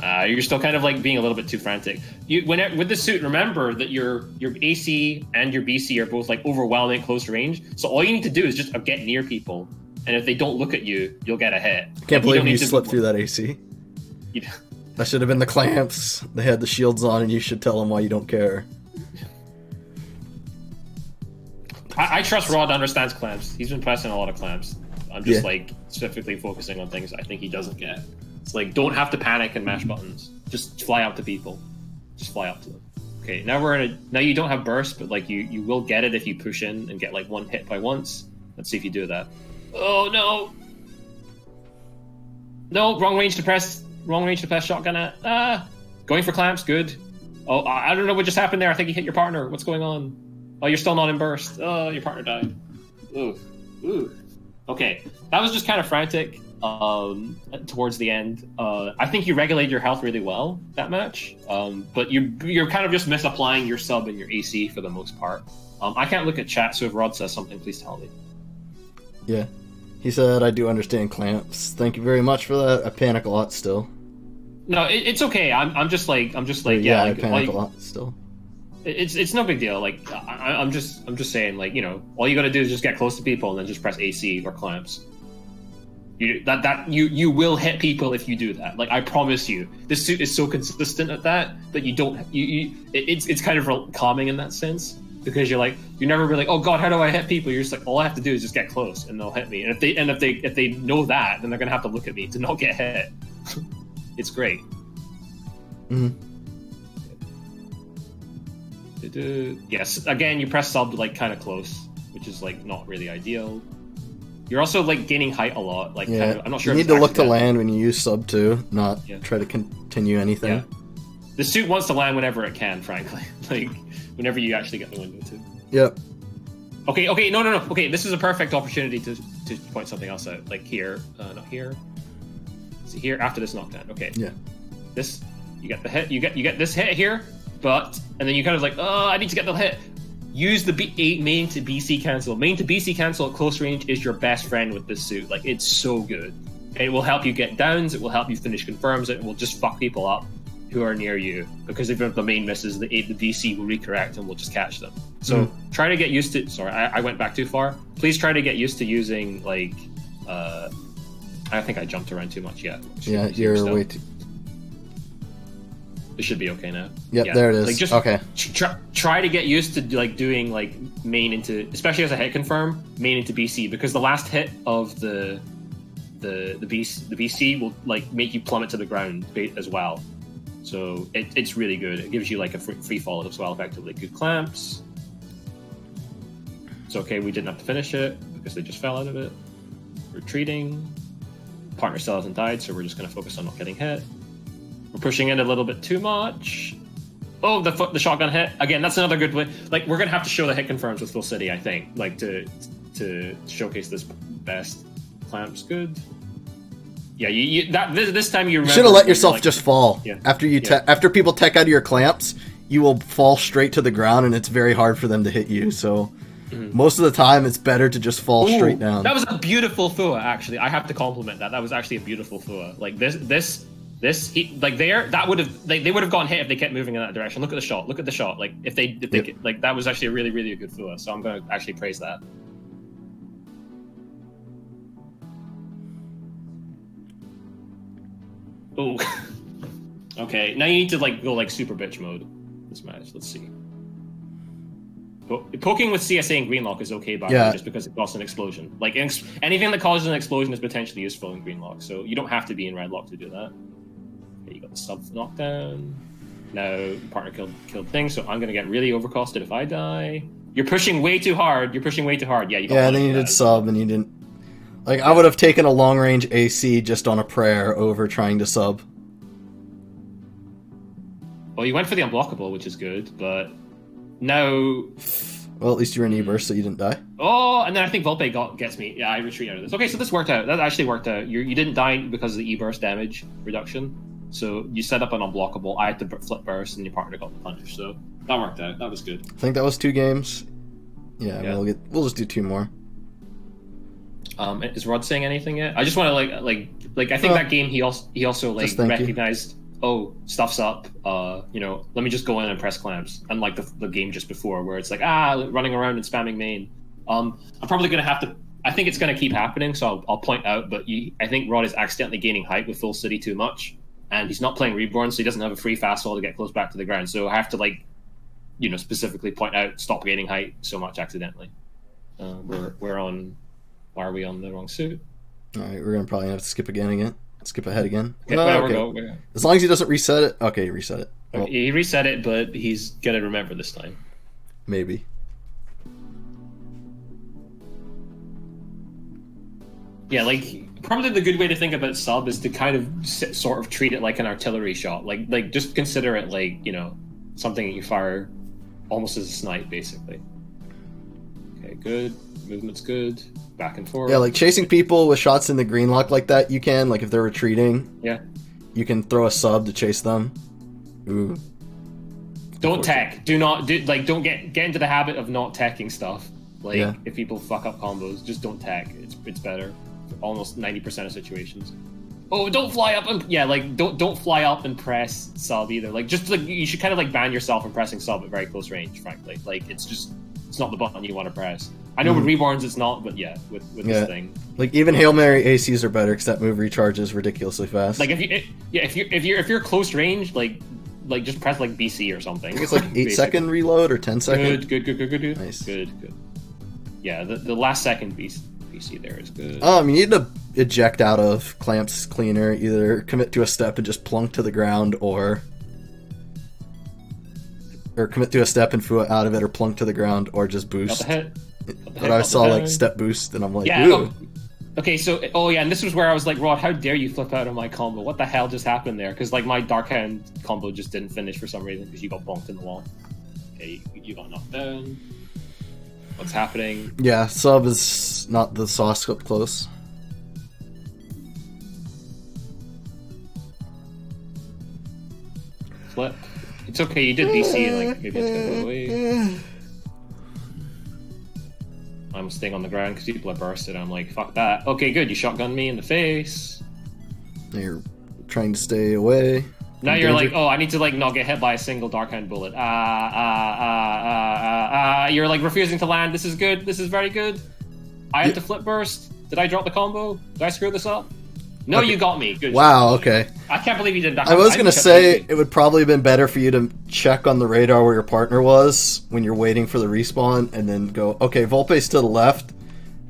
You're still kind of like being a little bit too frantic. With the suit, remember that your AC and your BC are both like overwhelming close range. So all you need to do is just get near people, and if they don't look at you, you'll get a hit. I can't believe you slipped through that AC. That should have been the clamps. They had the shields on, and you should tell them why you don't care. I trust Rod understands clamps. He's been pressing a lot of clamps. I'm just like specifically focusing on things I think he doesn't get. It's like, don't have to panic and mash buttons. Just fly up to people. Just fly up to them. Okay, now now you don't have burst, but like you will get it if you push in and get like one hit by once. Let's see if you do that. Oh no! No, wrong range to press shotgun at. Going for clamps, good. Oh, I don't know what just happened there. I think you hit your partner. What's going on? Oh, you're still not in burst. Oh, your partner died. Ooh. Okay, that was just kind of frantic. Towards the end, I think you regulated your health really well that match, but you're kind of just misapplying your sub and your AC for the most part. I can't look at chat, so if Rod says something, please tell me. Yeah, he said I do understand clamps. Thank you very much for that. I panic a lot still. No, it's okay. I'm just like yeah, I panic a lot still. It's no big deal. Like I'm just saying, like, you know, all you got to do is just get close to people and then just press AC or clamps. You will hit people if you do that. Like, I promise you, this suit is so consistent at that you don't it's kind of calming in that sense, because you're never really, oh god, how do I hit people? You're just like, all I have to do is just get close and they'll hit me. And if they know that, then they're gonna have to look at me to not get hit. It's great. Yes, again, you press sub like kind of close, which is like not really ideal. You're also like gaining height a lot. Like, kind of, I'm not sure. You need to look to land when you use sub too, not try to continue anything. Yeah. The suit wants to land whenever it can, frankly. Like, whenever you actually get the window to. Yep. Okay, no. Okay, this is a perfect opportunity to point something else out. Like here, not here. See here after this knockdown. Okay. Yeah. This You get the hit. You get this hit here, and then you kind of like, oh, I need to get the hit. Use the main to BC cancel. Main to BC cancel at close range is your best friend with this suit. Like, it's so good. It will help you get downs. It will help you finish confirms. It will just fuck people up who are near you, because if the main misses, the BC will recorrect and will just catch them. So try to get used to. Sorry, I went back too far. Please try to get used to using like. I think I jumped around too much. Yeah, you're way too. It should be okay now. Yep, yeah, there it is. Like, just okay. Try to get used to like doing like main into, especially as a hit confirm, main into BC, because the last hit of the BC will like make you plummet to the ground as well. So it's really good. It gives you like a free fall as well, effectively. Good clamps. It's okay. We didn't have to finish it because they just fell out of it. Retreating. Partner still hasn't died, so we're just going to focus on not getting hit. We're pushing in a little bit too much. Oh, the shotgun hit again. That's another good way. Like, we're going to have to show the hit confirms with Full City, I think, like to showcase this best. Clamps good. Yeah, this time you should have let yourself like, just fall. Yeah. After people tech out of your clamps, you will fall straight to the ground, and it's very hard for them to hit you. So most of the time, it's better to just fall straight down. That was a beautiful Fua, actually. I have to compliment that. That was actually a beautiful Fua. Like this, like they would have gotten hit if they kept moving in that direction. Look at the shot. Look at the shot. Like if they like that was actually a really, really good Fua. So I'm going to actually praise that. Oh, okay. Now you need to like go like super bitch mode. This match. Let's see. Poking with CSA and Greenlock is okay, by the way, just because it causes an explosion. Like anything that causes an explosion is potentially useful in Greenlock, so you don't have to be in Redlock to do that. Okay, you got the sub knockdown. Now partner killed thing, so I'm gonna get really overcosted if I die. You're pushing way too hard. Yeah, you got and then you did sub, and you didn't. Like, I would have taken a long-range AC just on a prayer over trying to sub. Well, you went for the unblockable, which is good, but now... Well, at least you were in E-burst, so you didn't die. Oh, and then I think Volpe gets me. Yeah, I retreat out of this. Okay, so this worked out. That actually worked out. You didn't die because of the E-burst damage reduction. So you set up an unblockable. I had to flip burst, and your partner got the punish. So that worked out. That was good. I think that was 2 games. Yeah. We'll just do 2 more. Is Rod saying anything yet? I just want to like I think that game he also like recognized. Oh, stuff's up. Let me just go in and press clamps. Unlike the game just before, where it's like running around and spamming main. I'm probably gonna have to. I think it's gonna keep happening, so I'll point out. But I think Rod is accidentally gaining height with Full City too much, and he's not playing Reborn, so he doesn't have a free fastball to get close back to the ground. So I have to specifically point out, stop gaining height so much accidentally. We're on. Why are we on the wrong suit? All right, we're gonna probably have to skip ahead again. Okay, okay. As long as he doesn't reset it. Okay, reset it. Well, he reset it, but he's gonna remember this time. Maybe. Yeah, like probably the good way to think about sub is to kind of sort of treat it like an artillery shot. Like just consider it like something that you fire almost as a snipe, basically. Okay, good. Movement's good. Back and forth. Yeah, like chasing people with shots in the green lock like that, you can, like if they're retreating. Yeah. You can throw a sub to chase them. Ooh. Don't tech. Don't get into the habit of not teching stuff. Like if people fuck up combos, just don't tech. It's better. For almost 90% of situations. Oh, don't fly up and don't fly up and press sub either. Like just like you should kind of like ban yourself from pressing sub at very close range, frankly. Like it's not the button you want to press. I know with Reborns it's not, but with this thing. Like even Hail Mary ACs are better because that move recharges ridiculously fast. Like if you're close range, like just press like BC or something. I think it's like 8-second reload or 10-second. Good. Nice. Good. Yeah, the last second BC there is good. You need to eject out of clamps cleaner. Either commit to a step and just plunk to the ground, or commit to a step and Fua out of it, or plunk to the ground, or just boost. But I saw like step boost, and I'm like, ooh. Okay, so and this was where I was like, Rod, how dare you flip out of my combo? What the hell just happened there? Because like my Dark Hand combo just didn't finish for some reason because you got bonked in the wall. Okay, you got knocked down. What's happening? Yeah, sub is not the sauce up close. It's okay, you did BC, like, maybe it's gonna go away. I'm staying on the ground because people are bursted. I'm like, fuck that. Okay, good, you shotgun me in the face. You're trying to stay away. Now you're like, oh, I need to like not get hit by a single Darkhand bullet. You're like refusing to land. This is good. This is very good. I had to flip burst. Did I drop the combo? Did I screw this up? No, okay. You got me. Good. Wow, okay. I can't believe you did that. I was going to say it would probably have been better for you to check on the radar where your partner was when you're waiting for the respawn and then go, okay, Volpe's to the left.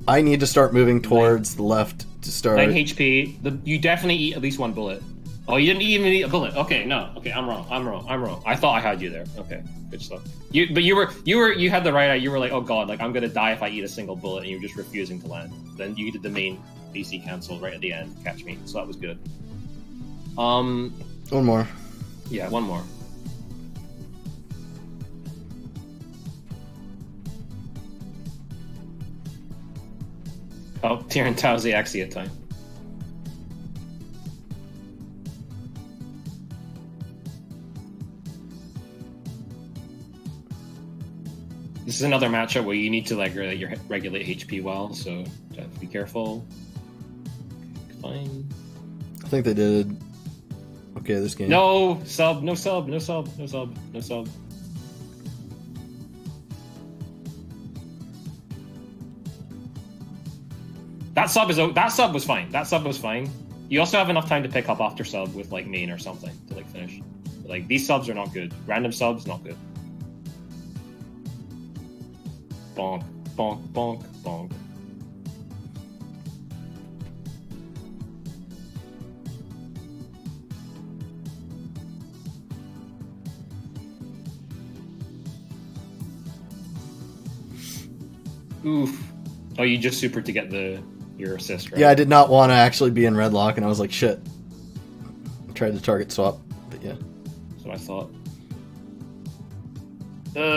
I need to start moving towards the left to start. 9 HP. You definitely eat at least one bullet. Oh, you didn't even eat a bullet. Okay, no. Okay, I'm wrong. I thought I had you there. Okay, good stuff. You had the right eye. You were like, oh god, like I'm gonna die if I eat a single bullet, and you were just refusing to land. Then you did the main BC cancel right at the end, catch me. So that was good. One more. Yeah, one more. Oh, Tyrion Tauzi Axia time. This is another matchup where you need to like regulate HP well, so have to be careful. Fine. I think they did okay this game. No sub, no sub, no sub, no sub, no sub. That sub was fine. That sub was fine. You also have enough time to pick up after sub with like main or something to like finish. But, like these subs are not good. Random subs not good. Bonk, bonk, bonk, bonk. Oof. Oh, you just supered to get your assist, right? Yeah, I did not want to actually be in red lock, and I was like, shit. I tried to target swap, but yeah. That's what I thought.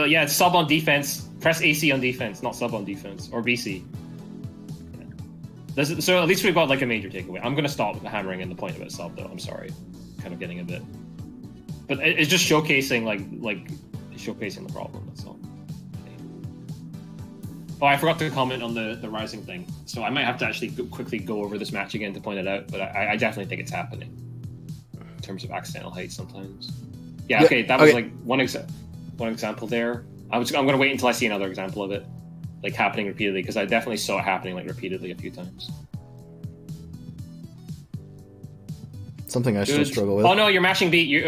Yeah, it's sub on defense. Press AC on defense, not sub on defense. Or BC. Yeah. So at least we've got like a major takeaway. I'm going to stop hammering in the point about sub, though. I'm sorry. Kind of getting a bit... But it's just showcasing, like showcasing the problem, that's all. Oh, I forgot to comment on the rising thing. So I might have to actually quickly go over this match again to point it out, but I definitely think it's happening. In terms of accidental height sometimes. Yeah, okay, that was like one example there. I'm going to wait until I see another example of it, like happening repeatedly, because I definitely saw it happening like repeatedly a few times. Something I still struggle with. Oh no, you're mashing B. You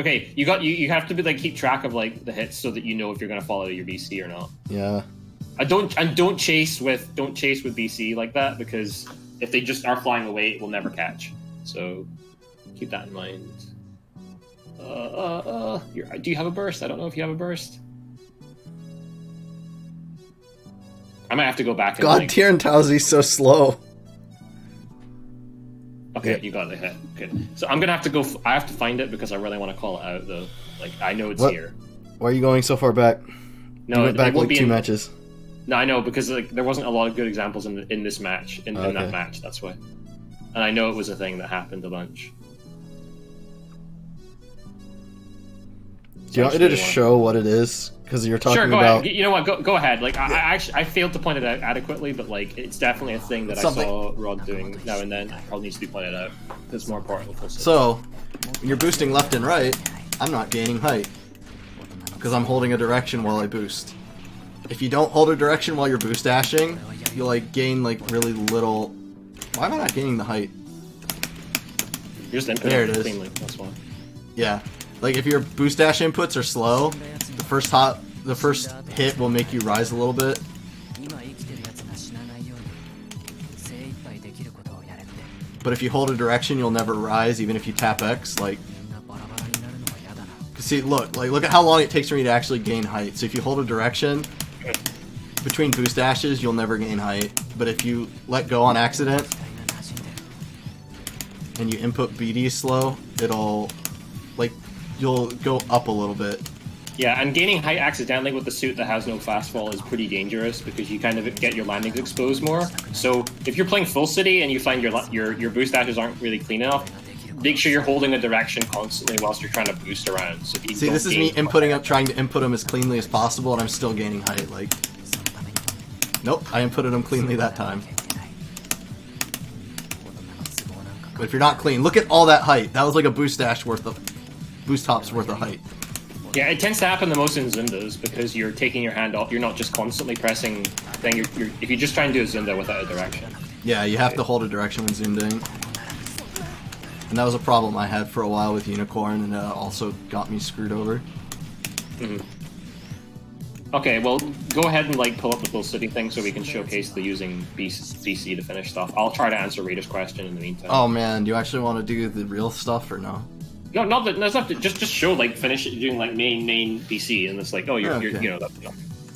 have to be like keep track of like the hits so that you know if you're going to follow your BC or not. Yeah. Don't chase with BC like that, because if they just are flying away, it will never catch. So keep that in mind. Do you have a burst? I don't know if you have a burst. I might have to go back. God, Tyrion Tauzi's so slow. Okay, yeah. You got the hit. Good. So I'm gonna have to go. I have to find it because I really want to call it out, though. Like I know it's here. Why are you going so far back? No, you went back like two matches. No, I know, because like there wasn't a lot of good examples in this match, in that match. That's why. And I know it was a thing that happened a bunch. Do you want me to just show what it is? Because you're talking about... Ahead. You know what? Go ahead. Like I failed to point it out adequately, but like it's definitely a thing that I saw Rod doing now and then. Probably needs to be pointed out. It's more important. So, when you're boosting left and right, I'm not gaining height because I'm holding a direction while I boost. If you don't hold a direction while you're boost dashing, you like gain like really little. Why am I not gaining the height? You're just inputting it cleanly. That's why. Yeah. Like if your boost dash inputs are slow, the first hit will make you rise a little bit. But if you hold a direction, you'll never rise, even if you tap X. Like, see, look at how long it takes for me to actually gain height. So if you hold a direction between boost dashes, you'll never gain height. But if you let go on accident and you input BD slow, it'll like. You'll go up a little bit. Yeah, and gaining height accidentally with the suit that has no fast fall is pretty dangerous because you kind of get your landings exposed more. So if you're playing full city and you find your boost dashes aren't really clean enough, make sure you're holding a direction constantly whilst you're trying to boost around. So that you See, don't this is me gain inputting up, trying to input him as cleanly as possible, and I'm still gaining height. Like, nope, I inputted him cleanly that time. But if you're not clean, look at all that height. That was like a boost hop's worth of height. Yeah, it tends to happen the most in Zundas because you're taking your hand off. You're not just constantly pressing thing. If you just try and do a Zunda without a direction. Yeah, you have to hold a direction when zoomed in. And that was a problem I had for a while with Unicorn, and also got me screwed over. Mm-hmm. Okay, well, go ahead and like pull up the full city thing so we can showcase the using BC to finish stuff. I'll try to answer Rita's question in the meantime. Oh man, do you actually want to do the real stuff or no? No, not that. That's not just show like finish it doing like main BC, and it's like oh you're you know that,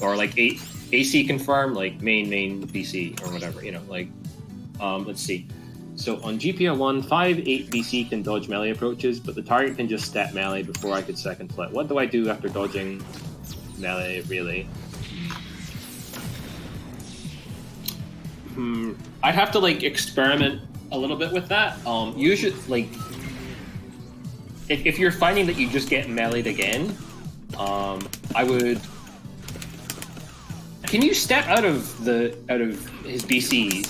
or like AC confirm like main BC or whatever, you know, like let's see. So on GP01, 5-8 BC can dodge melee approaches, but the target can just step melee before I could second flip. What do I do after dodging melee, really? I'd have to like experiment a little bit with that. Usually, like if you're finding that you just get melee'd again, I would. Can you step out of his BC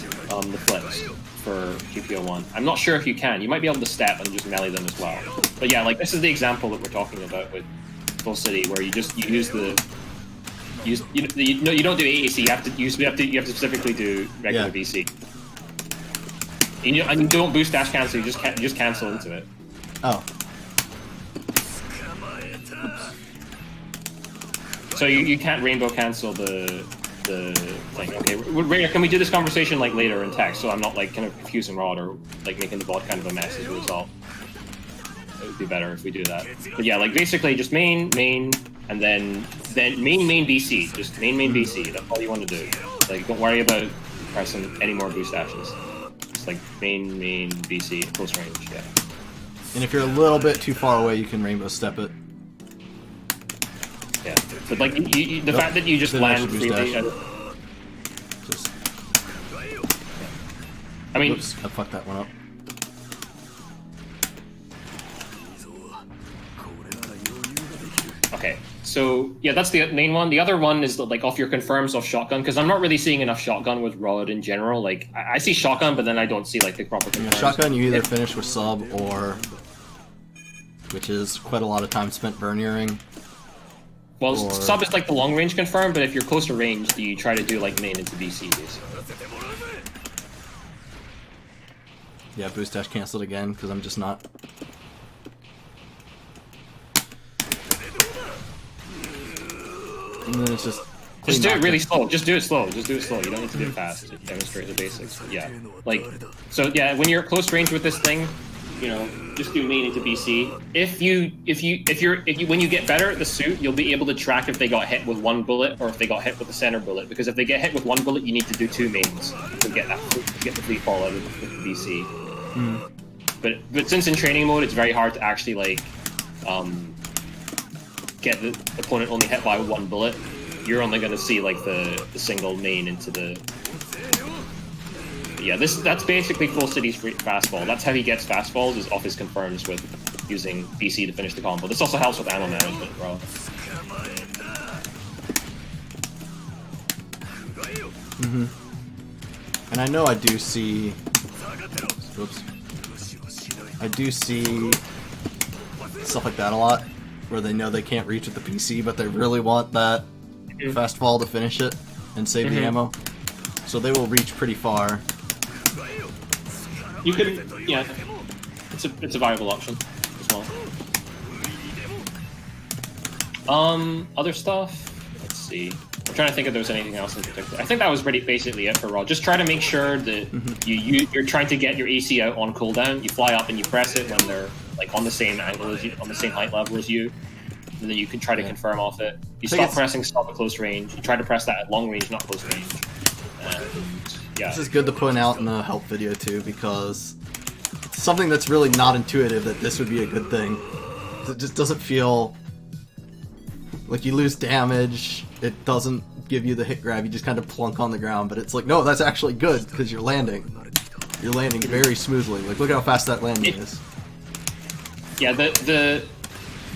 the flips for GP01? I'm not sure if you can. You might be able to step and just melee them as well. But yeah, like this is the example that we're talking about with Full City, where you don't do AAC. You have to specifically do regular BC. And you don't boost dash cancel. You just cancel into it. Oh. So you can't rainbow cancel the thing. Okay, Rainer, can we do this conversation like later in text, so I'm not like kind of confusing Rod or like making the bot kind of a mess as a result? It would be better if we do that. But yeah, like basically just main, and then main BC. Just main BC. That's all you want to do. Like don't worry about pressing any more boost dashes. Just like main BC close range. Yeah. And if you're a little bit too far away, you can rainbow step it. Yeah, but like the fact that you just land freely. I mean, oops, I fucked that one up. Okay, so yeah, that's the main one. The other one is like off your confirms off shotgun, because I'm not really seeing enough shotgun with Rod in general. Like I see shotgun, but then I don't see like the proper confirms. Yeah, shotgun, you either finish with sub or, which is quite a lot of time spent burn earring. Well, sub is like the long range confirm, but if you're close to range, you try to do like main into BC, basically. Yeah, boost dash canceled again, because I'm just not. And then it's just do it really slow. Just do it slow. Just do it slow. You don't need to do it fast to demonstrate the basics. But yeah, like, so yeah, when you're close range with this thing, you know, just do main into BC. When you get better at the suit, you'll be able to track if they got hit with one bullet or if they got hit with the center bullet. Because if they get hit with one bullet, you need to do two mains to get the free fall out of the BC. Mm. But since in training mode, it's very hard to actually like get the opponent only hit by one bullet. You're only going to see like the single main into the. Yeah, that's basically Full City's fastball. That's how he gets fastballs, is off his confirms with using BC to finish the combo. This also helps with ammo management, bro. Mm-hmm. And I know I do see. Oops. I do see stuff like that a lot, where they know they can't reach with the PC, but they really want that fastball to finish it and save the ammo. So they will reach pretty far. You could, yeah, it's a viable option as well. Other stuff. Let's see. I'm trying to think if there was anything else in particular. I think that was basically it for Raw. Just try to make sure that you're trying to get your AC out on cooldown. You fly up and you press it when they're like on the same angle as you, on the same height level as you, and then you can try to confirm off it. You stop pressing stop at close range. You try to press that at long range, not close range. And yeah, this is good to point out in the help video too, because it's something that's really not intuitive that this would be a good thing. It just doesn't feel like you lose damage. It doesn't give you the hit grab. You just kind of plunk on the ground. But it's like, no, that's actually good because you're landing. You're landing very smoothly. Like, look how fast that landing is. Yeah,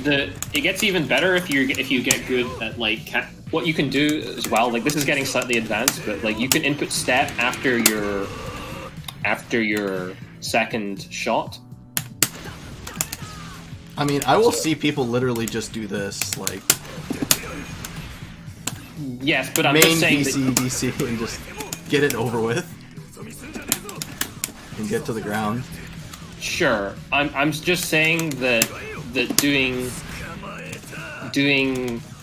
it gets even better if you get good at like what you can do as well. Like this is getting slightly advanced, but like you can input step after your second shot. I mean, I will see people literally just do this, like yes, but I'm main just saying BC, and just get it over with and get to the ground. Sure, I'm just saying that doing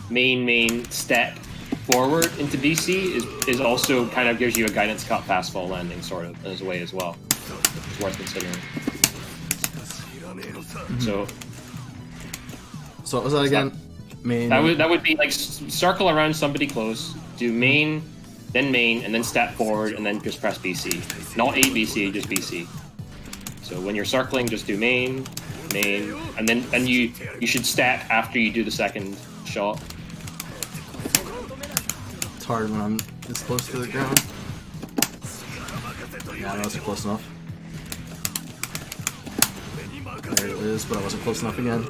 main step forward into BC is also kind of gives you a guidance cut fast fall landing sort of as a way as well. It's worth considering. So what was that again? Main. That would be like circle around somebody close, do main, and then step forward, and then just press BC. Not 8 BC, just BC. So when you're circling, just do main, and you should step after you do the second shot. It's hard when I'm this close to the ground. Yeah, I know it's close enough. There it is, but I wasn't close enough again.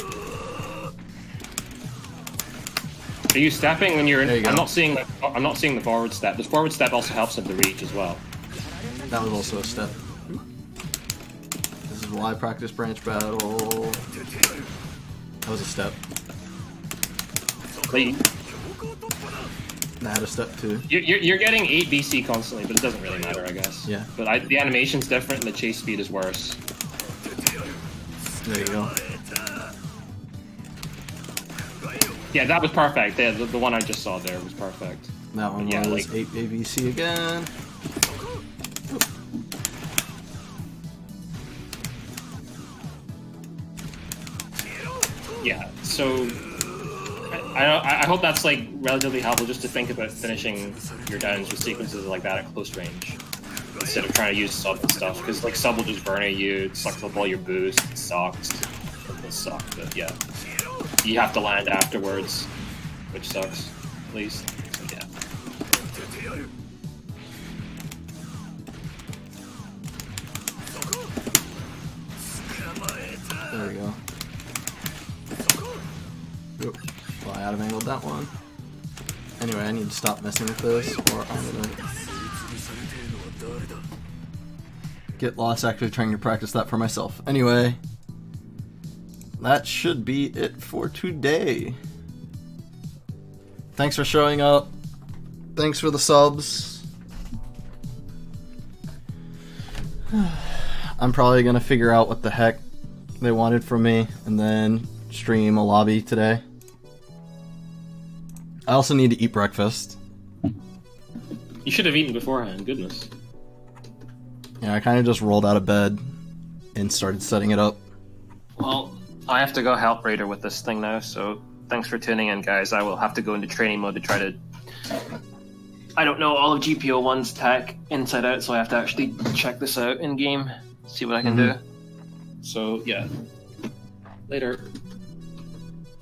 Are you stepping when you're in? There you go. I'm not seeing the forward step. The forward step also helps with the reach as well. That was also a step. This is why I practice branch battle. That was a step. Like, I had a step too. you're getting 8 BC constantly, but it doesn't really matter, I guess. Yeah. But the animation's different and the chase speed is worse. There you go. Yeah, that was perfect. The one I just saw there was perfect. That one Yeah, was like- 8 ABC again. Yeah, so I hope that's like relatively helpful just to think about finishing your downs with sequences like that at close range instead of trying to use sub and stuff, because like sub will just burn at you, it sucks up all your boost, it sucks. It sucks, but yeah. You have to land afterwards, which sucks, at least. So yeah. There we go. Oop. Well, I out-of-angled that one. Anyway, I need to stop messing with this, or I'm gonna get lost actually trying to practice that for myself. Anyway, that should be it for today. Thanks for showing up. Thanks for the subs. I'm probably gonna figure out what the heck they wanted from me and then stream a lobby today. I also need to eat breakfast. You should have eaten beforehand, goodness. Yeah, I kind of just rolled out of bed and started setting it up. Well, I have to go help Raider with this thing now, so thanks for tuning in, guys. I will have to go into training mode to try to... I don't know all of GP01's tech inside out, so I have to actually check this out in-game, see what I can do. So, yeah. Later.